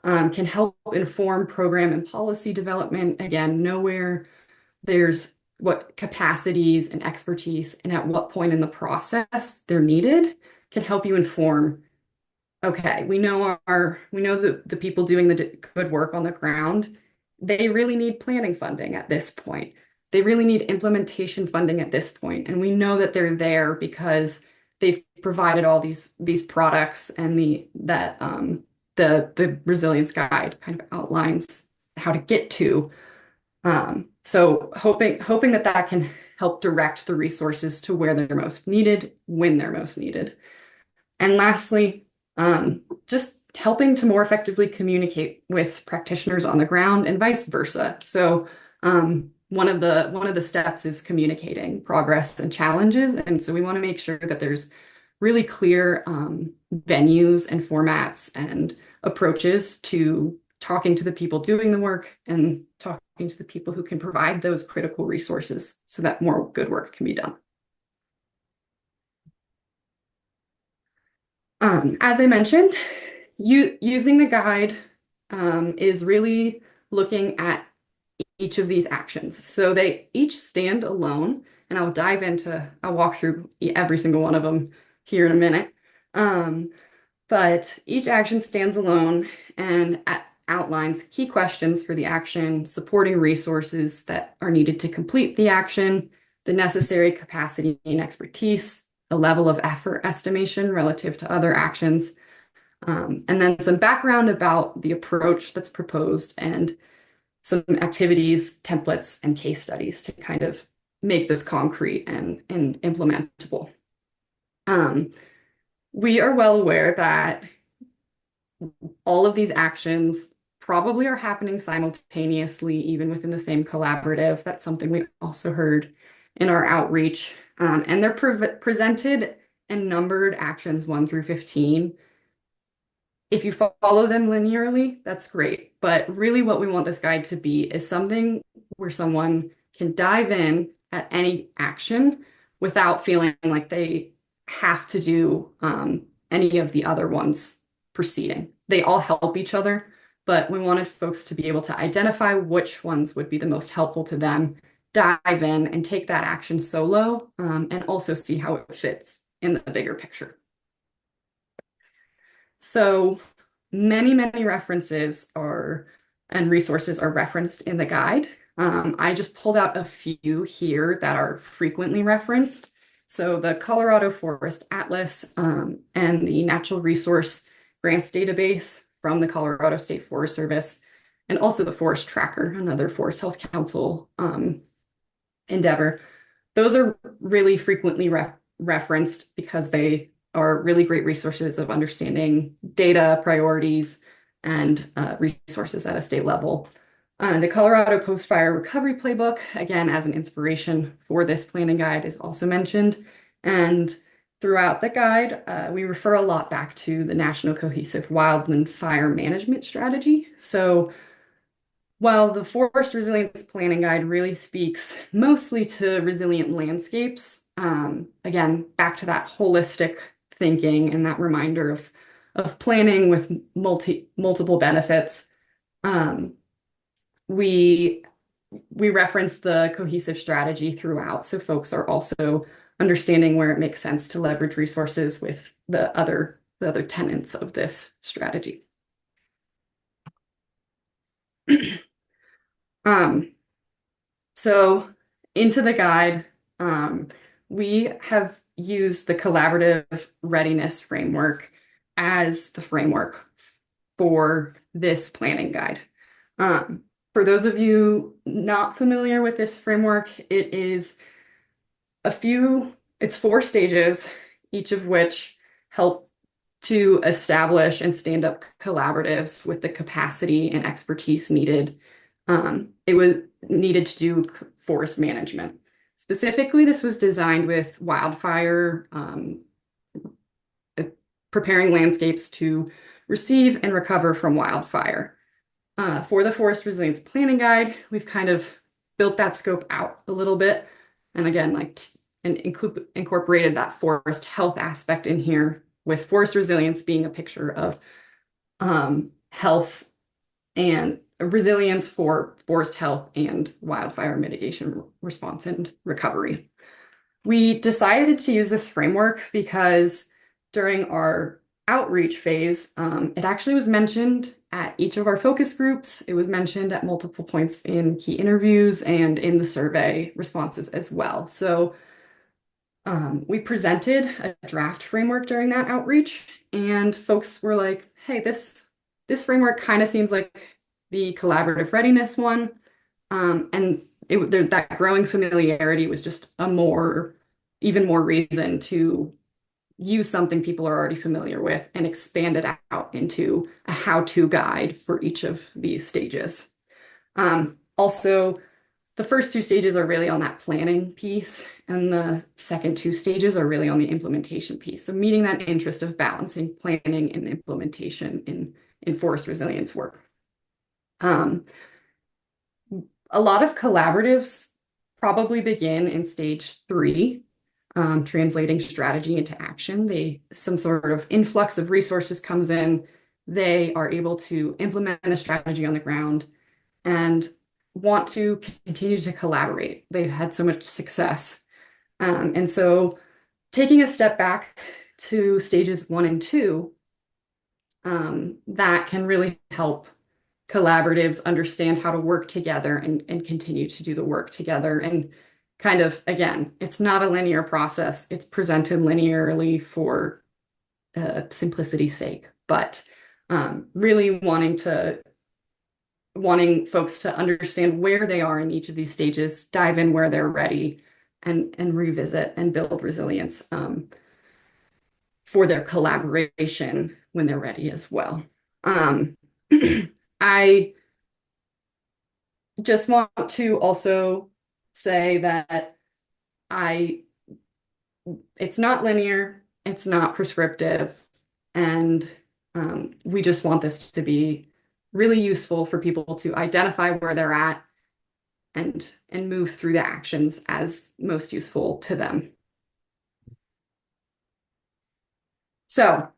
can help inform program and policy development. Again, know where there's what capacities and expertise and at what point in the process they're needed can help you inform, okay, we know the people doing the good work on the ground, they really need planning funding at this point. They really need implementation funding at this point. And we know that they're there because they've provided all these products, and the resilience guide kind of outlines how to get to. So hoping that can help direct the resources to where they're most needed, when they're most needed. And lastly, just helping to more effectively communicate with practitioners on the ground and vice versa. So one of the steps is communicating progress and challenges. And so we want to make sure that there's really clear venues and formats and approaches to talking to the people doing the work and talking to the people who can provide those critical resources so that more good work can be done. As I mentioned, using the guide is really looking at each of these actions. So they each stand alone, and I'll walk through every single one of them here in a minute. But each action stands alone and outlines key questions for the action, supporting resources that are needed to complete the action, the necessary capacity and expertise, a level of effort estimation relative to other actions, and then some background about the approach that's proposed and some activities, templates, and case studies to kind of make this concrete and implementable. We are well aware that all of these actions probably are happening simultaneously, even within the same collaborative. That's something we also heard in our outreach. And they're presented in numbered actions 1 through 15. If you follow them linearly, that's great. But really what we want this guide to be is something where someone can dive in at any action without feeling like they have to do any of the other ones preceding. They all help each other, but we wanted folks to be able to identify which ones would be the most helpful to them, dive in and take that action solo, and also see how it fits in the bigger picture. So many references and resources are referenced in the guide. I just pulled out a few here that are frequently referenced. So the Colorado Forest Atlas and the Natural Resource Grants Database from the Colorado State Forest Service, and also the Forest Tracker, another Forest Health Council endeavor. Those are really frequently referenced because they are really great resources of understanding data, priorities, and resources at a state level. The Colorado Post-Fire Recovery Playbook, again, as an inspiration for this planning guide, is also mentioned. And throughout the guide, we refer a lot back to the National Cohesive Wildland Fire Management Strategy. So while the Forest Resilience Planning Guide really speaks mostly to resilient landscapes, again, back to that holistic thinking and that reminder of planning with multiple benefits, we reference the cohesive strategy throughout, so folks are also understanding where it makes sense to leverage resources with the other tenets of this strategy. So into the guide, we have used the collaborative readiness framework as the framework for this planning guide. For those of you not familiar with this framework, it's 4 stages, each of which help to establish and stand up collaboratives with the capacity and expertise needed. It was needed to do forest management. Specifically, this was designed with wildfire, preparing landscapes to receive and recover from wildfire. For the Forest Resilience Planning Guide, we've kind of built that scope out a little bit. And again, incorporated that forest health aspect in here, with forest resilience being a picture of health and resilience for forest health and wildfire mitigation response and recovery. We decided to use this framework because during our outreach phase, it actually was mentioned at each of our focus groups. It was mentioned at multiple points in key interviews and in the survey responses as well. So we presented a draft framework during that outreach, and folks were like, hey, this framework kind of seems like the collaborative readiness one. And that growing familiarity was just even more reason to use something people are already familiar with and expand it out into a how-to guide for each of these stages. Also, the first 2 stages are really on that planning piece, and the second 2 stages are really on the implementation piece. So meeting that interest of balancing planning and implementation in forest resilience work. A lot of collaboratives probably begin in stage 3, translating strategy into action. Some sort of influx of resources comes in. They are able to implement a strategy on the ground and want to continue to collaborate. They've had so much success. And so taking a step back to stages 1 and 2, that can really help collaboratives understand how to work together and continue to do the work together. And kind of, again, it's not a linear process. It's presented linearly for simplicity's sake, but really wanting folks to understand where they are in each of these stages, dive in where they're ready, and revisit and build resilience for their collaboration when they're ready as well. I just want to also say that it's not linear, it's not prescriptive, and we just want this to be really useful for people to identify where they're at and move through the actions as most useful to them. So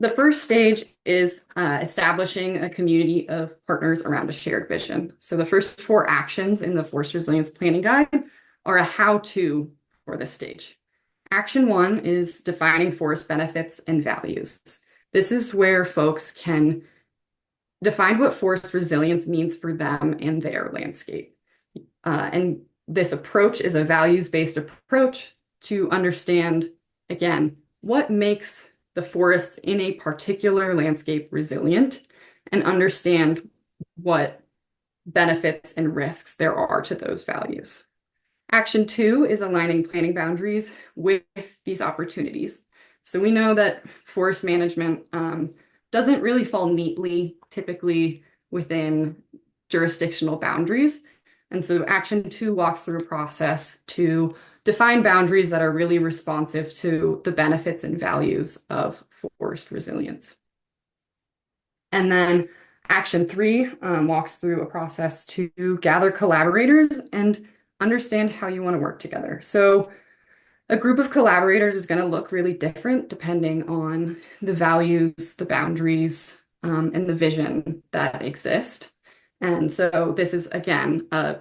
the first stage is establishing a community of partners around a shared vision. So the first 4 actions in the Forest Resilience Planning Guide are a how-to for this stage. Action 1 is defining forest benefits and values. This is where folks can defined what forest resilience means for them and their landscape. And this approach is a values-based approach to understand, again, what makes the forests in a particular landscape resilient, and understand what benefits and risks there are to those values. Action 2 is aligning planning boundaries with these opportunities. So we know that forest management doesn't really fall neatly, typically within jurisdictional boundaries. And so Action 2 walks through a process to define boundaries that are really responsive to the benefits and values of forest resilience. And then Action 3 walks through a process to gather collaborators and understand how you want to work together. So a group of collaborators is going to look really different depending on the values, the boundaries, and the vision that exist. And so this is, again, a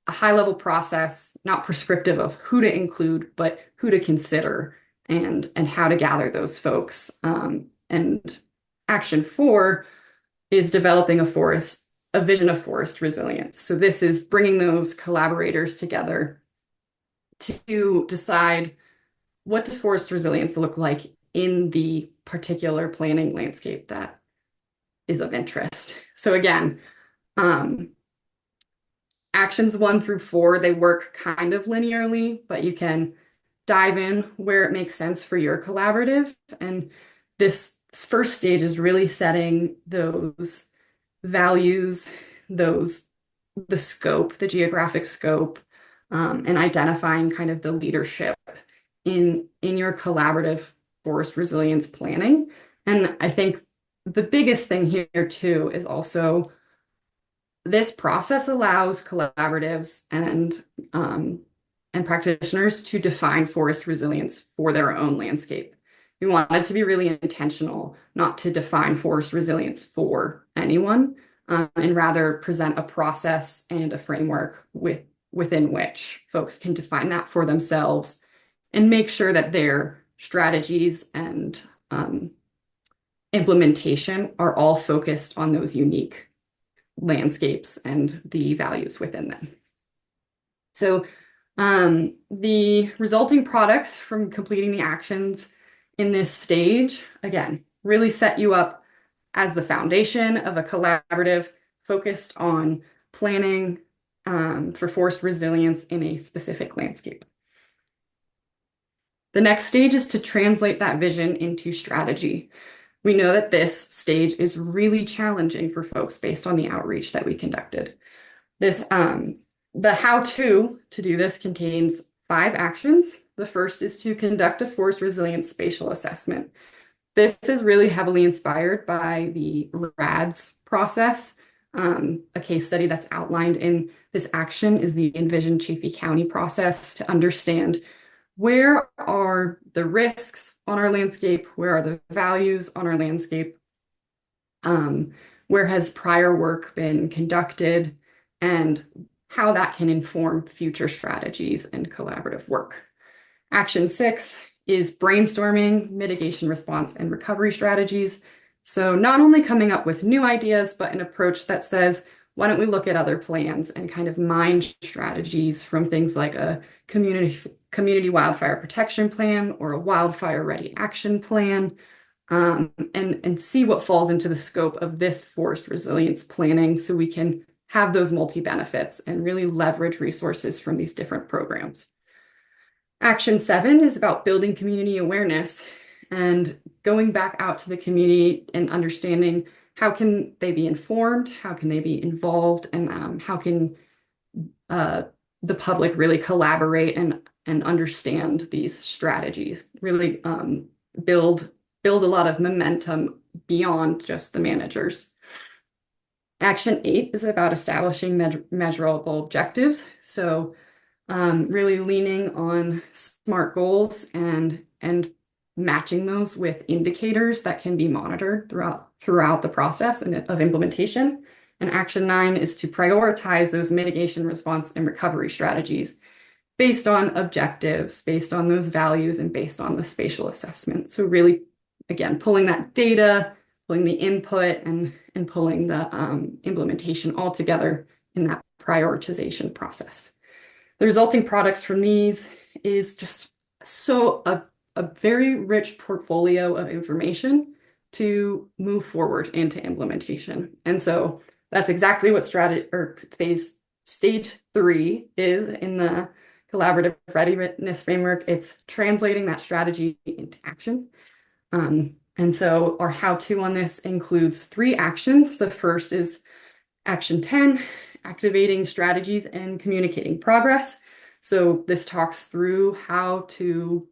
high-level process, not prescriptive of who to include, but who to consider and how to gather those folks. And Action 4 is developing a vision of forest resilience. So this is bringing those collaborators together to decide, what does forest resilience look like in the particular planning landscape that is of interest. So again, Actions 1 through 4, they work kind of linearly, but you can dive in where it makes sense for your collaborative. And this first stage is really setting those values, the scope, the geographic scope, and identifying kind of the leadership in your collaborative forest resilience planning. And I think the biggest thing here too is also this process allows collaboratives and practitioners to define forest resilience for their own landscape. We want it to be really intentional, not to define forest resilience for anyone, and rather present a process and a framework within which folks can define that for themselves and make sure that their strategies and implementation are all focused on those unique landscapes and the values within them. So the resulting products from completing the actions in this stage, again, really set you up as the foundation of a collaborative focused on planning for forest resilience in a specific landscape. The next stage is to translate that vision into strategy. We know that this stage is really challenging for folks based on the outreach that we conducted. The how-to do this contains 5 actions. The first is to conduct a forest resilience spatial assessment. This is really heavily inspired by the RADS process. A case study that's outlined in this action is the Envision Chaffee County process to understand, where are the risks on our landscape? Where are the values on our landscape? Where has prior work been conducted? And how that can inform future strategies and collaborative work. Action 6 is brainstorming mitigation response and recovery strategies. So not only coming up with new ideas, but an approach that says, why don't we look at other plans and kind of mine strategies from things like a community wildfire protection plan or a wildfire ready action plan, and see what falls into the scope of this forest resilience planning so we can have those multi-benefits and really leverage resources from these different programs. Action 7 is about building community awareness and going back out to the community and understanding, how can they be informed, how can they be involved, and how can the public really collaborate and understand these strategies, really build a lot of momentum beyond just the managers. Action 8 is about establishing measurable objectives. So really leaning on SMART goals and matching those with indicators that can be monitored throughout the process of implementation. And Action 9 is to prioritize those mitigation response and recovery strategies based on objectives, based on those values, and based on the spatial assessment. So really, again, pulling that data, pulling the input and pulling the implementation all together in that prioritization process. The resulting products from these is just a very rich portfolio of information to move forward into implementation. And so that's exactly what stage 3 is in the collaborative readiness framework. It's translating that strategy into action. And so our how-to on this includes 3 actions. The first is action 10, activating strategies and communicating progress. So this talks through how to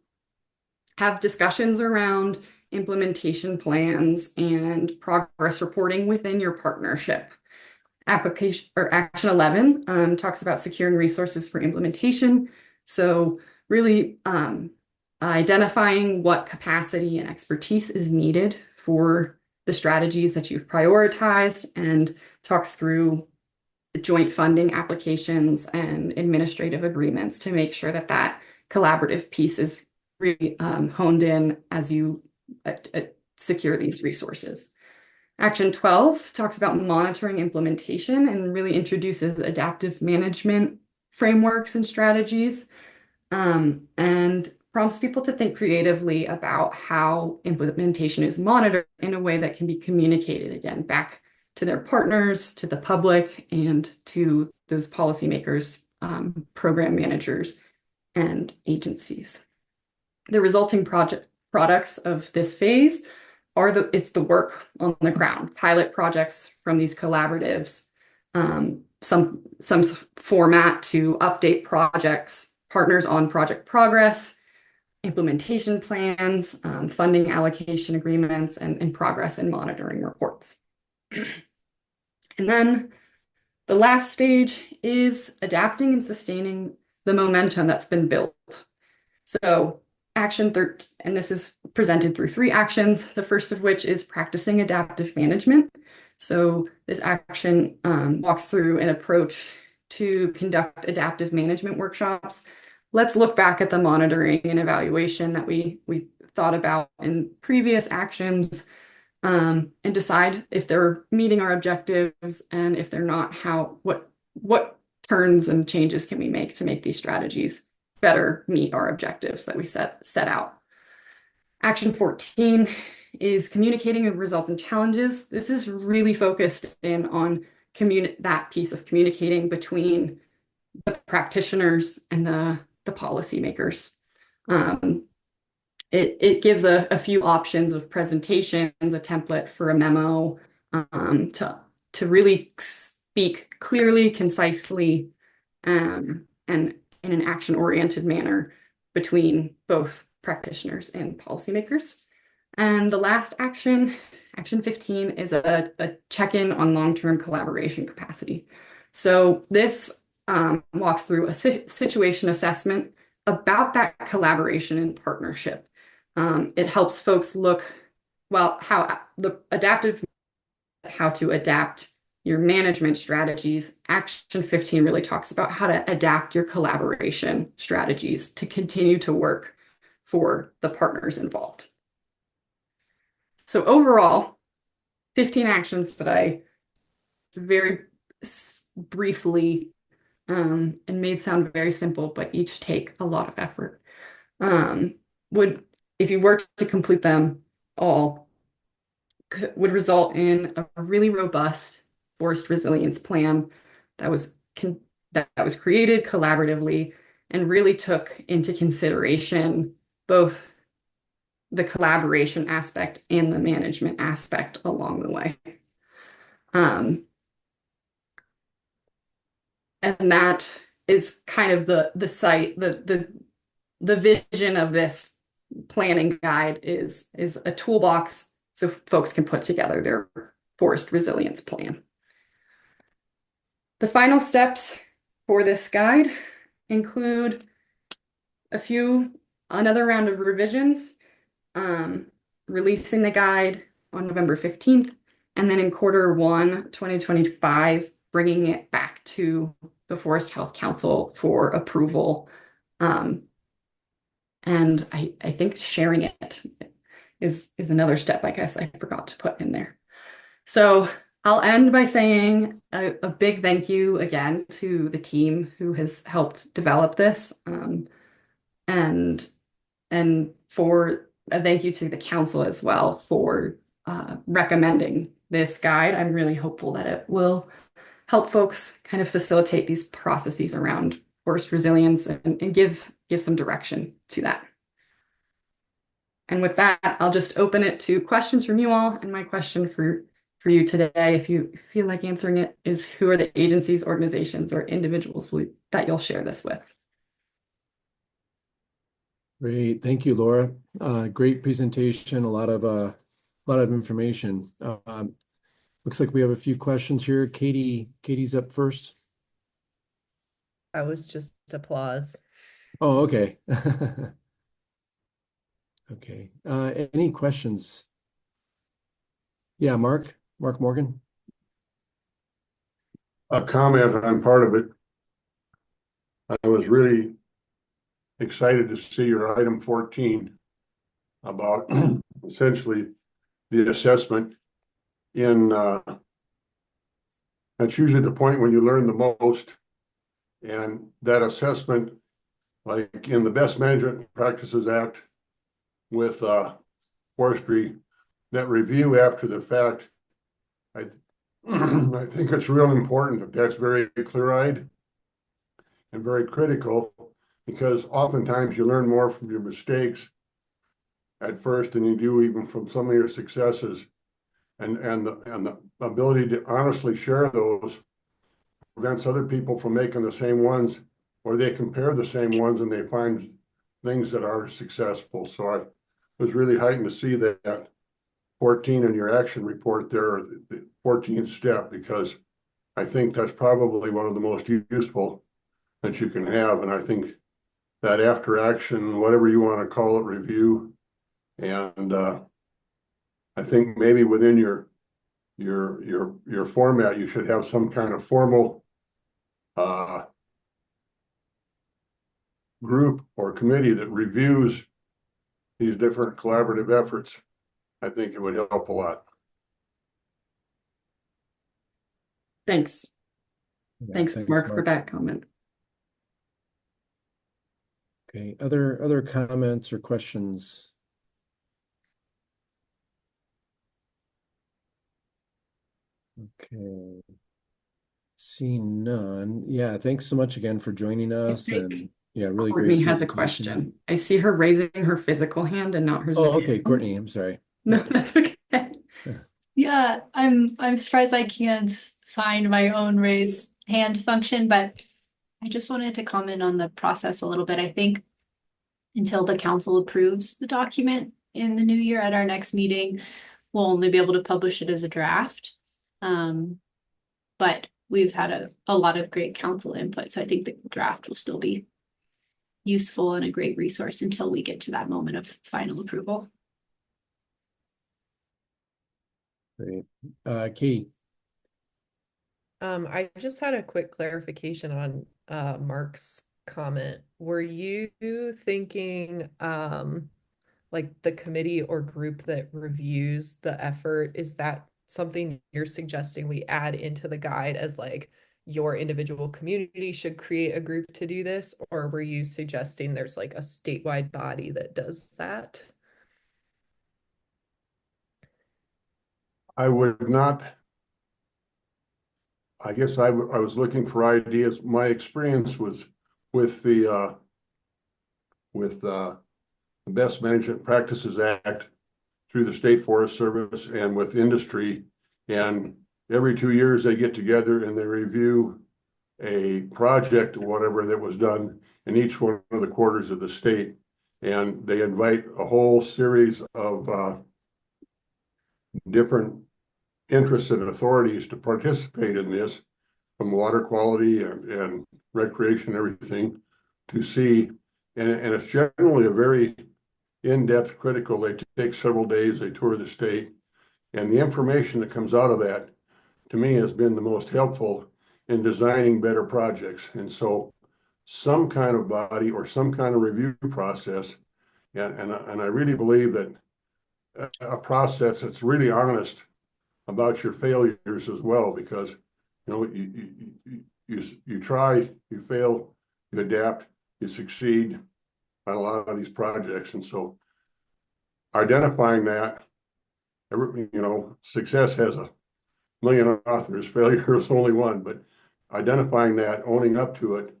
have discussions around implementation plans and progress reporting within your partnership. Action 11 talks about securing resources for implementation. So really identifying what capacity and expertise is needed for the strategies that you've prioritized, and talks through the joint funding applications and administrative agreements to make sure that that collaborative piece is really honed in as you secure these resources. Action 12 talks about monitoring implementation and really introduces adaptive management frameworks and strategies, and prompts people to think creatively about how implementation is monitored in a way that can be communicated again back to their partners, to the public, and to those policymakers, program managers, and agencies. The resulting products of this phase are it's the work on the ground, pilot projects from these collaboratives, some format to update projects, partners on project progress, implementation plans, funding allocation agreements, and progress and monitoring reports. And then the last stage is adapting and sustaining the momentum that's been built. So action 13, and this is presented through 3 actions, the first of which is practicing adaptive management. So this action walks through an approach to conduct adaptive management workshops. Let's look back at the monitoring and evaluation that we thought about in previous actions, and decide if they're meeting our objectives, and if they're not, what turns and changes can we make to make these strategies better meet our objectives that we set out. Action 14 is communicating the results and challenges. This is really focused in on that piece of communicating between the practitioners and the policymakers. It gives a few options of presentations, a template for a memo, to really speak clearly, concisely, and in an action-oriented manner between both practitioners and policymakers. And the last action, action 15, is a check-in on long-term collaboration capacity. So this walks through a situation assessment about that collaboration and partnership. It helps folks look, how to adapt your management strategies. Action 15 really talks about how to adapt your collaboration strategies to continue to work for the partners involved. So overall, 15 actions that I very briefly and made sound very simple, but each take a lot of effort. If you were to complete them all, would result in a really robust forest resilience plan that was created collaboratively and really took into consideration both the collaboration aspect and the management aspect along the way. And that is kind of the vision of this planning guide is a toolbox so folks can put together their forest resilience plan. The final steps for this guide include another round of revisions, releasing the guide on November 15th, and then in Q1 2025, bringing it back to the Forest Health Council for approval, and I think sharing it is another step I guess I forgot to put in there. So I'll end by saying a big thank you again to the team who has helped develop this, and for a thank you to the council as well for recommending this guide. I'm really hopeful that it will help folks kind of facilitate these processes around forest resilience and give some direction to that. And with that, I'll just open it to questions from you all. And my question for you today, if you feel like answering it, is who are the agencies, organizations, or individuals that you'll share this with? Great, thank you, Laura. Great presentation, a lot of information. Looks like we have a few questions here. Katie's up first. That was just applause. Oh, okay. Okay. Any questions? Yeah, Mark Morgan. A comment on part of it. I was really excited to see your item 14 about essentially the assessment in that's usually the point when you learn the most, and that assessment, like in the Best Management Practices Act with forestry, that review after the fact, I I think it's real important that that's very clear-eyed and very critical, because oftentimes you learn more from your mistakes at first than you do even from some of your successes, and the ability to honestly share those prevents other people from making the same ones, or they compare the same ones and they find things that are successful. So I was really heightened to see that 14 in your action report there, the 14th step, because I think that's probably one of the most useful that you can have. And I think that after action, whatever you want to call it, review, and I think maybe within your format, you should have some kind of formal group or committee that reviews these different collaborative efforts. I think it would help a lot. Thanks. Yeah, Thanks, Mark, for that comment. Okay, other comments or questions? Okay. Seeing none. Yeah, thanks so much again for joining us. And yeah, really great. Courtney has a presentation. question. I see her raising her physical hand and not her Oh, Zoom okay, hand. Courtney, I'm sorry. No, that's okay. Yeah, I'm surprised I can't find my own raise hand function, but I just wanted to comment on the process a little bit. I think until the council approves the document in the new year at our next meeting, we'll only be able to publish it as a draft. But we've had a lot of great council input, so I think the draft will still be useful and a great resource until we get to that moment of final approval. Great. Katie. I just had a quick clarification on Mark's comment. Were you thinking like the committee or group that reviews the effort, is that something you're suggesting we add into the guide as like your individual community should create a group to do this? Or were you suggesting there's like a statewide body that does that? I would not. I guess I was looking for ideas. My experience was with the Best Management Practices Act through the State Forest Service and with industry. And every 2 years they get together and they review a project or whatever that was done in each one of the quarters of the state. And they invite a whole series of different interested authorities to participate in this, from water quality and recreation, everything, to see. And it's generally a very in-depth critical. They take several days, they tour the state. And the information that comes out of that, to me, has been the most helpful in designing better projects. And so some kind of body or some kind of review process, and I really believe that a process that's really honest about your failures as well, because you try, you fail, you adapt, you succeed on a lot of these projects, and so identifying that, success has a million authors, failure is only one, but identifying that, owning up to it,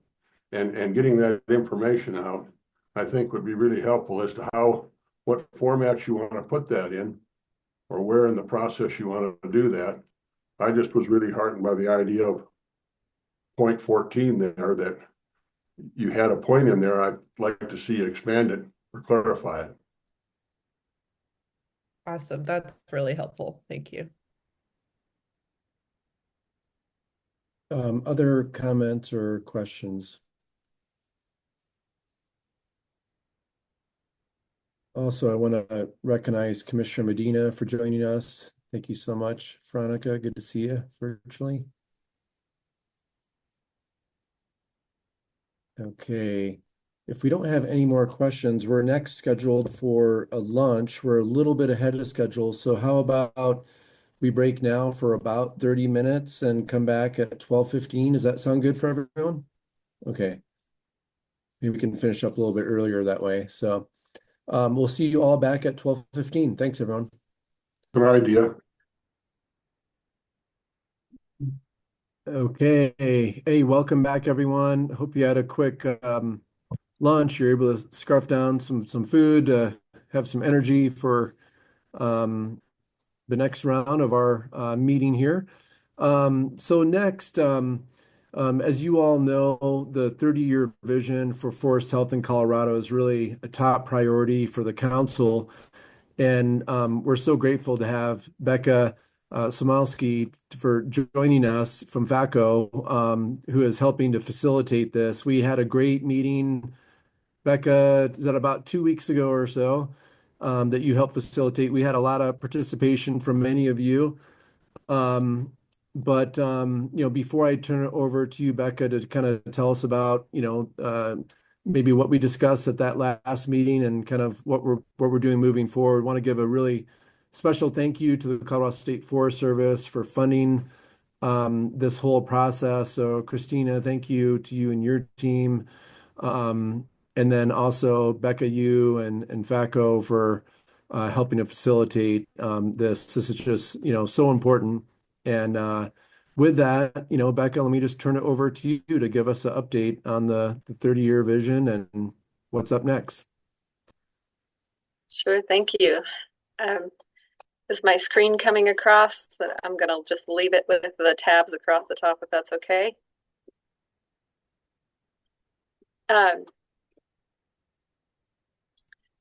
and getting that information out, I think would be really helpful as to what formats you want to put that in, or where in the process you want to do that. I just was really heartened by the idea of point 14 there, that you had a point in there. I'd like to see you expand it or clarify it. Awesome. That's really helpful. Thank you. Other comments or questions? Also, I want to recognize Commissioner Medina for joining us. Thank you so much, Veronica. Good to see you virtually. Okay. If we don't have any more questions, we're next scheduled for a lunch. We're a little bit ahead of schedule. So how about we break now for about 30 minutes and come back at 12:15? Does that sound good for everyone? Okay. Maybe we can finish up a little bit earlier that way. So we'll see you all back at 12:15. Thanks, everyone. Good idea. Okay. Hey, welcome back, everyone. Hope you had a quick lunch. You're able to scarf down some food, have some energy for the next round of our meeting here. So next, as you all know, the 30-year vision for forest health in Colorado is really a top priority for the council. And we're so grateful to have Becca Somolsky for joining us from FACO, who is helping to facilitate this. We had a great meeting, Becca, is that about 2 weeks ago or so, that you helped facilitate. We had a lot of participation from many of you. But before I turn it over to you, Becca, to kind of tell us about, maybe what we discussed at that last meeting and kind of what we're doing moving forward, I want to give a really special thank you to the Colorado State Forest Service for funding this whole process. So Christina, thank you to you and your team. And then also Becca, you and FACO for helping to facilitate this. This is just, so important. And with that, Becca, let me just turn it over to you to give us an update on the 30-year vision and what's up next. Sure, thank you. Is my screen coming across? I'm going to just leave it with the tabs across the top if that's okay.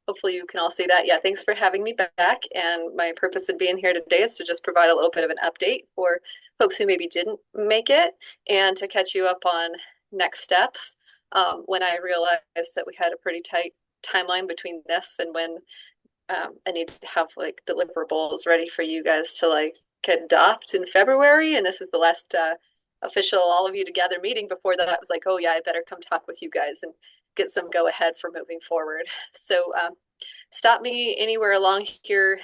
Hopefully you can all see that. Yeah, thanks for having me back. And my purpose in being here today is to just provide a little bit of an update for folks who maybe didn't make it and to catch you up on next steps. When I realized that we had a pretty tight timeline between this and when I need to have like deliverables ready for you guys to like adopt in February. And this is the last official all of you together meeting. Before that, I was like, oh yeah, I better come talk with you guys and get some go ahead for moving forward. So stop me anywhere along here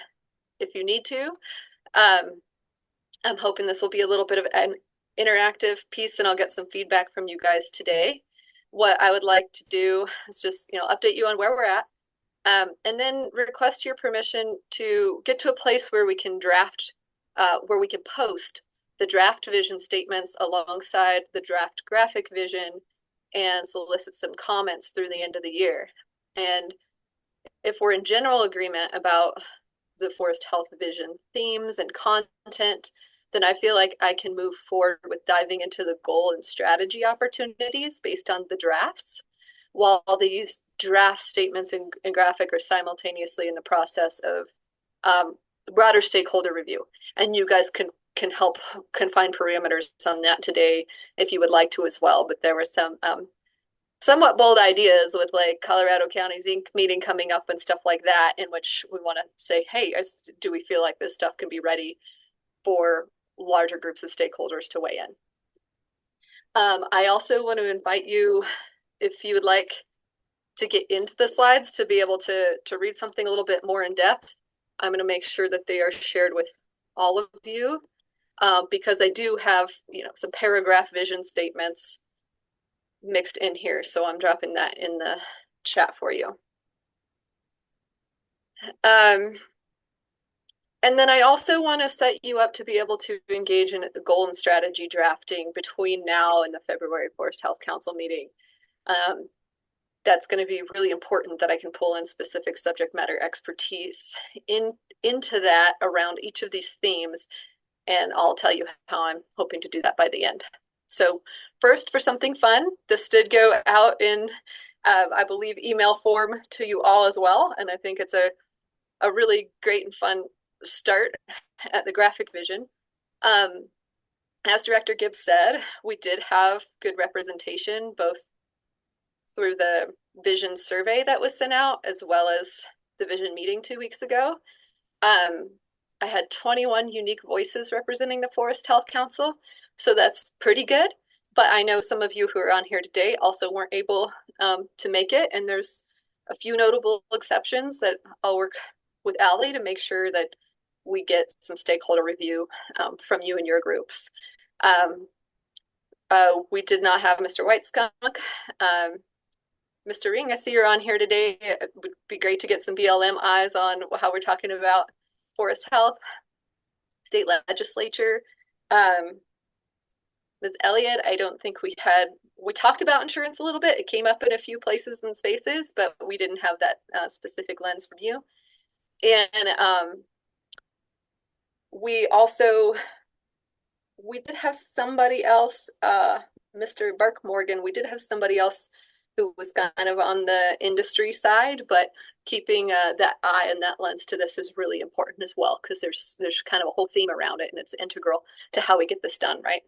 if you need to. I'm hoping this will be a little bit of an interactive piece and I'll get some feedback from you guys today. What I would like to do is just, update you on where we're at. And then request your permission to get to a place where we can draft, where we can post the draft vision statements alongside the draft graphic vision and solicit some comments through the end of the year. And if we're in general agreement about the forest health vision themes and content, then I feel like I can move forward with diving into the goal and strategy opportunities based on the drafts, while these draft statements and graphic are simultaneously in the process of broader stakeholder review. And you guys can find parameters on that today if you would like to as well. But there were some somewhat bold ideas with like Colorado County's Inc. meeting coming up and stuff like that, in which we want to say, hey, do we feel like this stuff can be ready for larger groups of stakeholders to weigh in? I also want to invite you, if you would like to get into the slides, to be able to read something a little bit more in depth. I'm going to make sure that they are shared with all of you, because I do have, some paragraph vision statements mixed in here. So I'm dropping that in the chat for you. And then I also want to set you up to be able to engage in the goal and strategy drafting between now and the February Forest Health Council meeting. That's going to be really important that I can pull in specific subject matter expertise into that around each of these themes. And I'll tell you how I'm hoping to do that by the end. So first, for something fun, this did go out in, I believe, email form to you all as well. And I think it's a really great and fun start at the graphic vision. As Director Gibbs said, we did have good representation, both through the vision survey that was sent out, as well as the vision meeting 2 weeks ago. I had 21 unique voices representing the Forest Health Council, so that's pretty good. But I know some of you who are on here today also weren't able to make it, and there's a few notable exceptions that I'll work with Allie to make sure that we get some stakeholder review from you and your groups. We did not have Mr. Whiteskunk. Mr. Ring, I see you're on here today. It would be great to get some BLM eyes on how we're talking about forest health, state legislature. Ms. Elliott, I don't think we talked about insurance a little bit. It came up in a few places and spaces, but we didn't have that specific lens from you. And we did have somebody else, Mr. Bark Morgan, we did have somebody else who was kind of on the industry side, but keeping that eye and that lens to this is really important as well, because there's kind of a whole theme around it, and it's integral to how we get this done, right?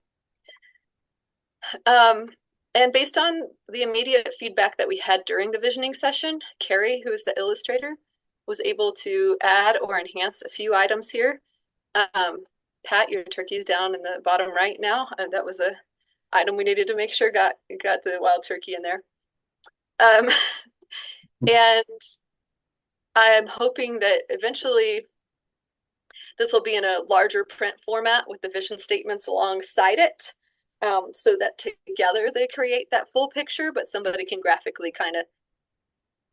And based on the immediate feedback that we had during the visioning session, Carrie, who is the illustrator, was able to add or enhance a few items here. Pat, your turkey's down in the bottom right now. That was a item we needed to make sure got the wild turkey in there. And I'm hoping that eventually this will be in a larger print format with the vision statements alongside it, so that together they create that full picture, but somebody can graphically kind of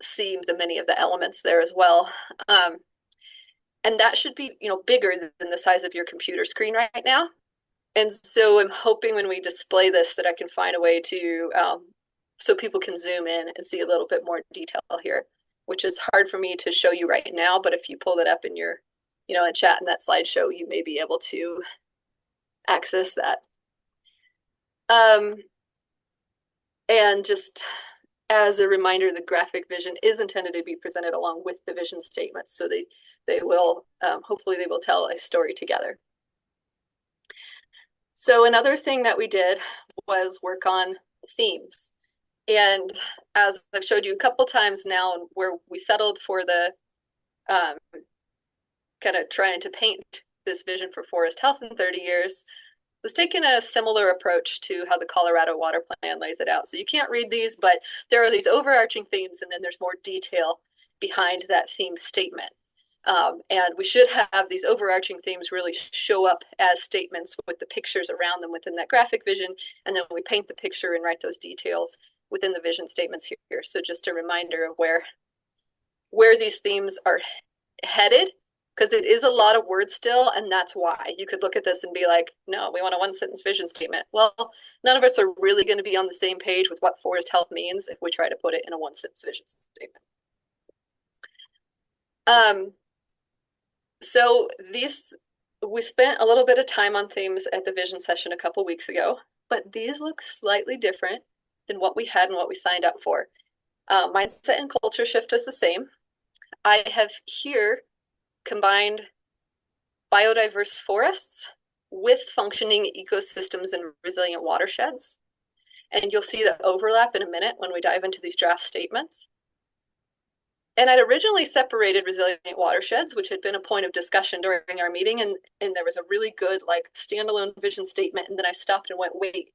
see the many of the elements there as well. And that should be, bigger than the size of your computer screen right now. And so I'm hoping when we display this that I can find a way to, so people can zoom in and see a little bit more detail here, which is hard for me to show you right now. But if you pull it up in your, in chat in that slideshow, you may be able to access that. And just as a reminder, the graphic vision is intended to be presented along with the vision statement. So they will, hopefully they will tell a story together. So another thing that we did was work on themes. And as I've showed you a couple times now, where we settled for the kind of trying to paint this vision for forest health in 30 years, was taking a similar approach to how the Colorado Water Plan lays it out. So you can't read these, but there are these overarching themes, and then there's more detail behind that theme statement. And we should have these overarching themes really show up as statements with the pictures around them within that graphic vision, and then we paint the picture and write those details within the vision statements here. So just a reminder of where these themes are headed, because it is a lot of words still, and that's why. You could look at this and be like, no, we want a one-sentence vision statement. Well, none of us are really going to be on the same page with what forest health means if we try to put it in a one-sentence vision statement. So we spent a little bit of time on themes at the vision session a couple weeks ago, but these look slightly different than what we had and what we signed up for. Mindset and culture shift was the same. I have here combined biodiverse forests with functioning ecosystems and resilient watersheds. And you'll see the overlap in a minute when we dive into these draft statements. And I'd originally separated resilient watersheds, which had been a point of discussion during our meeting, and there was a really good standalone vision statement. And then I stopped and went, wait,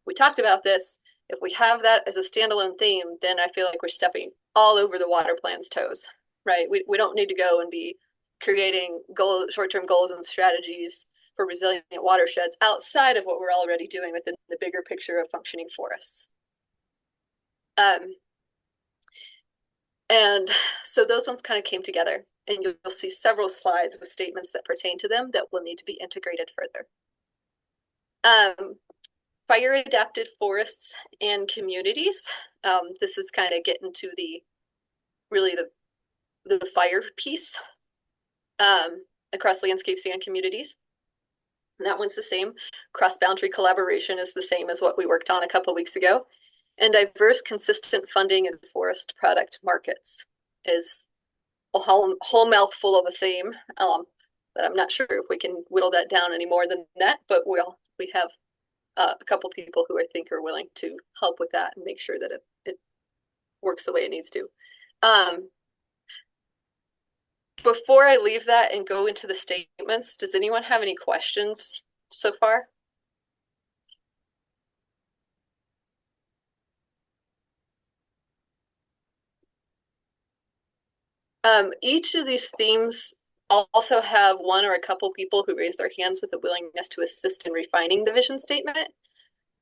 we talked about this. If we have that as a standalone theme, then I feel like we're stepping all over the water plan's toes, right? We don't need to go and be creating short-term goals and strategies for resilient watersheds outside of what we're already doing within the bigger picture of functioning forests. And so those ones kind of came together, and you'll see several slides with statements that pertain to them that will need to be integrated further. Fire adapted forests and communities. This is kind of getting to the fire piece across landscapes and communities. And that one's the same. Cross-boundary collaboration is the same as what we worked on a couple weeks ago. And diverse, consistent funding in forest product markets is a whole mouthful of a theme that I'm not sure if we can whittle that down any more than that, but we have a couple people who I think are willing to help with that and make sure that it works the way it needs to. Before I leave that and go into the statements, does anyone have any questions so far? Each of these themes also have one or a couple people who raise their hands with a willingness to assist in refining the vision statement.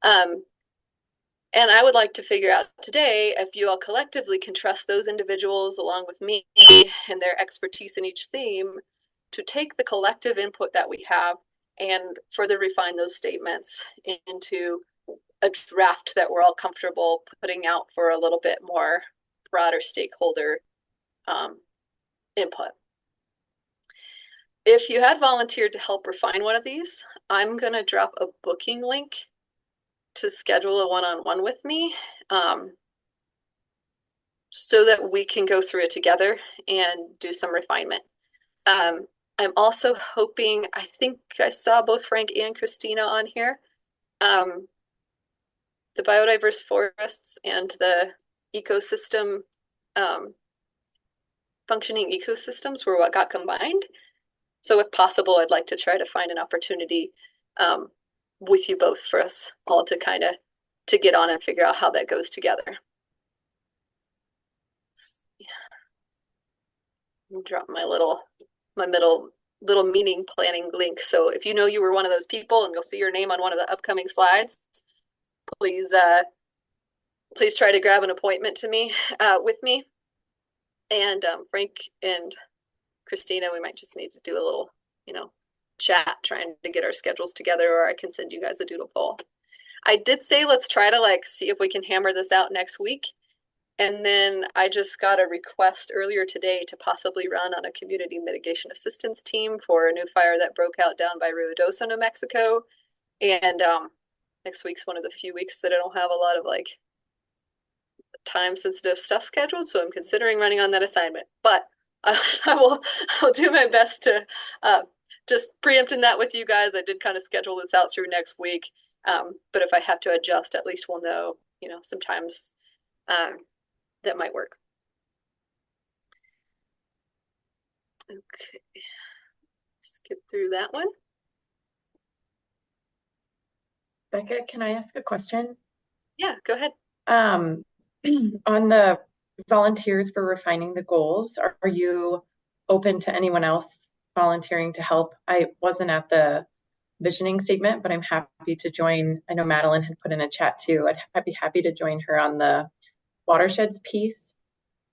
And I would like to figure out today if you all collectively can trust those individuals along with me and their expertise in each theme to take the collective input that we have and further refine those statements into a draft that we're all comfortable putting out for a little bit more broader stakeholder input. If you had volunteered to help refine one of these, I'm going to drop a booking link to schedule a one-on-one with me so that we can go through it together and do some refinement. I'm also hoping, I think I saw both Frank and Christina on here. The biodiverse forests and the ecosystem, functioning ecosystems were what got combined. So if possible, I'd like to try to find an opportunity with you both for us all to kind of to get on and figure out how that goes together. I'll drop my little meeting planning link. So if you know you were one of those people and you'll see your name on one of the upcoming slides, please try to grab an appointment to me with me. And Frank and Christina, we might just need to do a little, chat trying to get our schedules together, or I can send you guys a doodle poll. I did say let's try to see if we can hammer this out next week. And then I just got a request earlier today to possibly run on a community mitigation assistance team for a new fire that broke out down by Ruidoso, New Mexico. And next week's one of the few weeks that I don't have a lot of time sensitive stuff scheduled. So I'm considering running on that assignment, but I'll do my best to just preempting that with you guys. I did kind of schedule this out through next week. But if I have to adjust, at least we'll know, sometimes that might work. Okay, skip through that one. Becca, can I ask a question? Yeah, go ahead. On the volunteers for refining the goals, are you open to anyone else volunteering to help? I wasn't at the visioning statement, but I'm happy to join. I know Madeline had put in a chat too. I'd be happy to join her on the watersheds piece.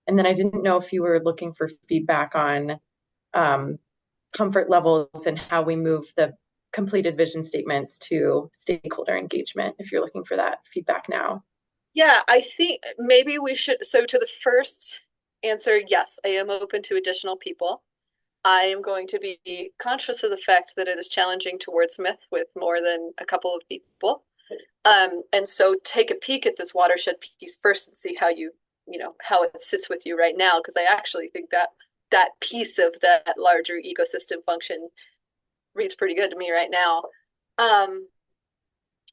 And then I didn't know if you were looking for feedback on comfort levels and how we move the completed vision statements to stakeholder engagement, if you're looking for that feedback now. Yeah, I think maybe we should. So to the first answer, yes, I am open to additional people. I am going to be conscious of the fact that it is challenging to wordsmith with more than a couple of people. And so take a peek at this watershed piece first and see how how it sits with you right now, because I actually think that piece of that larger ecosystem function reads pretty good to me right now.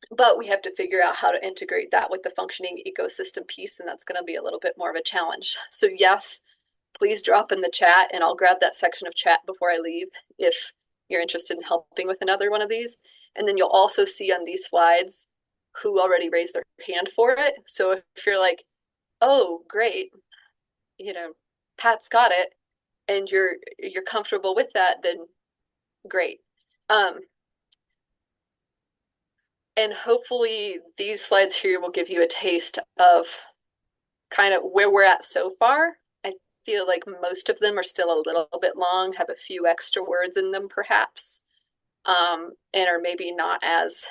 But we have to figure out how to integrate that with the functioning ecosystem piece, and that's going to be a little bit more of a challenge. So yes, please drop in the chat, and I'll grab that section of chat before I leave if you're interested in helping with another one of these. And then you'll also see on these slides who already raised their hand for it. So if you're like, oh, great, Pat's got it, and you're comfortable with that, then great. And hopefully these slides here will give you a taste of kind of where we're at so far. I feel like most of them are still a little bit long, have a few extra words in them perhaps, and are maybe not as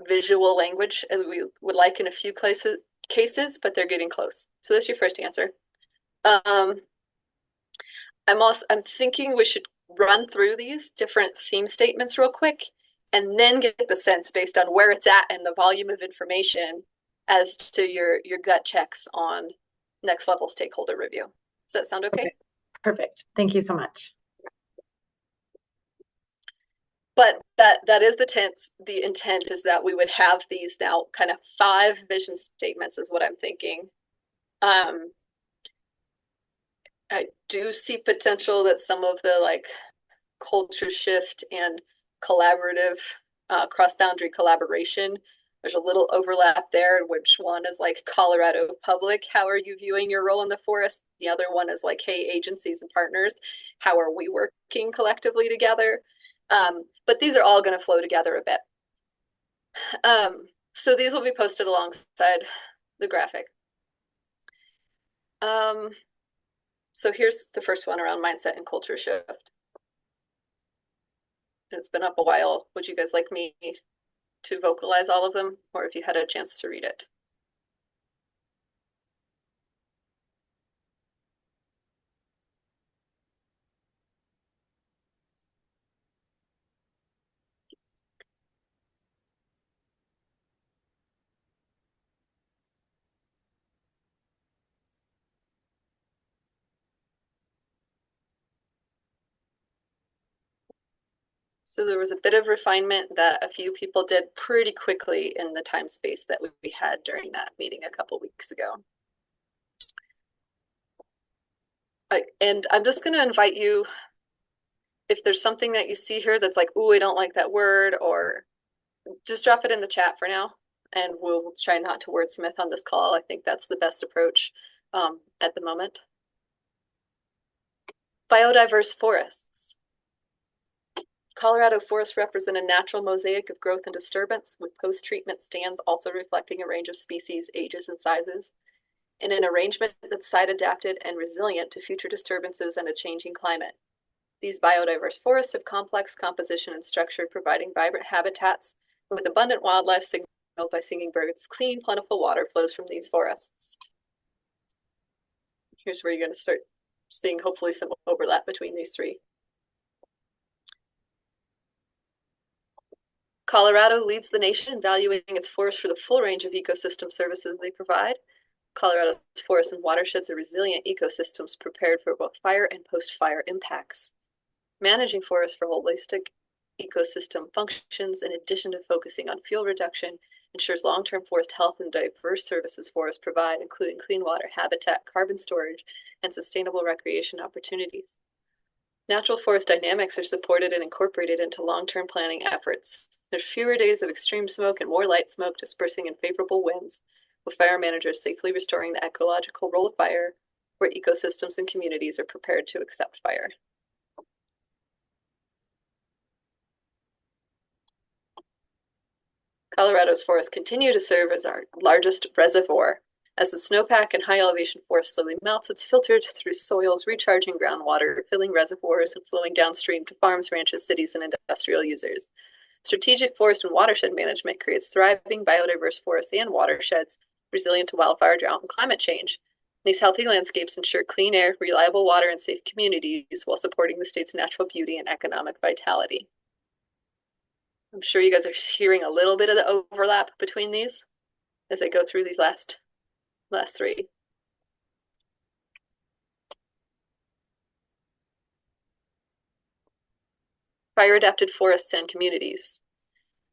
visual language as we would like in a few cases, but they're getting close. So that's your first answer. I'm thinking we should run through these different theme statements real quick and then get the sense based on where it's at and the volume of information as to your gut checks on next level stakeholder review. Does that sound okay? Perfect. Thank you so much. But that is the intent is that we would have these now kind of 5 vision statements is what I'm thinking. I do see potential that some of the like culture shift and collaborative cross-boundary collaboration, there's a little overlap there, which one is like Colorado Public, how are you viewing your role in the forest? The other one is like, hey, agencies and partners, how are we working collectively together? But these are all going to flow together a bit. So these will be posted alongside the graphic. So here's the first one around mindset and culture shift. It's been up a while. Would you guys like me to vocalize all of them, or if you had a chance to read it? So there was a bit of refinement that a few people did pretty quickly in the time space that we had during that meeting a couple weeks ago. And I'm just going to invite you, if there's something that you see here that's like, ooh, I don't like that word, or just drop it in the chat for now, and we'll try not to wordsmith on this call. I think that's the best approach at the moment. Biodiverse forests. Colorado forests represent a natural mosaic of growth and disturbance, with post-treatment stands also reflecting a range of species, ages, and sizes, in an arrangement that's site-adapted and resilient to future disturbances and a changing climate. These biodiverse forests have complex composition and structure, providing vibrant habitats with abundant wildlife signaled by singing birds. Clean, plentiful water flows from these forests. Here's where you're going to start seeing hopefully some overlap between these three. Colorado leads the nation in valuing its forests for the full range of ecosystem services they provide. Colorado's forests and watersheds are resilient ecosystems prepared for both fire and post-fire impacts. Managing forests for holistic ecosystem functions, in addition to focusing on fuel reduction, ensures long-term forest health and diverse services forests provide, including clean water, habitat, carbon storage, and sustainable recreation opportunities. Natural forest dynamics are supported and incorporated into long-term planning efforts. There's fewer days of extreme smoke and more light smoke dispersing in favorable winds, with fire managers safely restoring the ecological role of fire, where ecosystems and communities are prepared to accept fire. Colorado's forests continue to serve as our largest reservoir. As the snowpack and high elevation forest slowly melts, it's filtered through soils, recharging groundwater, filling reservoirs, and flowing downstream to farms, ranches, cities, and industrial users. Strategic forest and watershed management creates thriving biodiverse forests and watersheds resilient to wildfire, drought, and climate change. These healthy landscapes ensure clean air, reliable water, and safe communities while supporting the state's natural beauty and economic vitality. I'm sure you guys are hearing a little bit of the overlap between these as I go through these last three. Fire-adapted forests and communities.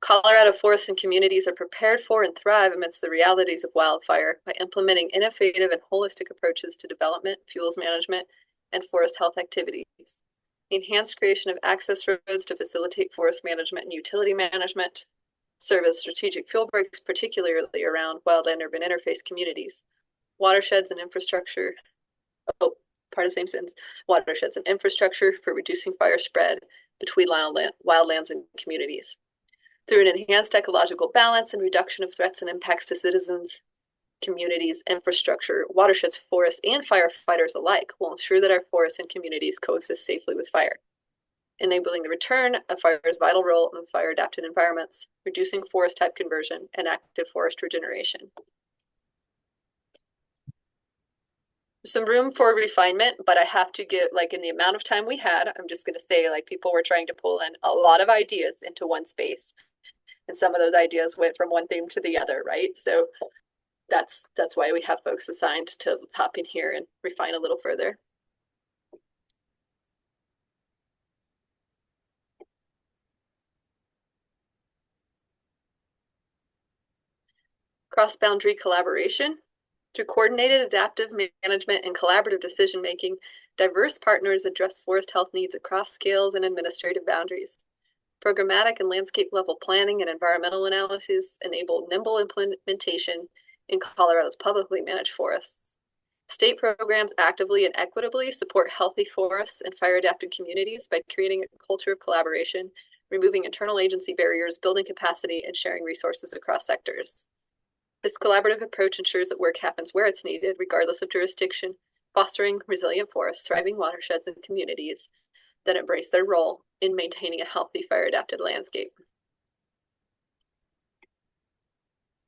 Colorado forests and communities are prepared for and thrive amidst the realities of wildfire by implementing innovative and holistic approaches to development, fuels management, and forest health activities. The enhanced creation of access roads to facilitate forest management and utility management serve as strategic fuel breaks, particularly around wildland-urban interface communities. Watersheds and infrastructure. part of the same sentence, watersheds and infrastructure for reducing fire spread between wildlands and communities. Through an enhanced ecological balance and reduction of threats and impacts to citizens, communities, infrastructure, watersheds, forests, and firefighters alike will ensure that our forests and communities coexist safely with fire, enabling the return of fire's vital role in fire-adapted environments, reducing forest type conversion, and active forest regeneration. Some room for refinement, but I have to get, like, in the amount of time we had, I'm just going to say, like, people were trying to pull in a lot of ideas into one space. And some of those ideas went from one theme to the other, right? So that's why we have folks assigned to hop in here and refine a little further. Cross-boundary collaboration. Through coordinated adaptive management and collaborative decision-making, diverse partners address forest health needs across scales and administrative boundaries. Programmatic and landscape level planning and environmental analysis enable nimble implementation in Colorado's publicly managed forests. State programs actively and equitably support healthy forests and fire-adapted communities by creating a culture of collaboration, removing internal agency barriers, building capacity, and sharing resources across sectors. This collaborative approach ensures that work happens where it's needed, regardless of jurisdiction, fostering resilient forests, thriving watersheds, and communities that embrace their role in maintaining a healthy fire-adapted landscape.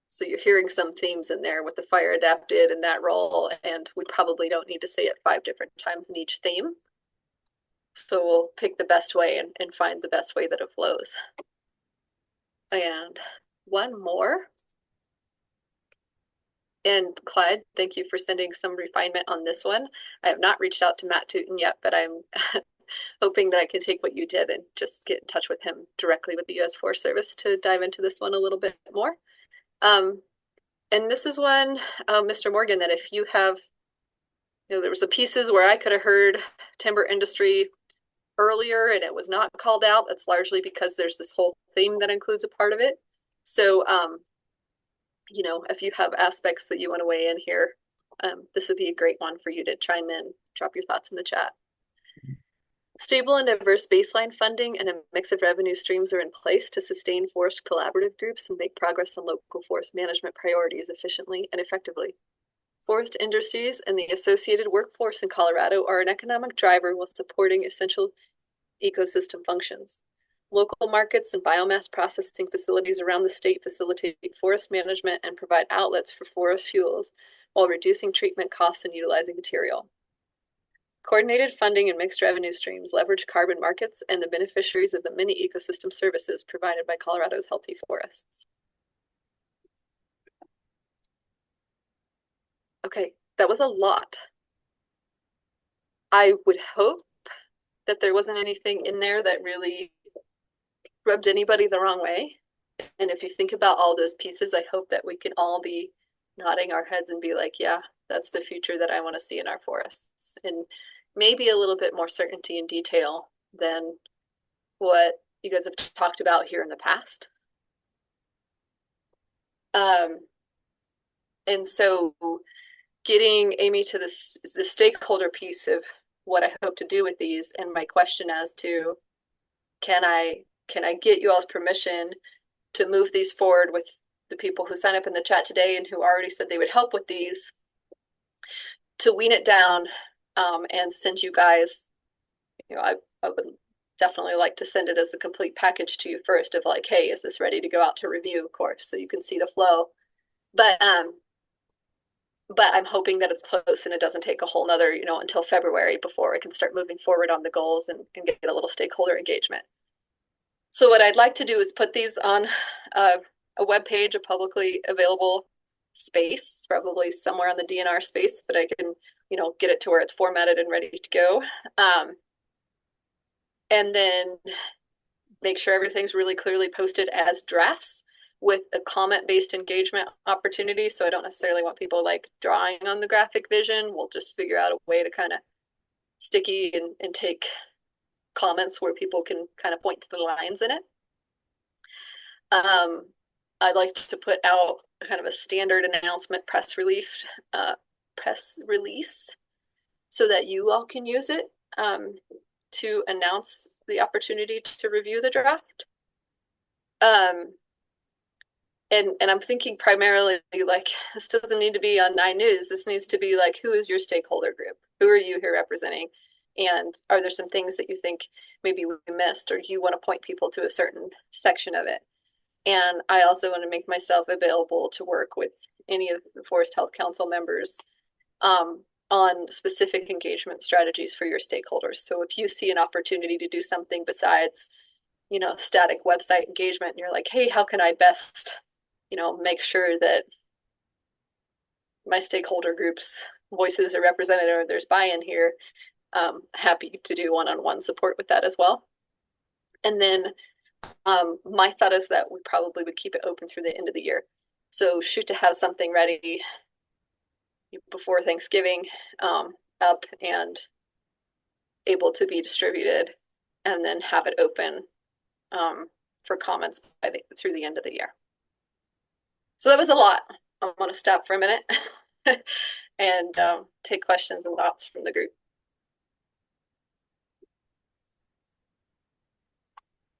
So you're hearing some themes in there with the fire-adapted and that role, and we probably don't need to say it 5 different times in each theme. So we'll pick the best way and find the best way that it flows. And one more. And Clyde, thank you for sending some refinement on this one. I have not reached out to Matt Tooten yet, but I'm hoping that I can take what you did and just get in touch with him directly with the U.S. Forest Service to dive into this one a little bit more. And this is one, Mr. Morgan, that if you have, there was a pieces where I could have heard timber industry earlier and it was not called out. That's largely because there's this whole theme that includes a part of it. So, if you have aspects that you want to weigh in here, this would be a great one for you to chime in, drop your thoughts in the chat. Stable and diverse baseline funding and a mix of revenue streams are in place to sustain forest collaborative groups and make progress on local forest management priorities efficiently and effectively. Forest industries and the associated workforce in Colorado are an economic driver while supporting essential ecosystem functions. Local markets and biomass processing facilities around the state facilitate forest management and provide outlets for forest fuels while reducing treatment costs and utilizing material. Coordinated funding and mixed revenue streams leverage carbon markets and the beneficiaries of the many ecosystem services provided by Colorado's healthy forests. Okay, that was a lot. I would hope that there wasn't anything in there that really rubbed anybody the wrong way. And if you think about all those pieces, I hope that we can all be nodding our heads and be like, yeah, that's the future that I want to see in our forests. And maybe a little bit more certainty and detail than what you guys have talked about here in the past. And so getting Amy to the stakeholder piece of what I hope to do with these, and my question as to, can I get you all's permission to move these forward with the people who signed up in the chat today and who already said they would help with these, to wean it down and send you guys, I would definitely like to send it as a complete package to you first of like, hey, is this ready to go out to review, of course, so you can see the flow. But I'm hoping that it's close and it doesn't take a whole nother, until February before I can start moving forward on the goals and get a little stakeholder engagement. So what I'd like to do is put these on a web page, a publicly available space, probably somewhere on the DNR space, but I can, get it to where it's formatted and ready to go. And then make sure everything's really clearly posted as drafts with a comment-based engagement opportunity. So I don't necessarily want people like drawing on the graphic vision. We'll just figure out a way to kind of sticky and take comments where people can kind of point to the lines in it. I'd like to put out kind of a standard announcement press release so that you all can use it to announce the opportunity to review the draft. And I'm thinking primarily, like, this doesn't need to be on 9 News. This needs to be like, who is your stakeholder group? Who are you here representing? And are there some things that you think maybe we missed, or you want to point people to a certain section of it? And I also want to make myself available to work with any of the Forest Health Council members on specific engagement strategies for your stakeholders. So if you see an opportunity to do something besides, you know, static website engagement, and you're like, hey, how can I best, you know, make sure that my stakeholder groups' voices are represented or there's buy-in here, happy to do one-on-one support with that as well. And then my thought is that we probably would keep it open through the end of the year. So shoot to have something ready before Thanksgiving, up and able to be distributed, and then have it open for comments through the end of the year. So that was a lot. I want to stop for a minute and take questions and thoughts from the group.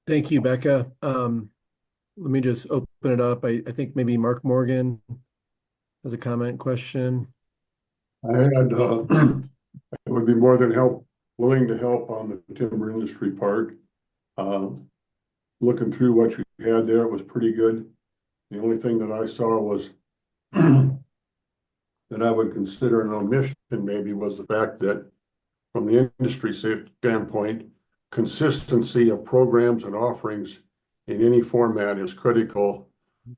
Thank you, Becca. Let me just open it up. I think maybe Mark Morgan has a comment question. I had, I would be more than willing to help on the timber industry part. Looking through what you had there, it was pretty good. The only thing that I saw was that I would consider an omission maybe was the fact that from the industry standpoint, consistency of programs and offerings in any format is critical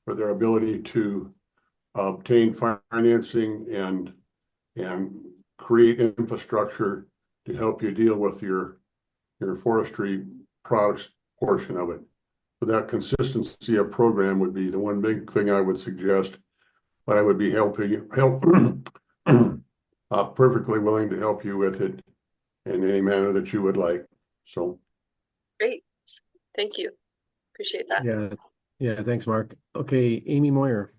for their ability to obtain financing and create infrastructure to help you deal with your forestry products portion of it. So that consistency of program would be the one big thing I would suggest. But I would be perfectly willing to help you with it in any manner that you would like. So great, thank you, appreciate that. Yeah, thanks, Mark. Okay, Amy Moyer.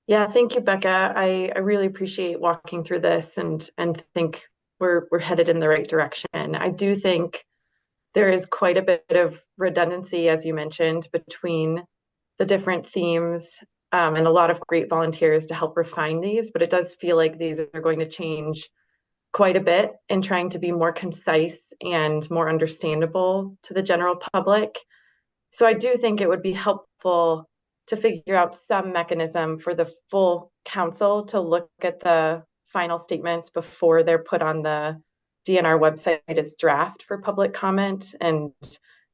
Yeah, thank you, Becca. I really appreciate walking through this and think we're headed in the right direction. I do think there is quite a bit of redundancy, as you mentioned, between the different themes, and a lot of great volunteers to help refine these, but it does feel like these are going to change quite a bit in trying to be more concise and more understandable to the general public. So I do think it would be helpful to figure out some mechanism for the full council to look at the final statements before they're put on the DNR website as draft for public comment, and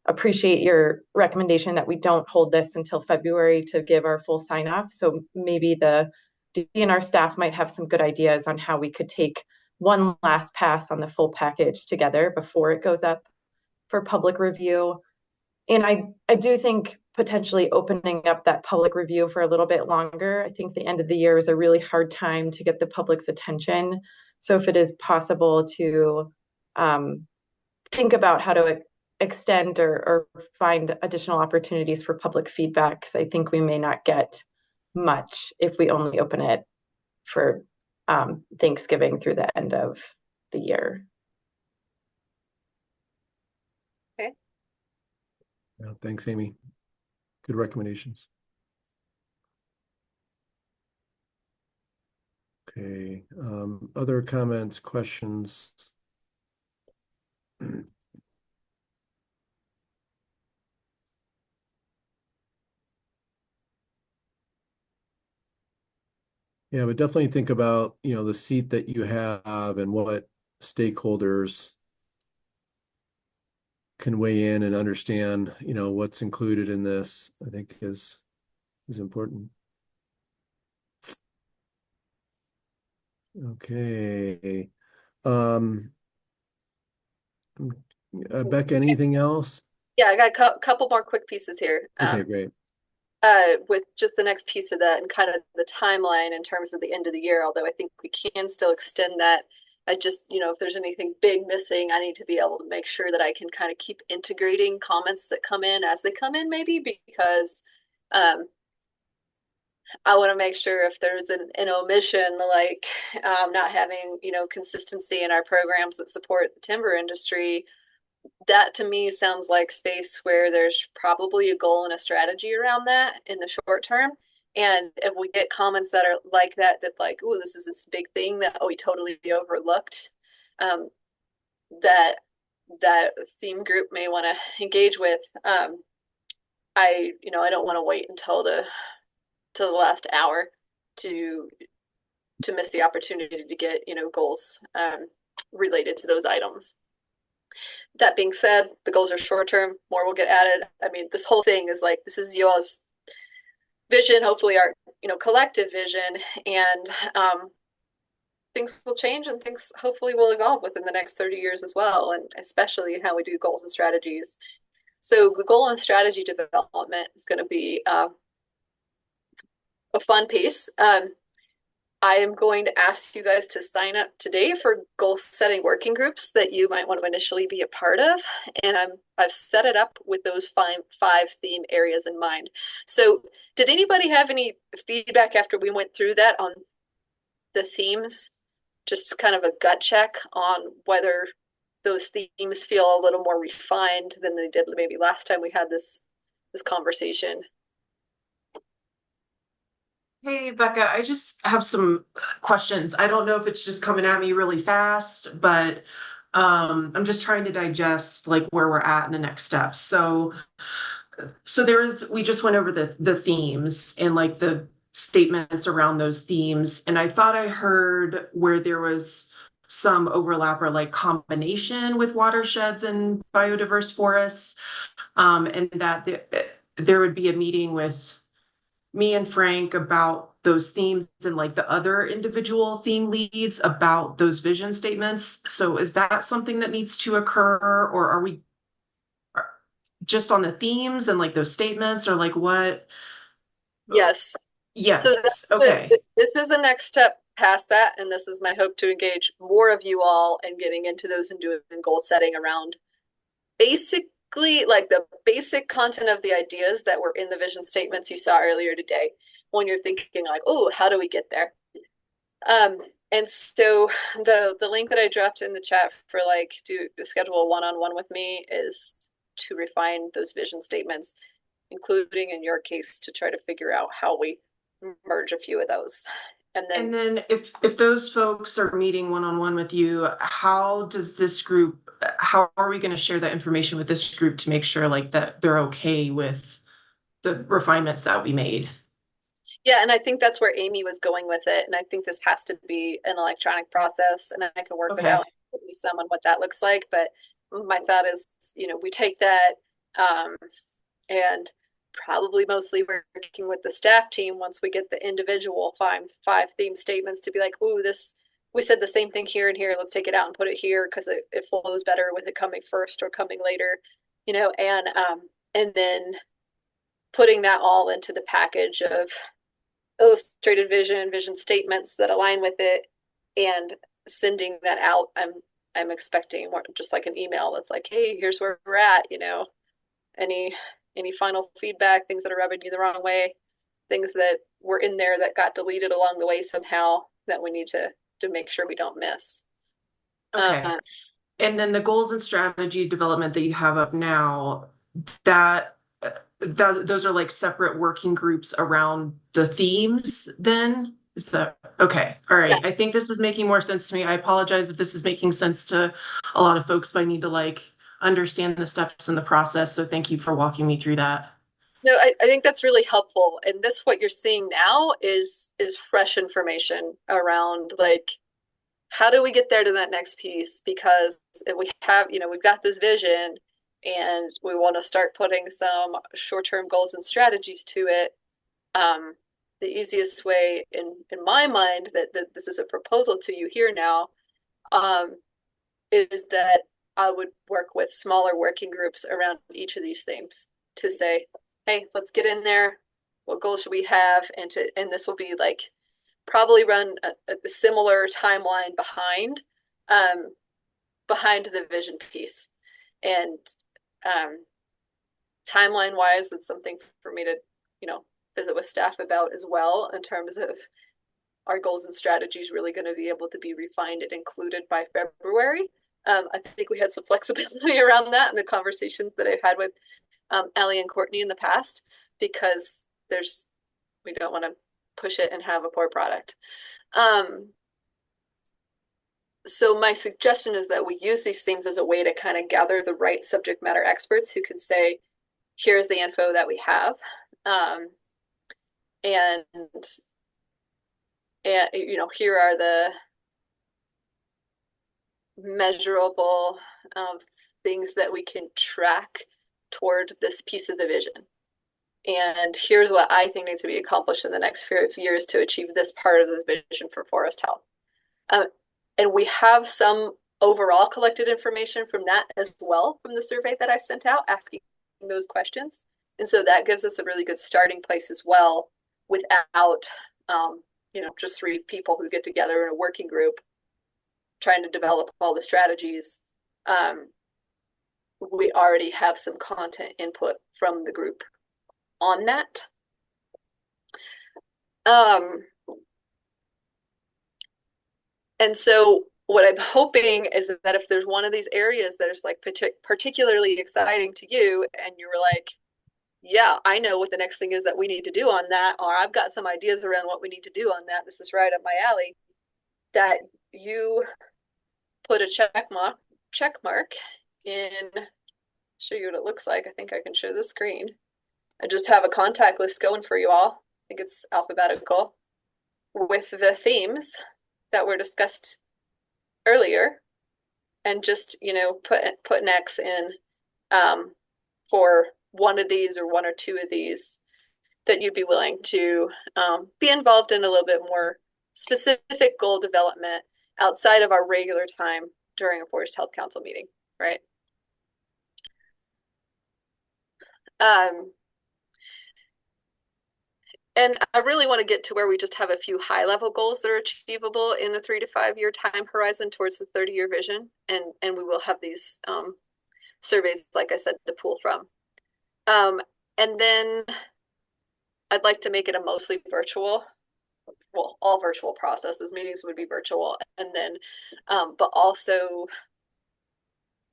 appreciate your recommendation that we don't hold this until February to give our full sign off. So maybe the DNR staff might have some good ideas on how we could take one last pass on the full package together before it goes up for public review. And I do think potentially opening up that public review for a little bit longer. I think the end of the year is a really hard time to get the public's attention. So if it is possible to think about how to extend or find additional opportunities for public feedback, because I think we may not get much if we only open it for Thanksgiving through the end of the year. Okay. Yeah, thanks, Amy. Good recommendations. Okay, other comments, questions? Yeah, but definitely think about, you know, the seat that you have and what stakeholders can weigh in and understand, you know, what's included in this, I think is important. Okay. Becca, anything else? Yeah, I got a couple more quick pieces here. Okay, great. With just the next piece of that and kind of the timeline in terms of the end of the year, although I think we can still extend that. I just, you know, if there's anything big missing, I need to be able to make sure that I can kind of keep integrating comments that come in as they come in, maybe, because I want to make sure if there's an omission, like not having, consistency in our programs that support the timber industry, that to me sounds like space where there's probably a goal and a strategy around that in the short term. And if we get comments that are like that, like, oh, this is this big thing that we totally overlooked, that theme group may want to engage with. I don't want to wait until the last hour to miss the opportunity to get goals related to those items. That being said, the goals are short term. More will get added. I mean, this whole thing is like, this is y'all's vision, hopefully our collective vision, and things will change and things hopefully will evolve within the next 30 years as well, and especially how we do goals and strategies. So the goal and strategy development is going to be a fun piece. I am going to ask you guys to sign up today for goal setting working groups that you might want to initially be a part of. And I've set it up with those five theme areas in mind. So did anybody have any feedback after we went through that on the themes? Just kind of a gut check on whether those themes feel a little more refined than they did maybe last time we had this conversation. Hey, Becca, I just have some questions. I don't know if it's just coming at me really fast, but I'm just trying to digest like where we're at in the next steps. So we just went over the themes and like the statements around those themes. And I thought I heard where there was some overlap or like combination with watersheds and biodiverse forests, and that there would be a meeting with me and Frank about those themes and like the other individual theme leads about those vision statements. So is that something that needs to occur, or are we just on the themes and like those statements, or like what? Yes. Yes. So okay. This is the next step past that, and this is my hope to engage more of you all in getting into those and doing goal setting around basically like the basic content of the ideas that were in the vision statements you saw earlier today, when you're thinking like, oh, how do we get there? And so the link that I dropped in the chat for like to schedule a one-on-one with me is to refine those vision statements, including in your case to try to figure out how we merge a few of those. And then if those folks are meeting one-on-one with you, how are we going to share that information with this group to make sure like that they're okay with the refinements that we made? Yeah, and I think that's where Amy was going with it. And I think this has to be an electronic process, and I can work it out with some on what that looks like. But my thought is, we take that and probably mostly working with the staff team once we get the individual five theme statements to be like, oh, we said the same thing here and here. Let's take it out and put it here because it flows better with it coming first or coming later, and then putting that all into the package of illustrated vision statements that align with it, and sending that out. I'm expecting more just like an email that's like, hey, here's where we're at, any final feedback, things that are rubbing you the wrong way, things that were in there that got deleted along the way somehow that we need to make sure we don't miss. Okay. And then the goals and strategy development that you have up now, those are like separate working groups around the themes then? Is that okay? All right. Yeah. I think this is making more sense to me. I apologize if this is making sense to a lot of folks, but I need to like understand the steps in the process. So thank you for walking me through that. No, I think that's really helpful. And what you're seeing now is fresh information around like, how do we get there to that next piece? Because if we have, we've got this vision and we want to start putting some short-term goals and strategies to it. The easiest way in my mind that this is a proposal to you here now, is that I would work with smaller working groups around each of these themes to say, hey, let's get in there. What goals should we have? And this will be like probably run a similar timeline behind the vision piece. And timeline wise, that's something for me to, visit with staff about as well, in terms of our goals and strategies really going to be able to be refined and included by February. I think we had some flexibility around that in the conversations that I've had with Ellie and Courtney in the past, because we don't want to push it and have a poor product. So my suggestion is that we use these things as a way to kind of gather the right subject matter experts who can say, here's the info that we have. And here are the measurable things that we can track toward this piece of the vision. And here's what I think needs to be accomplished in the next few years to achieve this part of the vision for forest health. And we have some overall collected information from that as well, from the survey that I sent out asking those questions. And so that gives us a really good starting place as well, without just 3 people who get together in a working group trying to develop all the strategies. We already have some content input from the group on that. And so what I'm hoping is that if there's one of these areas that is like particularly exciting to you, and you're like, yeah, I know what the next thing is that we need to do on that, or I've got some ideas around what we need to do on that, this is right up my alley, that you put a check mark in, show you what it looks like. I think I can show the screen. I just have a contact list going for you all. I think it's alphabetical with the themes that were discussed earlier, and just put an X in for one of these or 1 or 2 of these that you'd be willing to be involved in a little bit more specific goal development outside of our regular time during a Forest Health Council meeting, right? And I really want to get to where we just have a few high-level goals that are achievable in the 3 to 5 year time horizon towards the 30-year vision, and we will have these surveys, like I said, to pull from. And then I'd like to make it a mostly virtual, well, all virtual processes. Meetings would be virtual, and then, but also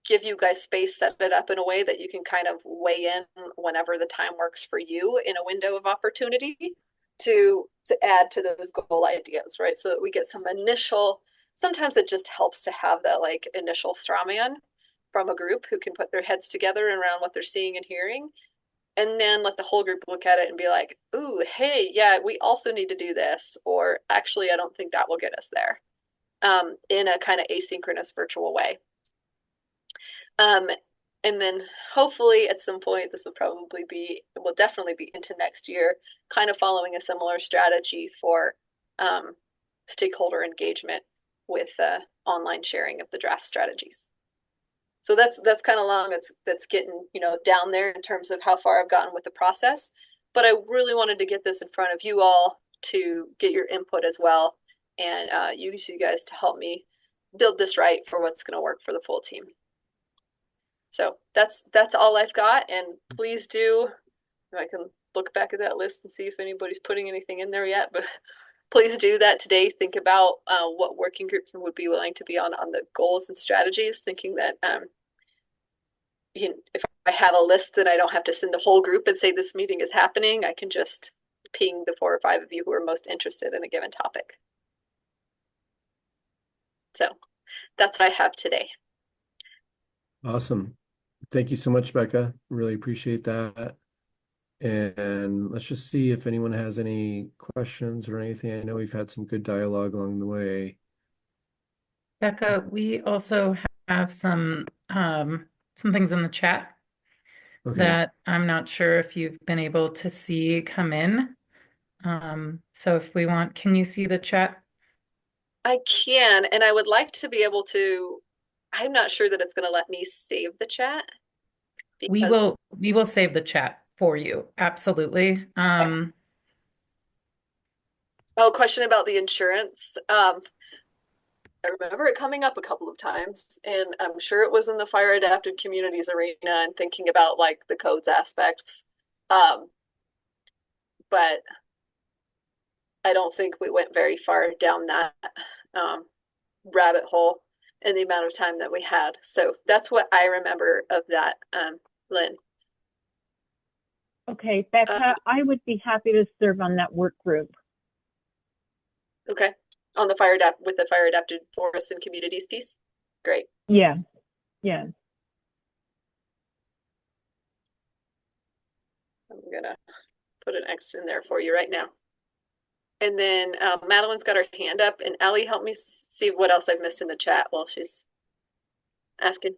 give you guys space, set it up in a way that you can kind of weigh in whenever the time works for you in a window of opportunity to add to those goal ideas, right? So that we get some initial, sometimes it just helps to have that like initial straw man from a group who can put their heads together around what they're seeing and hearing, and then let the whole group look at it and be like, ooh, hey, yeah, we also need to do this, or actually, I don't think that will get us there, in a kind of asynchronous virtual way. And then hopefully at some point, this will definitely be into next year, kind of following a similar strategy for stakeholder engagement with online sharing of the draft strategies. So that's kind of long. That's getting down there in terms of how far I've gotten with the process. But I really wanted to get this in front of you all to get your input as well, and use you guys to help me build this right for what's going to work for the full team. So that's all I've got, and please do, I can look back at that list and see if anybody's putting anything in there yet, but please do that today. Think about what working group would be willing to be on the goals and strategies, thinking that if I have a list, then I don't have to send the whole group and say this meeting is happening. I can just ping the 4 or 5 of you who are most interested in a given topic. So that's what I have today. Awesome. Thank you so much, Becca. Really appreciate that. And let's just see if anyone has any questions or anything. I know we've had some good dialogue along the way. Becca, we also have some things in the chat that I'm not sure if you've been able to see come in. So if we want, can you see the chat? I can, and I would like to be able to. I'm not sure that it's going to let me save the chat. We will save the chat for you. Absolutely. Oh, question about the insurance. I remember it coming up a couple of times, and I'm sure it was in the fire adapted communities arena and thinking about like the codes aspects. But but I don't think we went very far down that rabbit hole in the amount of time that we had. So that's what I remember of that, Lynn. Okay, Becca, I would be happy to serve on that work group. Okay, on the with the fire adapted forests and communities piece. Great. Yeah, yeah. I'm gonna put an X in there for you right now. And then Madeline's got her hand up, and Allie, help me see what else I've missed in the chat while she's asking.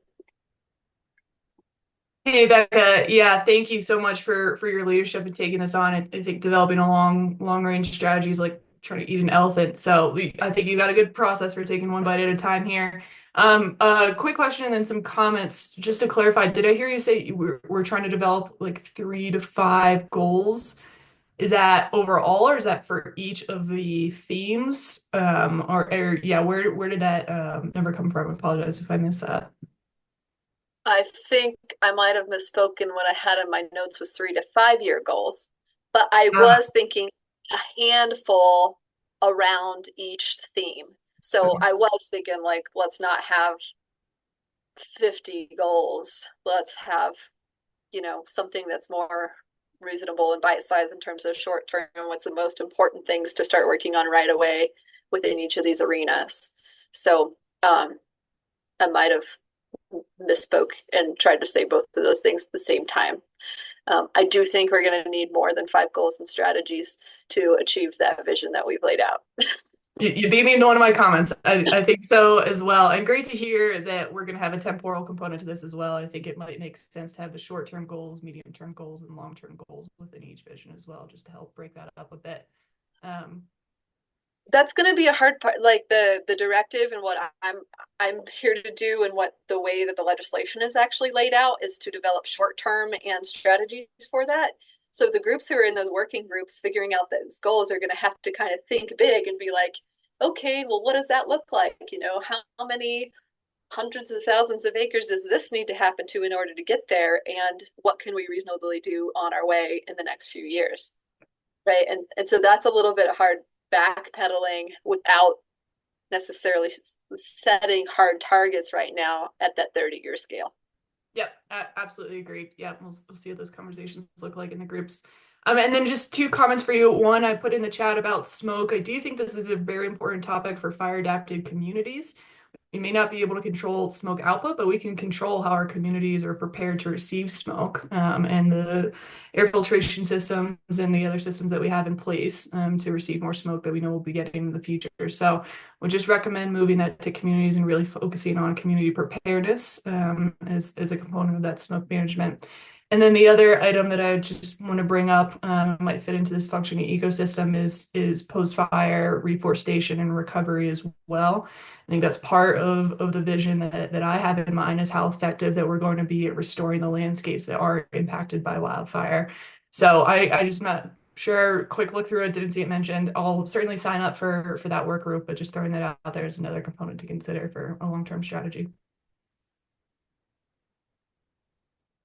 Hey, Becca. Yeah, thank you so much for your leadership and taking this on. I think developing a long range strategy is like trying to eat an elephant. So I think you got a good process for taking one bite at a time here. A quick question and then some comments. Just to clarify, did I hear you say we're trying to develop like 3 to 5 goals? Is that overall, or is that for each of the themes? Or yeah, where did that number come from? I apologize if I missed that. I think I might have misspoken. What I had in my notes was 3 to 5 year goals, but I was thinking a handful around each theme. So I was thinking like, let's not have 50 goals. Let's have, something that's more reasonable and bite-sized in terms of short term and what's the most important things to start working on right away within each of these arenas. So I might have misspoke and tried to say both of those things at the same time. I do think we're going to need more than 5 goals and strategies to achieve that vision that we've laid out. You beat me into one of my comments. I think so as well. And great to hear that we're going to have a temporal component to this as well. I think it might make sense to have the short-term goals, medium-term goals, and long-term goals within each vision as well, just to help break that up a bit. That's going to be a hard part, like the directive and what I'm here to do, and what the way that the legislation is actually laid out is to develop short-term and strategies for that. So the groups who are in those working groups figuring out those goals are going to have to kind of think big and be like, okay, well, what does that look like? How many hundreds of thousands of acres does this need to happen to in order to get there? And what can we reasonably do on our way in the next few years? Right. And so that's a little bit hard backpedaling without necessarily setting hard targets right now at that 30-year scale. Yep, absolutely agreed. Yeah, we'll see what those conversations look like in the groups. And then just 2 comments for you. One, I put in the chat about smoke. I do think this is a very important topic for fire adapted communities. We may not be able to control smoke output, but we can control how our communities are prepared to receive smoke, and the air filtration systems and the other systems that we have in place to receive more smoke that we know we'll be getting in the future. So we just recommend moving that to communities and really focusing on community preparedness as a component of that smoke management. And then the other item that I just want to bring up might fit into this functioning ecosystem is post-fire reforestation and recovery as well. I think that's part of the vision that I have in mind, is how effective that we're going to be at restoring the landscapes that are impacted by wildfire. So I just not sure, quick look through it, didn't see it mentioned. I'll certainly sign up for that work group, but just throwing that out there as another component to consider for a long-term strategy.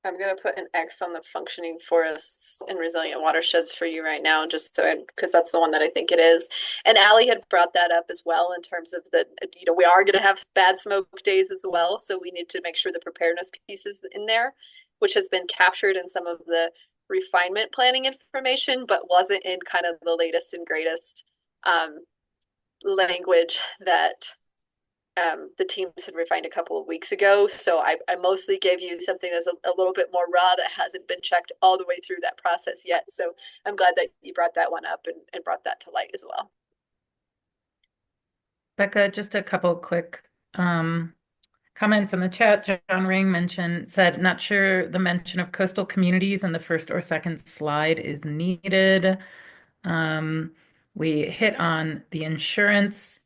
I'm going to put an X on the functioning forests and resilient watersheds for you right now, just so because that's the one that I think it is. And Allie had brought that up as well in terms of we are going to have bad smoke days as well. So we need to make sure the preparedness piece is in there, which has been captured in some of the refinement planning information, but wasn't in kind of the latest and greatest language that the teams had refined a couple of weeks ago. So I mostly gave you something that's a little bit more raw that hasn't been checked all the way through that process yet. So I'm glad that you brought that one up and brought that to light as well. Becca, just a couple quick comments in the chat. John Ring said, not sure the mention of coastal communities in the first or second slide is needed. We hit on the insurance.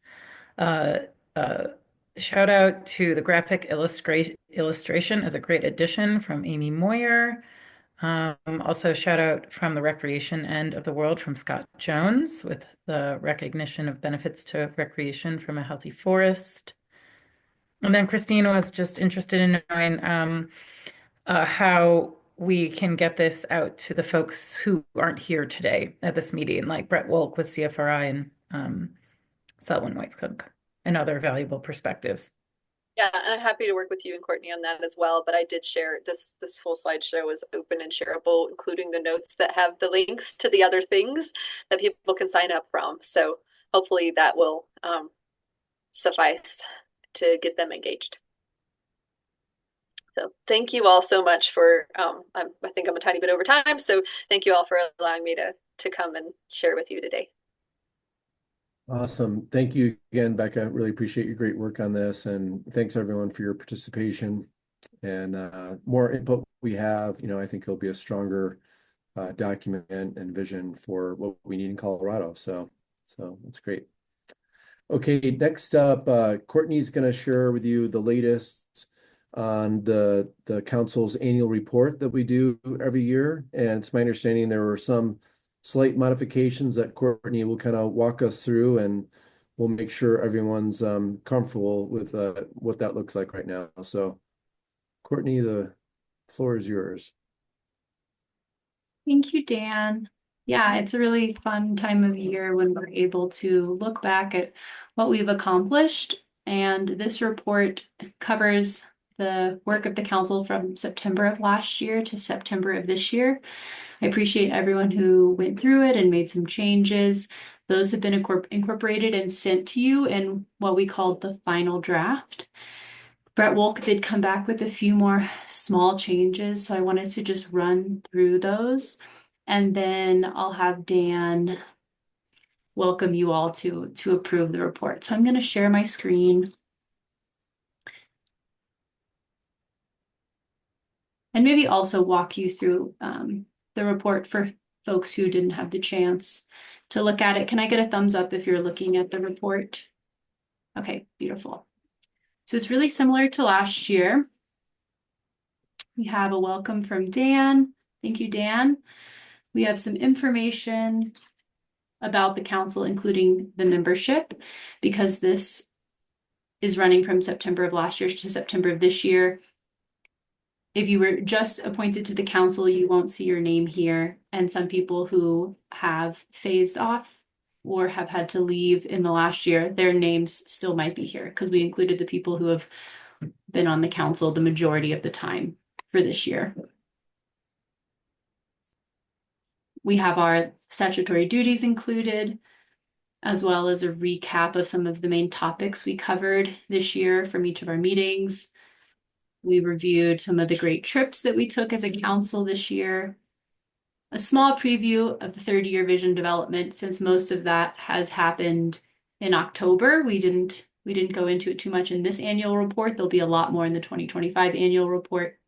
Shout out to the graphic illustration as a great addition from Amy Moyer. Also shout out from the recreation end of the world from Scott Jones with the recognition of benefits to recreation from a healthy forest. And then Christine was just interested in knowing how we can get this out to the folks who aren't here today at this meeting, like Brett Wolk with CFRI and Selwyn Weitzcook and other valuable perspectives. Yeah, and I'm happy to work with you and Courtney on that as well. But I did share this full slideshow is open and shareable, including the notes that have the links to the other things that people can sign up from. So hopefully that will suffice to get them engaged. So thank you all so much for, I think I'm a tiny bit over time. So thank you all for allowing me to come and share with you today. Awesome. Thank you again, Becca. Really appreciate your great work on this. And thanks everyone for your participation. And more input we have, I think it'll be a stronger document and vision for what we need in Colorado. So that's great. Okay, next up, Courtney's going to share with you the latest on the council's annual report that we do every year. And it's my understanding there were some slight modifications that Courtney will kind of walk us through, and we'll make sure everyone's comfortable with what that looks like right now. So Courtney, the floor is yours. Thank you, Dan. Yeah, it's a really fun time of year when we're able to look back at what we've accomplished. And this report covers the work of the council from September of last year to September of this year. I appreciate everyone who went through it and made some changes. Those have been incorporated and sent to you in what we called the final draft. Brett Wolk did come back with a few more small changes, so I wanted to just run through those. And then I'll have Dan welcome you all to approve the report. So I'm going to share my screen. And maybe also walk you through the report for folks who didn't have the chance to look at it. Can I get a thumbs up if you're looking at the report? Okay, beautiful. So it's really similar to last year. We have a welcome from Dan. Thank you, Dan. We have some information about the council, including the membership, because this is running from September of last year to September of this year. If you were just appointed to the council, you won't see your name here. And some people who have phased off or have had to leave in the last year, their names still might be here because we included the people who have been on the council the majority of the time for this year. We have our statutory duties included, as well as a recap of some of the main topics we covered this year from each of our meetings. We reviewed some of the great trips that we took as a council this year. A small preview of the 30-year vision development, since most of that has happened in October. We didn't go into it too much in this annual report. There'll be a lot more in the 2025 annual report.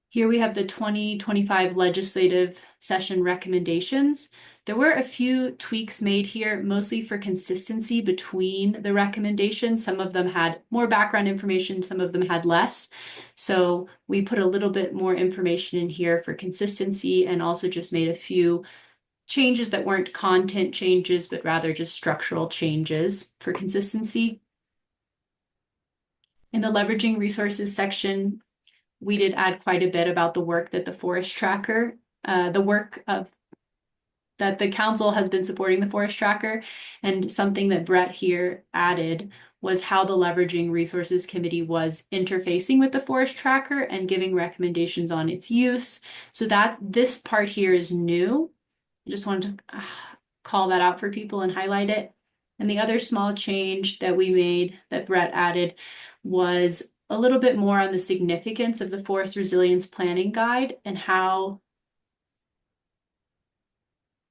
Here we have the 2025 legislative session recommendations. There were a few tweaks made here, mostly for consistency between the recommendations. Some of them had more background information, some of them had less. So we put a little bit more information in here for consistency, and also just made a few changes that weren't content changes, but rather just structural changes for consistency. In the leveraging resources section, we did add quite a bit about the work that the Forest Tracker, that the council has been supporting the Forest Tracker, and something that Brett here added was how the Leveraging Resources Committee was interfacing with the Forest Tracker and giving recommendations on its use. So that this part here is new. I just wanted to call that out for people and highlight it. And the other small change that we made that Brett added was a little bit more on the significance of the Forest Resilience Planning Guide and how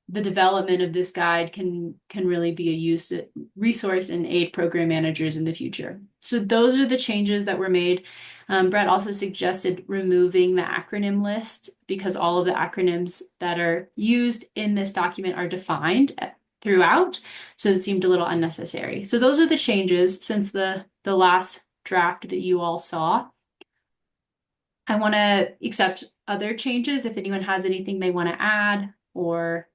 the development of this guide can really be a resource and aid program managers in the future. So those are the changes that were made. Brett also suggested removing the acronym list because all of the acronyms that are used in this document are defined throughout. So it seemed a little unnecessary. So those are the changes since the last draft that you all saw. I want to accept other changes if anyone has anything they want to add or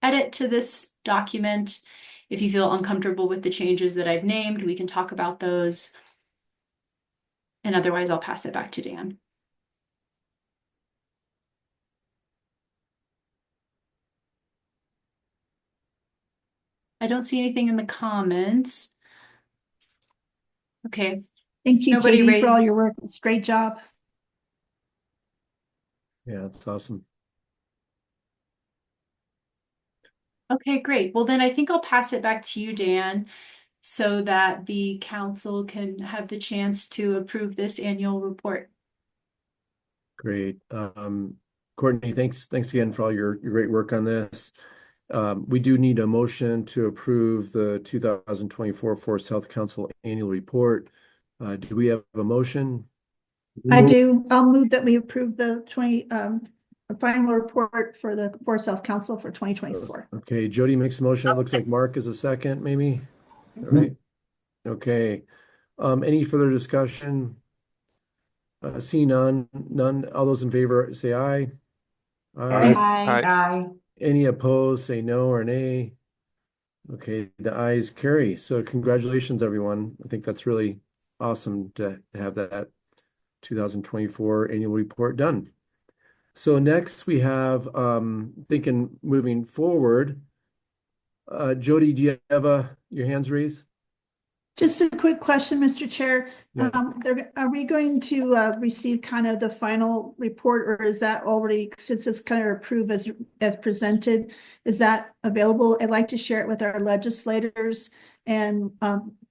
edit to this document. If you feel uncomfortable with the changes that I've named, we can talk about those. And otherwise, I'll pass it back to Dan. I don't see anything in the comments. Okay. Thank you, Nobody Katie, for all raised. your work. It's a great job. Yeah, it's awesome. Okay, great. Well, then I think I'll pass it back to you, Dan, so that the council can have the chance to approve this annual report. Great. Courtney, thanks again for all your great work on this. We do need a motion to approve the 2024 Forest Health Council Annual Report. Do we have a motion? I do. I'll move that we approve the final report for the Forest Health Council for 2024. Okay, Jody makes a motion. It looks like Mark is a second, maybe. All right. Okay. Any further discussion? Seeing none. All those in favor say aye. Aye. Any opposed, say no or nay. Okay, the ayes carry. So congratulations, everyone. I think that's really awesome to have that 2024 annual report done. So next we have, thinking moving forward, Jody, do you have your hands raised? Just a quick question, Mr. Chair. Yeah. Are we going to receive kind of the final report, or is that already, since it's kind of approved as presented, is that available? I'd like to share it with our legislators and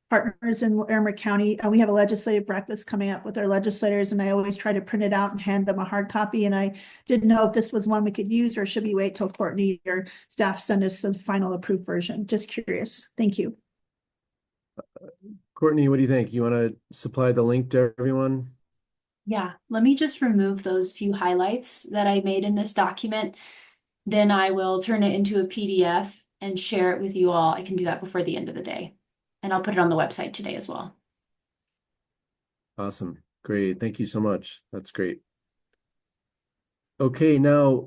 partners in Larimer County. We have a legislative breakfast coming up with our legislators, and I always try to print it out and hand them a hard copy. And I didn't know if this was one we could use, or should we wait till Courtney or staff send us the final approved version? Just curious. Thank you. Courtney, what do you think? You want to supply the link to everyone? Yeah, let me just remove those few highlights that I made in this document. Then I will turn it into a PDF and share it with you all. I can do that before the end of the day. And I'll put it on the website today as well. Awesome. Great. Thank you so much. That's great. Okay, now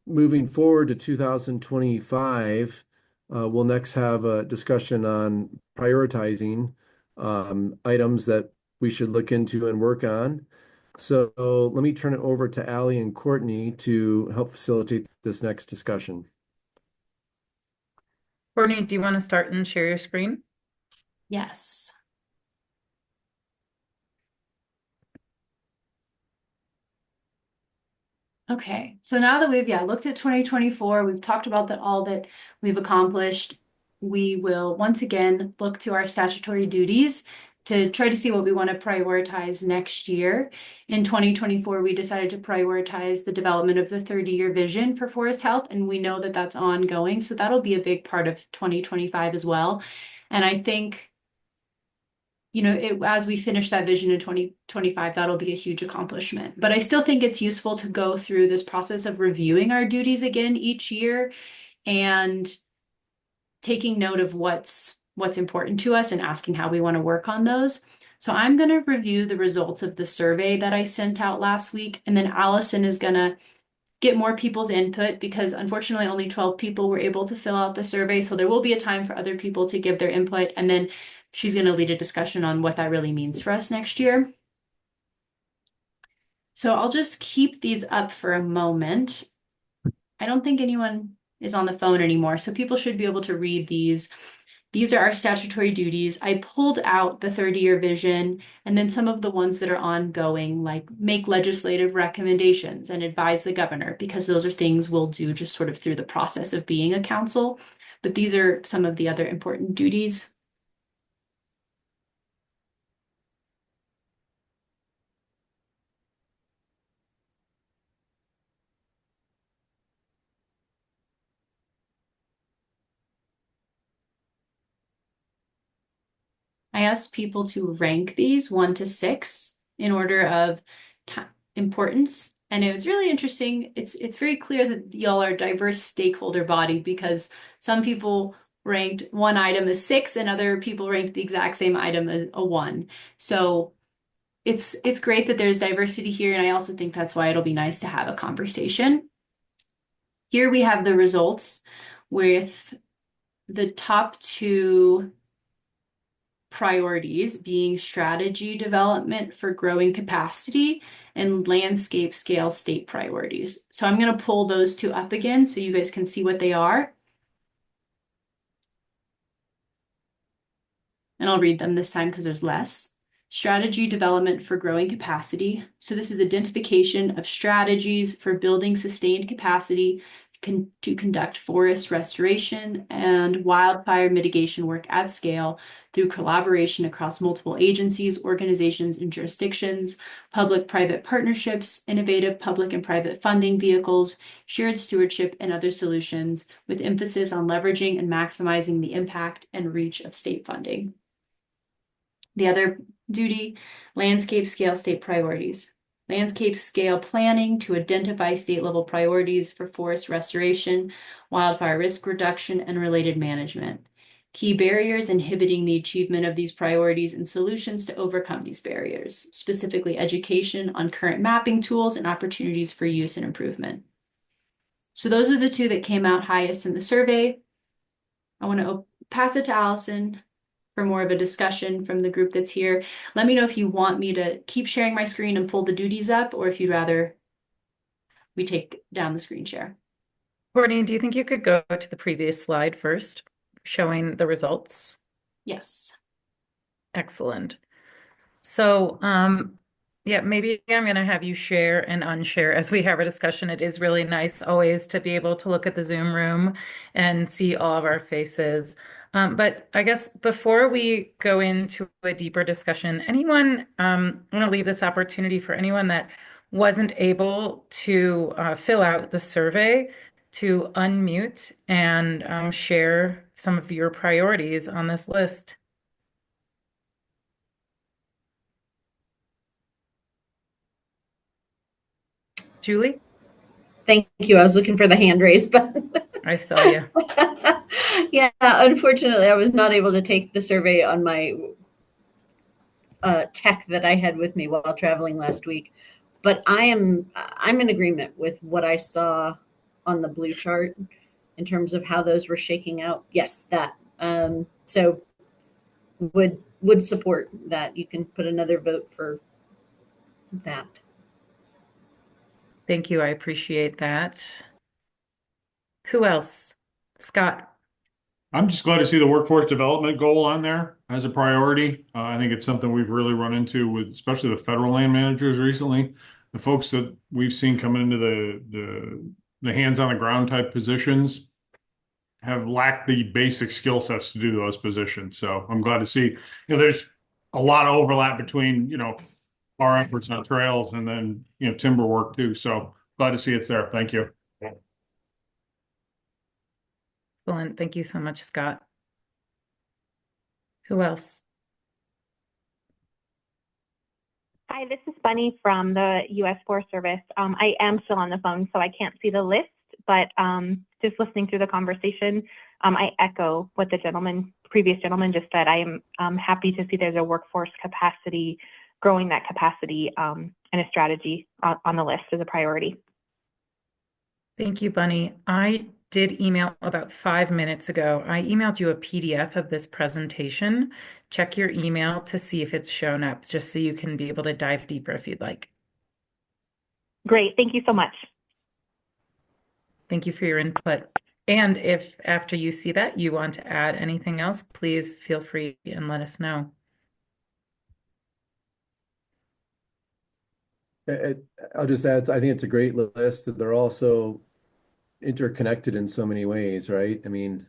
moving forward to 2025, we'll next have a discussion on prioritizing items that we should look into and work on. So let me turn it over to Allie and Courtney to help facilitate this next discussion. Courtney, do you want to start and share your screen? Yes. Okay, so now that we've looked at 2024, we've talked about all that we've accomplished. We will once again look to our statutory duties to try to see what we want to prioritize next year. In 2024, we decided to prioritize the development of the 30-year vision for forest health, and we know that that's ongoing, so that'll be a big part of 2025 as well. And I think, as we finish that vision in 2025, that'll be a huge accomplishment. But I still think it's useful to go through this process of reviewing our duties again each year and taking note of what's important to us and asking how we want to work on those. So I'm going to review the results of the survey that I sent out last week, and then Allison is going to get more people's input because unfortunately only 12 people were able to fill out the survey. So there will be a time for other people to give their input, and then she's going to lead a discussion on what that really means for us next year. So I'll just keep these up for a moment. I don't think anyone is on the phone anymore, so people should be able to read these. These are our statutory duties. I pulled out the 30-year vision and then some of the ones that are ongoing, like make legislative recommendations and advise the governor, because those are things we'll do just sort of through the process of being a council. But these are some of the other important duties. I asked people to rank these 1 to 6 in order of importance. And it was really interesting. It's very clear that y'all are a diverse stakeholder body, because some people ranked one item as 6 and other people ranked the exact same item as a 1. So it's great that there's diversity here. And I also think that's why it'll be nice to have a conversation. Here we have the results with the top 2 priorities being strategy development for growing capacity and landscape scale state priorities. So I'm going to pull those 2 up again so you guys can see what they are. and I'll read them this time because there's less. Strategy development for growing capacity. So this is identification of strategies for building sustained capacity to conduct forest restoration and wildfire mitigation work at scale through collaboration across multiple agencies, organizations, and jurisdictions, public-private partnerships, innovative public and private funding vehicles, shared stewardship, and other solutions, with emphasis on leveraging and maximizing the impact and reach of state funding. The other duty, landscape scale state priorities. Landscape scale planning to identify state level priorities for forest restoration, wildfire risk reduction, and related management. Key barriers inhibiting the achievement of these priorities and solutions to overcome these barriers, specifically education on current mapping tools and opportunities for use and improvement. So those are the two that came out highest in the survey. I want to pass it to Allison for more of a discussion from the group that's here. Let me know if you want me to keep sharing my screen and pull the duties up, or if you'd rather we take down the screen share. Courtney, do you think you could go to the previous slide first, showing the results? Yes. Excellent. So, yeah, maybe I'm going to have you share and unshare as we have a discussion. It is really nice always to be able to look at the Zoom room and see all of our faces. But I guess before we go into a deeper discussion, anyone, I want to leave this opportunity for anyone that wasn't able to fill out the survey to unmute and share some of your priorities on this list. Julie? Thank you. I was looking for the hand raise button. I saw you. Yeah, unfortunately, I was not able to take the survey on my tech that I had with me while traveling last week. But I'm in agreement with what I saw on the blue chart in terms of how those were shaking out. Yes, that. So would support that. You can put another vote for that. Thank you. I appreciate that. Who else? Scott. I'm just glad to see the workforce development goal on there as a priority. I think it's something we've really run into with, especially the federal land managers recently. The folks that we've seen come into the hands on the ground type positions have lacked the basic skill sets to do those positions. So I'm glad to see, there's a lot of overlap between, our efforts on trails and then, timber work too. So glad to see it's there. Thank you. Excellent. Thank you so much, Scott. Who else? Hi, this is Bunny from the U.S. Forest Service. I am still on the phone, so I can't see the list, but just listening through the conversation, I echo what the previous gentleman just said. I am happy to see there's a workforce capacity, growing that capacity, and a strategy on the list as a priority. Thank you, Bunny. I did email about 5 minutes ago. I emailed you a PDF of this presentation. Check your email to see if it's shown up, just so you can be able to dive deeper if you'd like. Great. Thank you so much. Thank you for your input. And if after you see that you want to add anything else, please feel free and let us know. I'll just add, I think it's a great list. They're also interconnected in so many ways, right? I mean,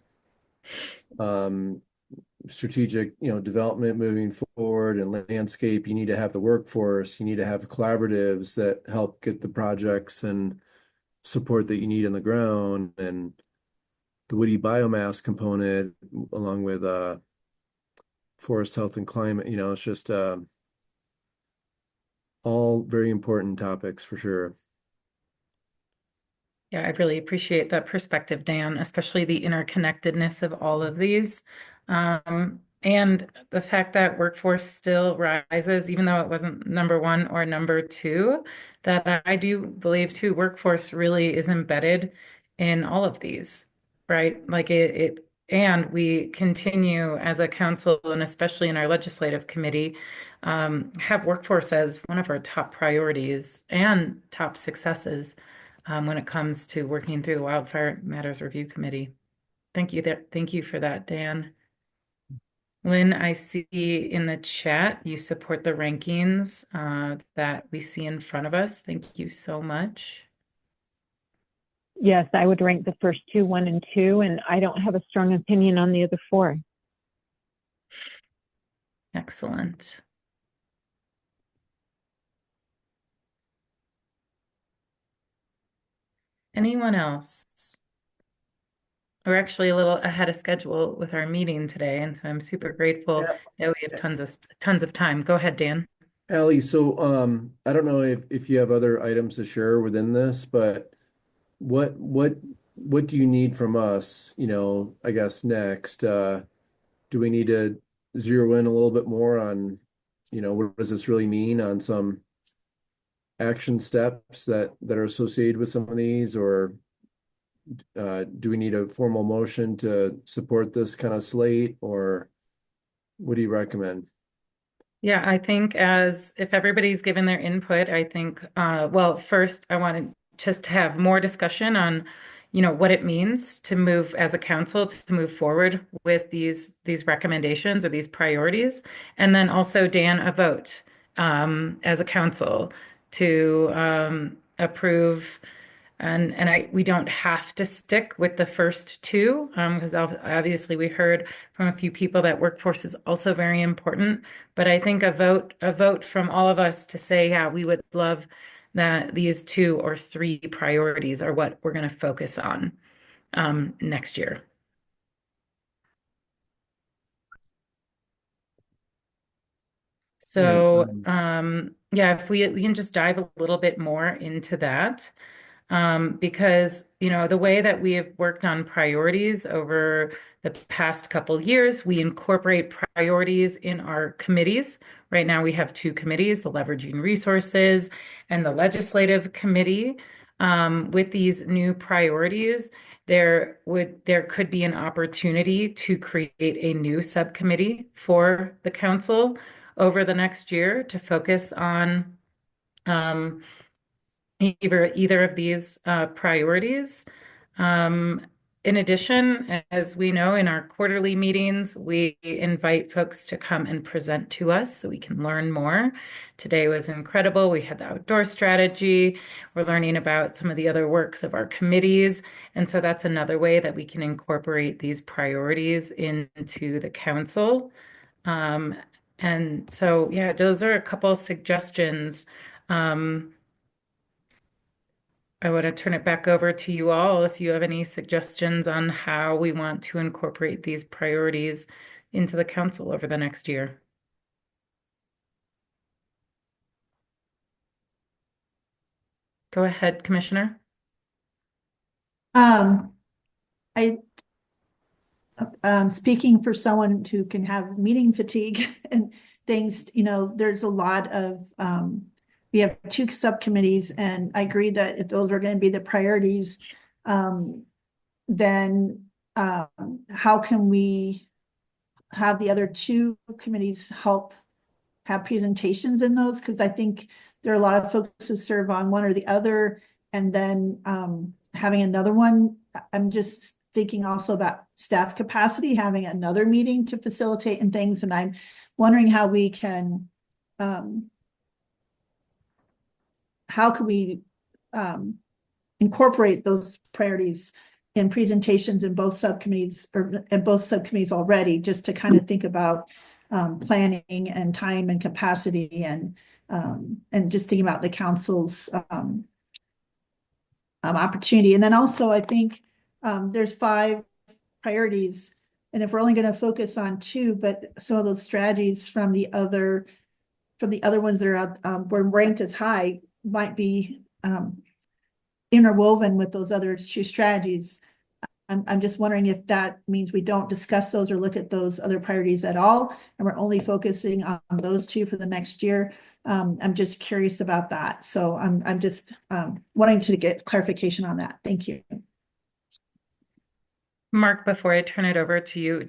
strategic, development moving forward and landscape, you need to have the workforce, you need to have collaboratives that help get the projects and support that you need on the ground, and the woody biomass component along with forest health and climate, it's just all very important topics for sure. Yeah, I really appreciate that perspective, Dan, especially the interconnectedness of all of these. And the fact that workforce still rises, even though it wasn't number 1 or number 2, that I do believe too, workforce really is embedded in all of these, right? Like and we continue as a council, and especially in our legislative committee, have workforce as one of our top priorities and top successes when it comes to working through the Wildfire Matters Review Committee. Thank you for that, Dan. Lynn, I see in the chat you support the rankings that we see in front of us. Thank you so much. Yes, I would rank the first two, 1 and 2, and I don't have a strong opinion on the other 4. Excellent. Anyone else? We're actually a little ahead of schedule with our meeting today, and so I'm super grateful that we have tons of time. Go ahead, Dan. Allie, so I don't know if you have other items to share within this, but what do you need from us, I guess next? Do we need to zero in a little bit more on, what does this really mean on some action steps that are associated with some of these, or do we need a formal motion to support this kind of slate, or what do you recommend? Yeah, I think if everybody's given their input, I think, well, first I wanted just to have more discussion on, what it means to move as a council to move forward with these recommendations or these priorities. And then also, Dan, a vote as a council to approve. And we don't have to stick with the first two, because obviously we heard from a few people that workforce is also very important. But I think a vote from all of us to say, yeah, we would love that these 2 or 3 priorities are what we're going to focus on next year. So yeah, if we can just dive a little bit more into that. Because, the way that we have worked on priorities over the past couple years, we incorporate priorities in our committees. Right now, we have 2 committees, the Leveraging Resources and the Legislative Committee. With these new priorities, there could be an opportunity to create a new subcommittee for the council over the next year to focus on either of these priorities. In addition, as we know in our quarterly meetings, we invite folks to come and present to us so we can learn more. Today was incredible. We had the outdoor strategy. We're learning about some of the other works of our committees. And so that's another way that we can incorporate these priorities into the council. And so, yeah, those are a couple of suggestions. I want to turn it back over to you all if you have any suggestions on how we want to incorporate these priorities into the council over the next year. Go ahead, Commissioner. Speaking for someone who can have meeting fatigue and things, there's a lot of we have 2 subcommittees, and I agree that if those are going to be the priorities, then how can we have the other 2 committees help have presentations in those? Because I think there are a lot of folks who serve on one or the other, and then having another one. I'm just thinking also about staff capacity, having another meeting to facilitate and things, and I'm wondering how we can incorporate those priorities in presentations in both subcommittees already, just to kind of think about planning and time and capacity and just thinking about the council's opportunity. And then also I think there's 5 priorities, and if we're only going to focus on 2, but some of those strategies from the other ones that are were ranked as high might be interwoven with those other 2 strategies. I'm just wondering if that means we don't discuss those or look at those other priorities at all, and we're only focusing on those 2 for the next year. I'm just curious about that. So I'm just wanting to get clarification on that. Thank you. Mark, before I turn it over to you,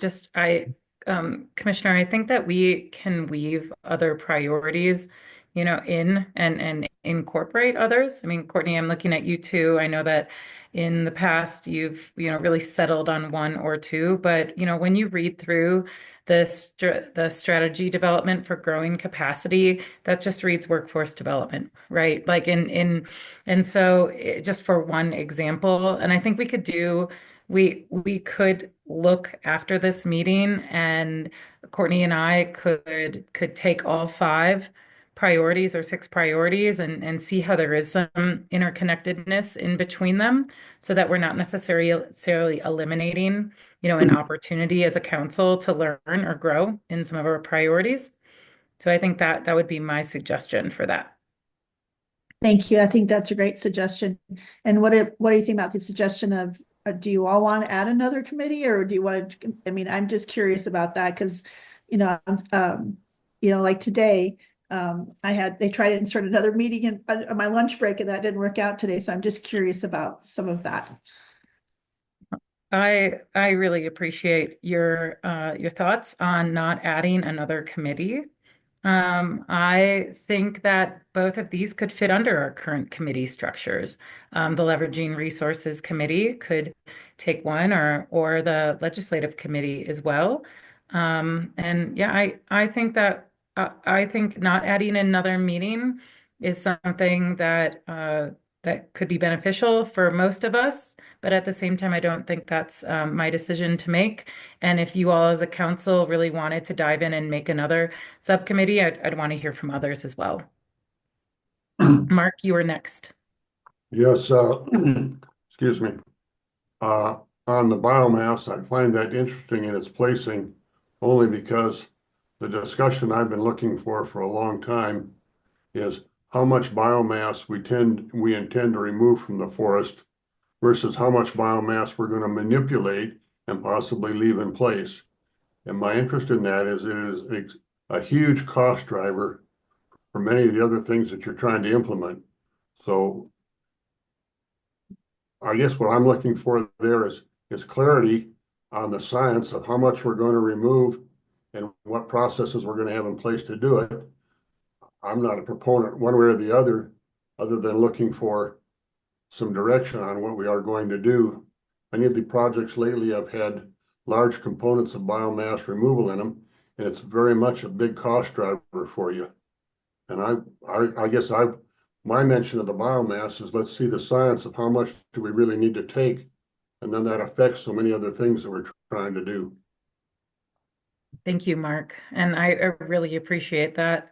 Commissioner, I think that we can weave other priorities, in and incorporate others. I mean, Courtney, I'm looking at you too. I know that in the past you've, really settled on 1 or 2, but, when you read through the strategy development for growing capacity, that just reads workforce development, right? Like and so just for one example, and I think we could look after this meeting, and Courtney and I could take all 5 priorities or 6 priorities and see how there is some interconnectedness in between them, so that we're not necessarily eliminating, an opportunity as a council to learn or grow in some of our priorities. So I think that would be my suggestion for that. Thank you. I think that's a great suggestion. And what do you think about the suggestion of, do you all want to add another committee, or do you want to, I mean, I'm just curious about that because, like today, they tried to insert another meeting on my lunch break, and that didn't work out today. So I'm just curious about some of that. I really appreciate your thoughts on not adding another committee. I think that both of these could fit under our current committee structures. The Leveraging Resources Committee could take one, or the Legislative Committee as well. And yeah, I think that I think not adding another meeting is something that could be beneficial for most of us. But at the same time, I don't think that's my decision to make. And if you all as a council really wanted to dive in and make another subcommittee, I'd want to hear from others as well. Mark, you are next. Yes, excuse me. On the biomass, I find that interesting in its placing only because the discussion I've been looking for a long time is how much biomass we intend to remove from the forest versus how much biomass we're going to manipulate and possibly leave in place. And my interest in that is it is a huge cost driver for many of the other things that you're trying to implement. So I guess what I'm looking for there is clarity on the science of how much we're going to remove and what processes we're going to have in place to do it. I'm not a proponent one way or the other than looking for some direction on what we are going to do. Many of the projects lately have had large components of biomass removal in them, and it's very much a big cost driver for you. And I guess my mention of the biomass is, let's see the science of how much do we really need to take, and then that affects so many other things that we're trying to do. Thank you, Mark. And I really appreciate that.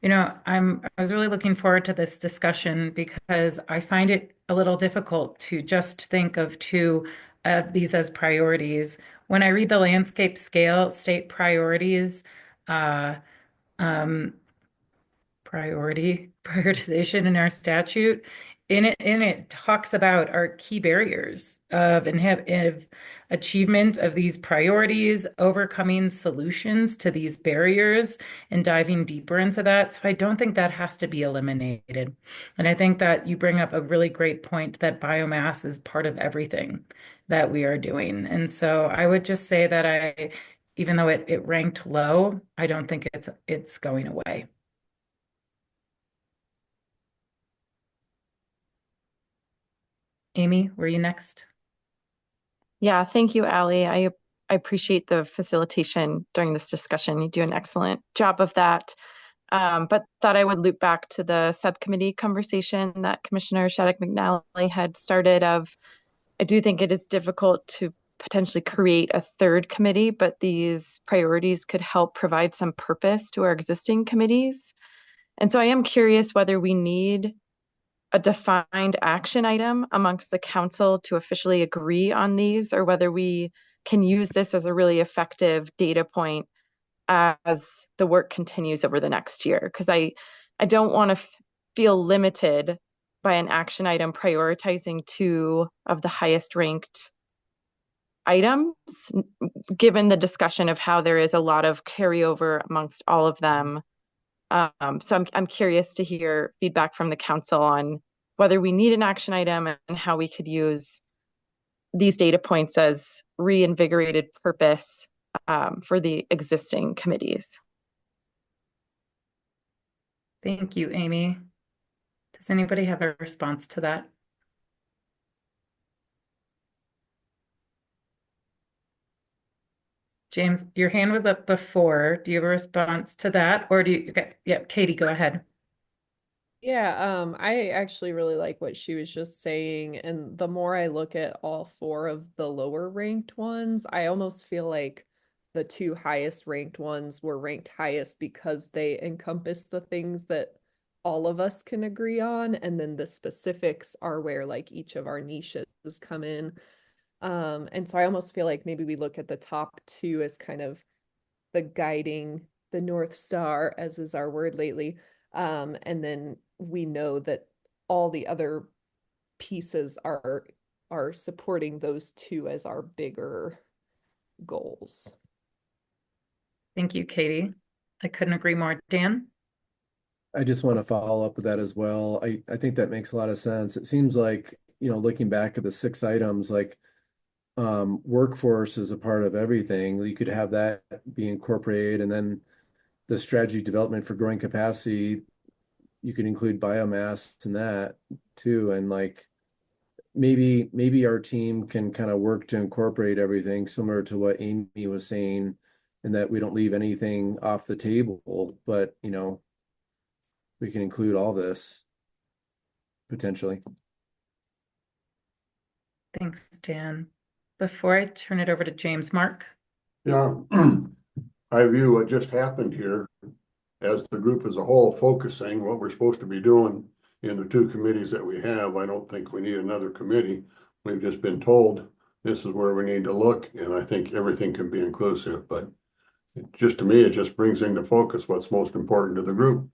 I was really looking forward to this discussion because I find it a little difficult to just think of 2 of these as priorities. When I read the landscape scale state priorities, prioritization in our statute, in it talks about our key barriers of achievement of these priorities, overcoming solutions to these barriers, and diving deeper into that. So I don't think that has to be eliminated. And I think that you bring up a really great point that biomass is part of everything that we are doing. And so I would just say that even though it ranked low, I don't think it's going away. Amy, were you next? Yeah, thank you, Allie. I appreciate the facilitation during this discussion. You do an excellent job of that. But thought I would loop back to the subcommittee conversation that Commissioner Shattuck McNally had started of, I do think it is difficult to potentially create a 3rd committee, but these priorities could help provide some purpose to our existing committees. And so I am curious whether we need a defined action item amongst the council to officially agree on these, or whether we can use this as a really effective data point as the work continues over the next year. Because I don't want to feel limited by an action item prioritizing 2 of the highest ranked items, given the discussion of how there is a lot of carryover amongst all of them. So I'm curious to hear feedback from the council on whether we need an action item and how we could use these data points as reinvigorated purpose for the existing committees. Thank you, Amy. Does anybody have a response to that? James, your hand was up before. Do you have a response to that? Or do you, okay, yeah, Katie, go ahead. Yeah, I actually really like what she was just saying. And the more I look at all four of the lower ranked ones, I almost feel like the two highest ranked ones were ranked highest because they encompass the things that all of us can agree on. And then the specifics are where like each of our niches come in. And so I almost feel like maybe we look at the top two as kind of the guiding, the North Star, as is our word lately. And then we know that all the other pieces are supporting those two as our bigger goals. Thank you, Katie. I couldn't agree more. Dan? I just want to follow up with that as well. I think that makes a lot of sense. It seems like, looking back at the 6 items, like workforce is a part of everything. You could have that be incorporated, and then the strategy development for growing capacity, you could include biomass in that too. And like maybe our team can kind of work to incorporate everything similar to what Amy was saying, and that we don't leave anything off the table, but we can include all this potentially. Thanks, Dan. Before I turn it over to James, Mark? Yeah, I view what just happened here as the group as a whole focusing what we're supposed to be doing in the 2 committees that we have. I don't think we need another committee. We've just been told this is where we need to look, and I think everything can be inclusive, but just to me, it just brings into focus what's most important to the group.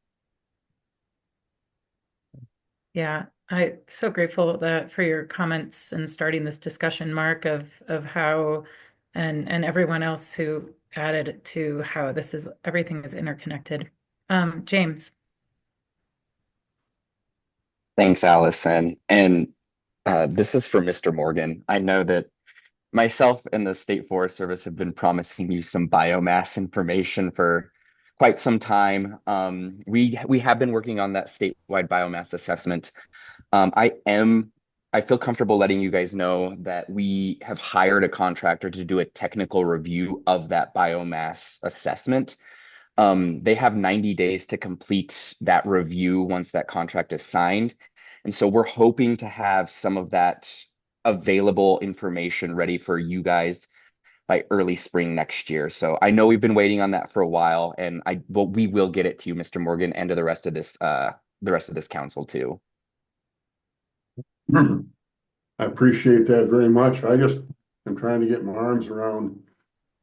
Yeah, I'm so grateful that for your comments and starting this discussion, Mark, of how and everyone else who added to how everything is interconnected. James. Thanks, Allison. And this is for Mr. Morgan. I know that myself and the State Forest Service have been promising you some biomass information for quite some time. We have been working on that statewide biomass assessment. I feel comfortable letting you guys know that we have hired a contractor to do a technical review of that biomass assessment. They have 90 days to complete that review once that contract is signed. And so we're hoping to have some of that available information ready for you guys by early spring next year. So I know we've been waiting on that for a while, and we will get it to you, Mr. Morgan, and to the rest of this council too. I appreciate that very much. I just am trying to get my arms around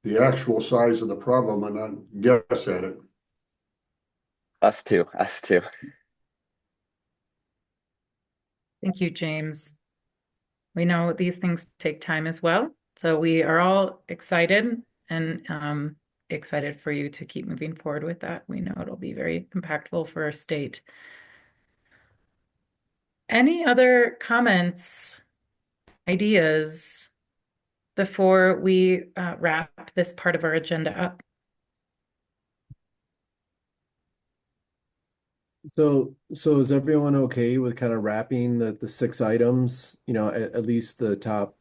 the actual size of the problem and not guess at it. Us too. Thank you, James. We know these things take time as well. So we are all excited and excited for you to keep moving forward with that. We know it'll be very impactful for our state. Any other comments, ideas before we wrap this part of our agenda up? So is everyone okay with kind of wrapping the 6 items, at least the top?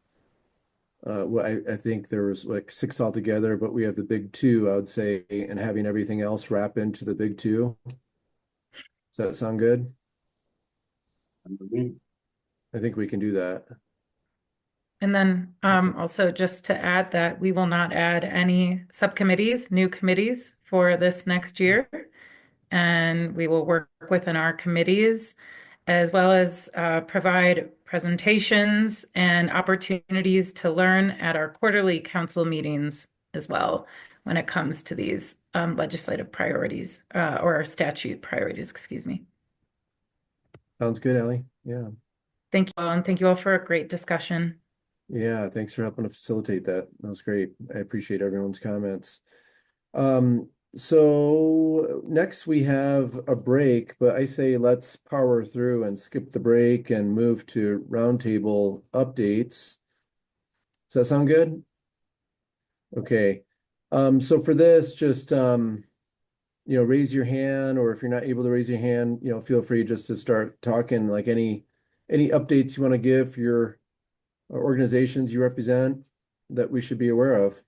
Well, I think there was like 6 altogether, but we have the big 2, I would say, and having everything else wrap into the big 2. Does that sound good? I think we can do that. And then also just to add that we will not add any subcommittees, new committees for this next year. And we will work within our committees as well as provide presentations and opportunities to learn at our quarterly council meetings as well when it comes to these legislative priorities or our statute priorities, excuse me. Sounds good, Ellie. Yeah. Thank you all, and thank you all for a great discussion. Yeah, thanks for helping to facilitate that. That was great. I appreciate everyone's comments. So next we have a break, but I say let's power through and skip the break and move to roundtable updates. Does that sound good? Okay. So for this, just raise your hand, or if you're not able to raise your hand, feel free just to start talking, like any updates you want to give for your organizations you represent that we should be aware of.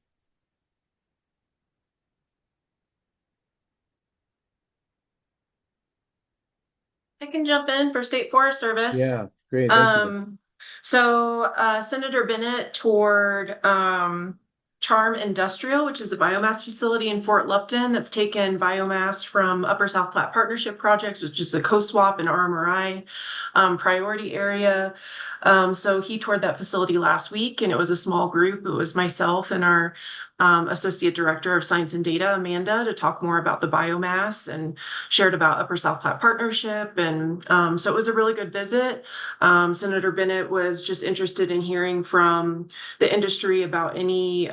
can jump in for State Forest Service. Yeah, great. Thank you. So Senator Bennett toured Charm Industrial, which is a biomass facility in Fort Lupton that's taken biomass from Upper South Platte Partnership Projects, which is a co-swap and RMRI priority area. So he toured that facility last week, and it was a small group. It was myself and our Associate Director of Science and Data, Amanda, to talk more about the biomass, and shared about Upper South Platte Partnership. And so it was a really good visit. Senator Bennett was just interested in hearing from the industry about any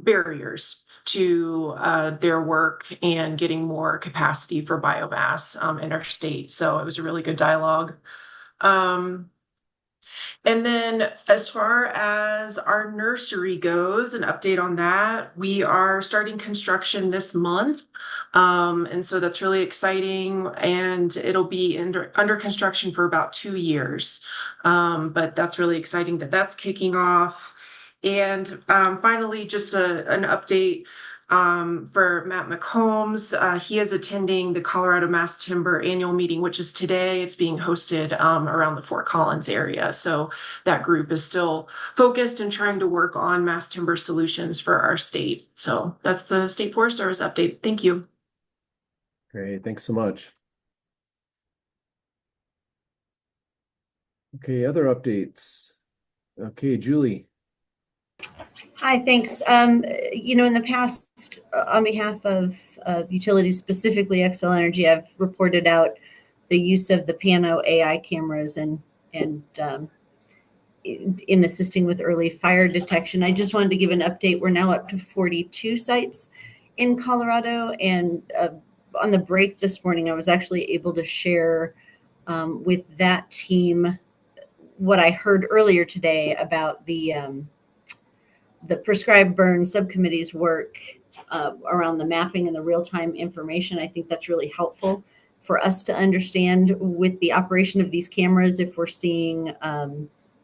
barriers to their work and getting more capacity for biomass in our state. So it was a really good dialogue. And then as far as our nursery goes, an update on that, we are starting construction this month. And so that's really exciting, and it'll be under construction for about 2 years. But that's really exciting that that's kicking off. And finally, just an update for Matt McCombs. He is attending the Colorado Mass Timber annual meeting, which is today. It's being hosted around the Fort Collins area. So that group is still focused and trying to work on mass timber solutions for our state. So that's the State Forest Service update. Thank you. Great. Thanks so much. Okay, other updates. Okay, Julie. Hi, thanks. In the past, on behalf of utilities, specifically Xcel Energy, I've reported out the use of the Pano AI cameras and in assisting with early fire detection. I just wanted to give an update. We're now up to 42 sites in Colorado, and on the break this morning, I was actually able to share with that team what I heard earlier today about the prescribed burn subcommittee's work around the mapping and the real-time information. I think that's really helpful for us to understand with the operation of these cameras if we're seeing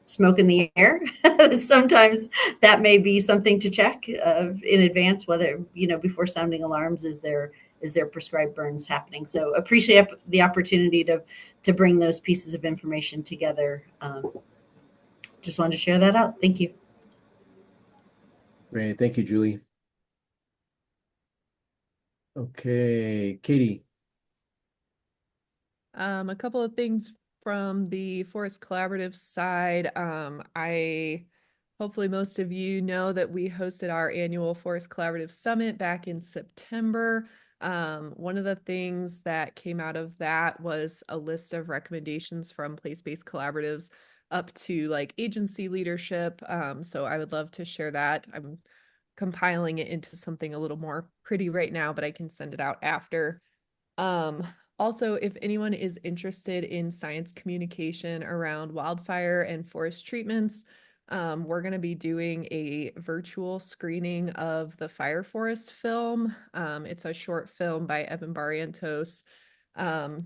smoke in the air. Sometimes that may be something to check in advance, whether, before sounding alarms, is there prescribed burns happening. So appreciate the opportunity to bring those pieces of information together. Just wanted to share that out. Thank you. Great. Thank you, Julie. Okay, Katie. A couple of things from the Forest Collaborative side. Hopefully most of you know that we hosted our annual Forest Collaborative Summit back in September. One of the things that came out of that was a list of recommendations from place-based collaboratives up to agency leadership. So I would love to share that. I'm compiling it into something a little more pretty right now, but I can send it out after. Also, if anyone is interested in science communication around wildfire and forest treatments, we're going to be doing a virtual screening of the Fire Forest film. It's a short film by Evan Barrientos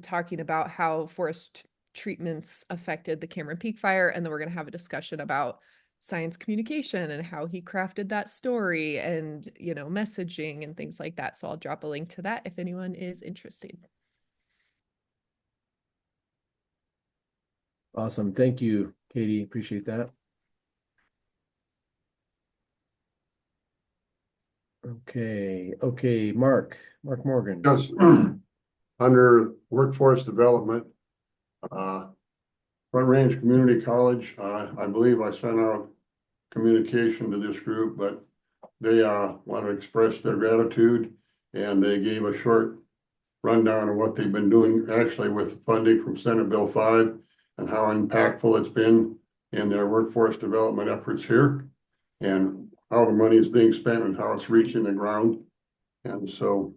talking about how forest treatments affected the Cameron Peak Fire. And then we're going to have a discussion about science communication and how he crafted that story and, messaging and things like that. So I'll drop a link to that if anyone is interested. Awesome. Thank you, Katie. Appreciate that. Okay, Mark Morgan. Yes. Under workforce development, Front Range Community College, I believe I sent out communication to this group, but they want to express their gratitude, and they gave a short rundown of what they've been doing actually with funding from Senate Bill 5 and how impactful it's been in their workforce development efforts here, and how the money is being spent and how it's reaching the ground. And so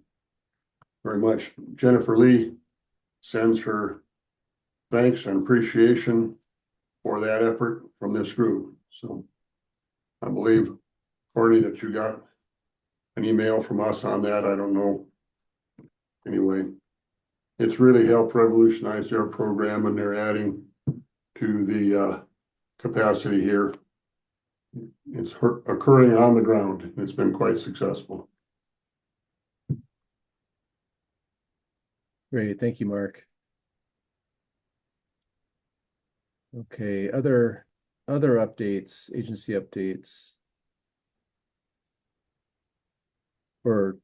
very much Jennifer Lee sends her thanks and appreciation for that effort from this group. So I believe, Courtney, that you got an email from us on that. I don't know. Anyway, it's really helped revolutionize their program, and they're adding to the capacity here. It's occurring on the ground. It's been quite successful. Great. Thank you, Mark. Okay, other updates, agency updates. Or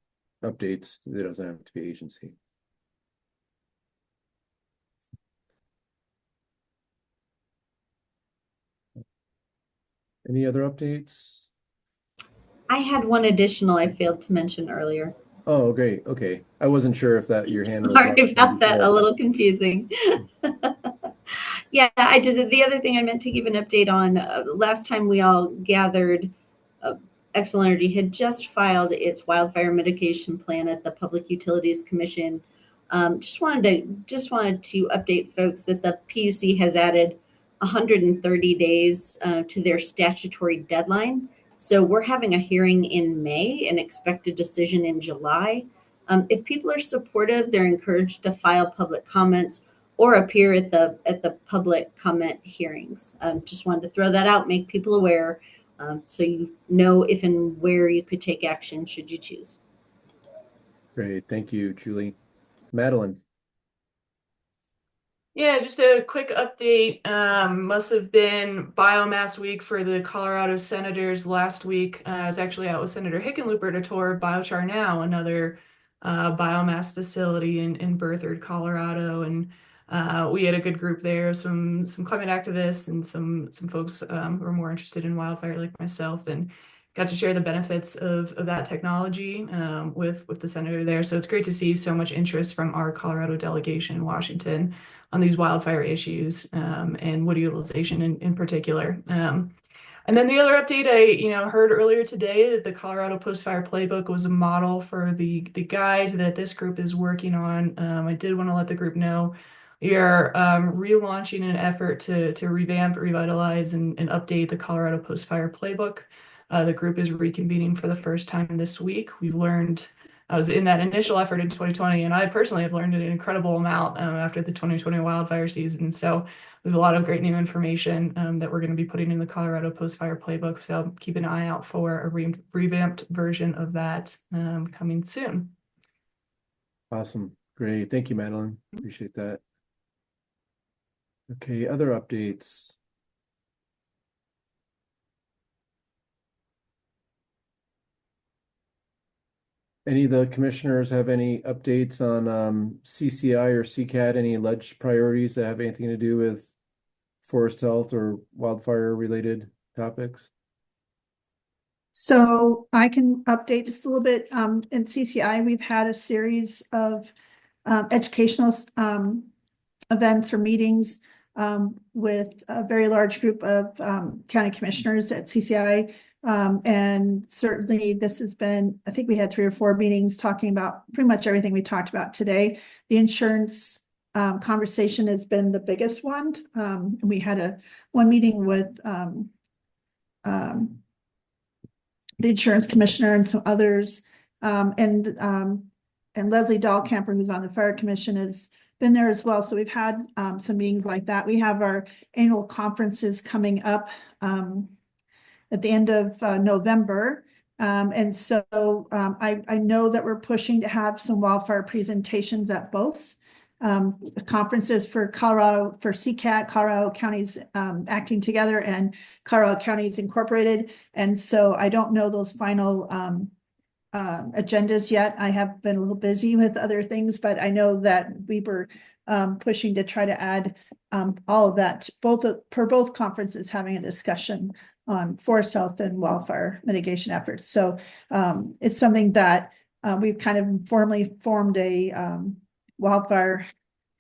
updates, it doesn't have to be agency. Any other updates? I had one additional I failed to mention earlier. Oh, great. Okay. I wasn't sure if that your hand was Sorry up about that, before. a little confusing. Yeah, the other thing I meant to give an update on, last time we all gathered, Xcel Energy had just filed its wildfire mitigation plan at the Public Utilities Commission. Just wanted to update folks that the PUC has added 130 days to their statutory deadline. So we're having a hearing in May and expect a decision in July. If people are supportive, they're encouraged to file public comments or appear at the public comment hearings. Just wanted to throw that out, make people aware, so you know if and where you could take action should you choose. Great. Thank you, Julie. Madeline. Yeah, just a quick update. Must have been Biomass Week for the Colorado Senators last week. I was actually out with Senator Hickenlooper to tour Biochar Now, another biomass facility in Berthoud, Colorado, and we had a good group there. Some climate activists and some folks who are more interested in wildfire, like myself, and got to share the benefits of that technology with the senator there. So it's great to see so much interest from our Colorado delegation in Washington on these wildfire issues and wood utilization in particular. And then the other update I heard earlier today that the Colorado Post-Fire Playbook was a model for the guide that this group is working on. I did want to let the group know we are relaunching an effort to revamp, revitalize, and update the Colorado Post-Fire Playbook. The group is reconvening for the first time this week. I was in that initial effort in 2020, and I personally have learned an incredible amount after the 2020 wildfire season. So we have a lot of great new information that we're going to be putting in the Colorado Post-Fire Playbook. So keep an eye out for a revamped version of that coming soon. Awesome. Great. Thank you, Madeline. Appreciate that. Okay, other updates. Any of the commissioners have any updates on CCI or CCAT, any ledge priorities that have anything to do with forest health or wildfire related topics? So I can update just a little bit. In CCI, we've had a series of educational events or meetings with a very large group of county commissioners at CCI. And certainly this has been, I think we had 3 or 4 meetings talking about pretty much everything we talked about today. The insurance conversation has been the biggest one. We had one meeting with the insurance commissioner and some others. And Leslie Dahlkamper, who's on the fire commission, has been there as well. So we've had some meetings like that. We have our annual conferences coming up at the end of November. And so I know that we're pushing to have some wildfire presentations at both conferences for Colorado, for CCAT, Colorado Counties Acting Together, and Colorado Counties Incorporated. And so I don't know those final agendas yet. I have been a little busy with other things, but I know that we were pushing to try to add all of that, for both conferences, having a discussion on forest health and wildfire mitigation efforts. So it's something that we've kind of informally formed a wildfire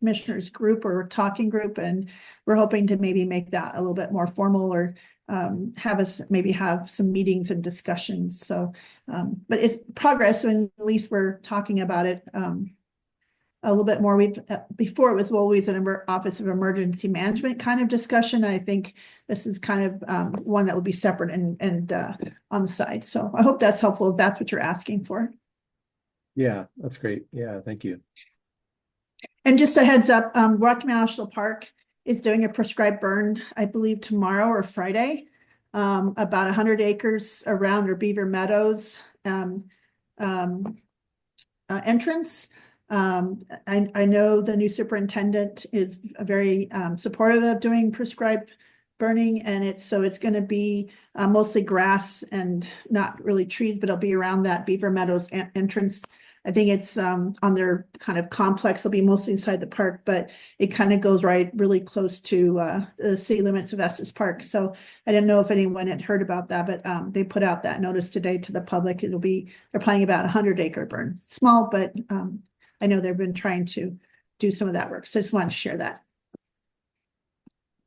commissioners group or talking group, and we're hoping to maybe make that a little bit more formal, or have some meetings and discussions. So but it's progress, and at least we're talking about it a little bit more. Before it was always an Office of Emergency Management kind of discussion. I think this is kind of one that will be separate and on the side. So I hope that's helpful if that's what you're asking for. Yeah, that's great. Yeah, thank you. And just a heads up, Rocky Mountain National Park is doing a prescribed burn, I believe tomorrow or Friday, about 100 acres around their Beaver Meadows entrance. I know the new superintendent is very supportive of doing prescribed burning, and it's going to be mostly grass and not really trees, but it'll be around that Beaver Meadows entrance. I think it's on their kind of complex. It'll be mostly inside the park, but it kind of goes really close to the city limits of Estes Park. So I didn't know if anyone had heard about that, but they put out that notice today to the public. They're planning about 100-acre burn. Small, but I know they've been trying to do some of that work. So I just wanted to share that.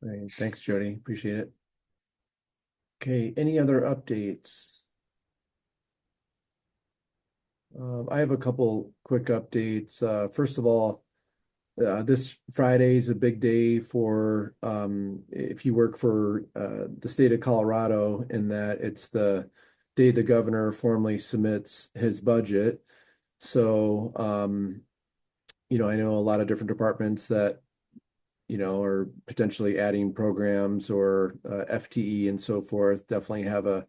Right. Thanks, Jody. Appreciate it. Okay, any other updates? I have a couple quick updates. First of all, this Friday is a big day for if you work for the state of Colorado, in that it's the day the governor formally submits his budget. So, I know a lot of different departments that, are potentially adding programs or FTE and so forth, definitely have a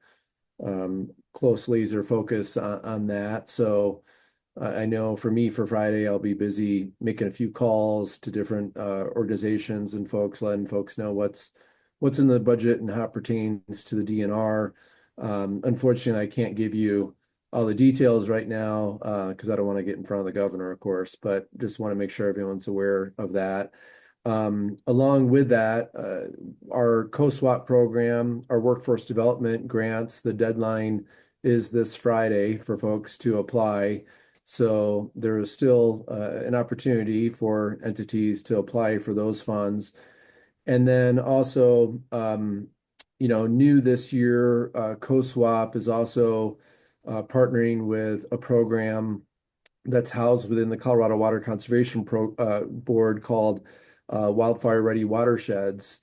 close laser focus on that. So I know for me, for Friday, I'll be busy making a few calls to different organizations and folks, letting folks know what's in the budget and how it pertains to the DNR. Unfortunately, I can't give you all the details right now because I don't want to get in front of the governor, of course, but just want to make sure everyone's aware of that. Along with that, our COSWAP program, our workforce development grants, the deadline is this Friday for folks to apply. So there is still an opportunity for entities to apply for those funds. And then also, new this year, COSWAP is also partnering with a program that's housed within the Colorado Water Conservation Board called Wildfire Ready Watersheds.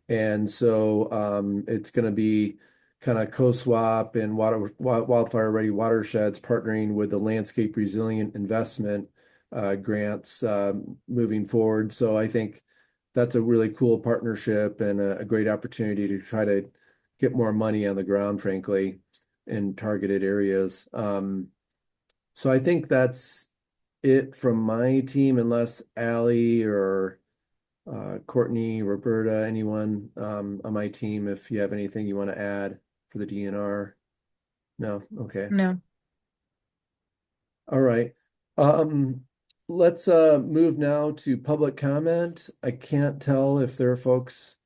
And so it's going to be kind of COSWAP and Wildfire Ready Watersheds partnering with the Landscape Resilient Investment grants moving forward. So I think that's a really cool partnership and a great opportunity to try to get more money on the ground, frankly, in targeted areas. So I think that's it from my team, unless Allie or Courtney, Roberta, anyone on my team, if you have anything you want to add for the DNR. No? Okay. No. All right. Let's move now to public comment. I can't tell if there are folks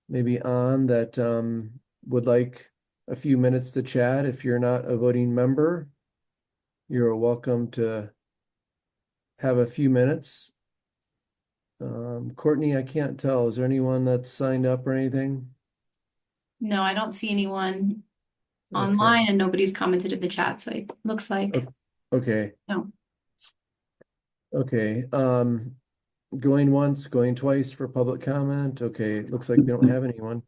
maybe on that would like a few minutes to chat. If you're not a voting member, you're welcome to have a few minutes. Courtney, I can't tell. Is there anyone that's signed up or anything? No, I don't see anyone online, and nobody's commented in the chat, so it looks like Okay. no. Okay. Going once, going twice for public comment. Okay, looks like we don't have anyone.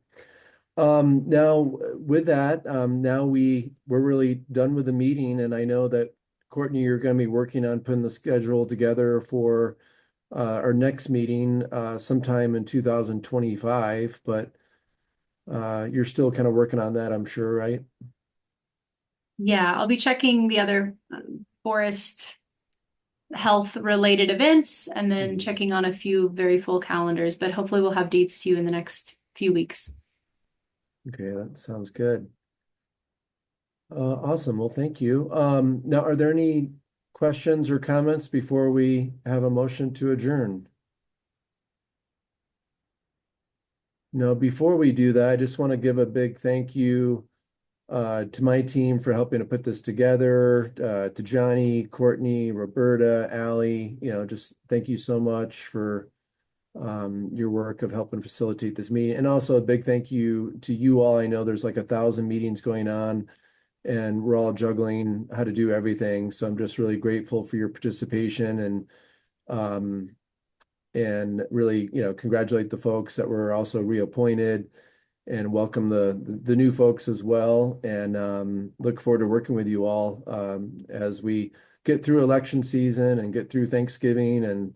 Now with that, now we're really done with the meeting, and I know that Courtney, you're going to be working on putting the schedule together for our next meeting sometime in 2025, but you're still kind of working on that, I'm sure, right? Yeah, I'll be checking the other forest health related events and then checking on a few very full calendars, but hopefully we'll have dates to you in the next few weeks. Okay, that sounds good. Awesome. Well, thank you. Now, are there any questions or comments before we have a motion to adjourn? No, before we do that, I just want to give a big thank you to my team for helping to put this together, to Johnny, Courtney, Roberta, Allie, just thank you so much for your work of helping facilitate this meeting. And also a big thank you to you all. I know there's like 1,000 meetings going on and we're all juggling how to do everything. So I'm just really grateful for your participation and really, congratulate the folks that were also reappointed and welcome the new folks as well. And look forward to working with you all as we get through election season and get through Thanksgiving and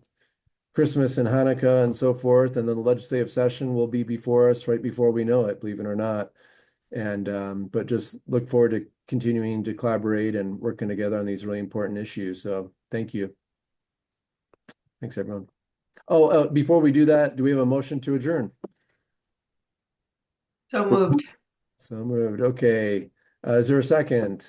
Christmas and Hanukkah and so forth. And then the legislative session will be before us right before we know it, believe it or not. And but just look forward to continuing to collaborate and working together on these really important issues. So thank you. Thanks, everyone. Oh, before we do that, do we have a motion to adjourn? So moved. So moved. Okay. Is there a second?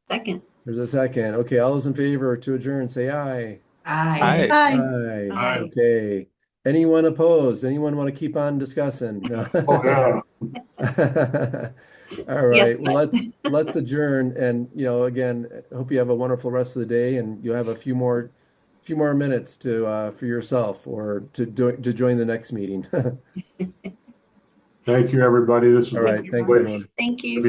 Second. There's a second. Okay. All those in favor to adjourn, say aye. Aye. Aye. Aye. Okay. Anyone opposed? Anyone want to keep on discussing? No. Oh, yeah. All right. Yes, Well, but- let's adjourn. And again, I hope you have a wonderful rest of the day, and you have a few more minutes to for yourself or to join the next meeting. Thank you, everybody. This is All right. Thanks, a everyone. Thank you.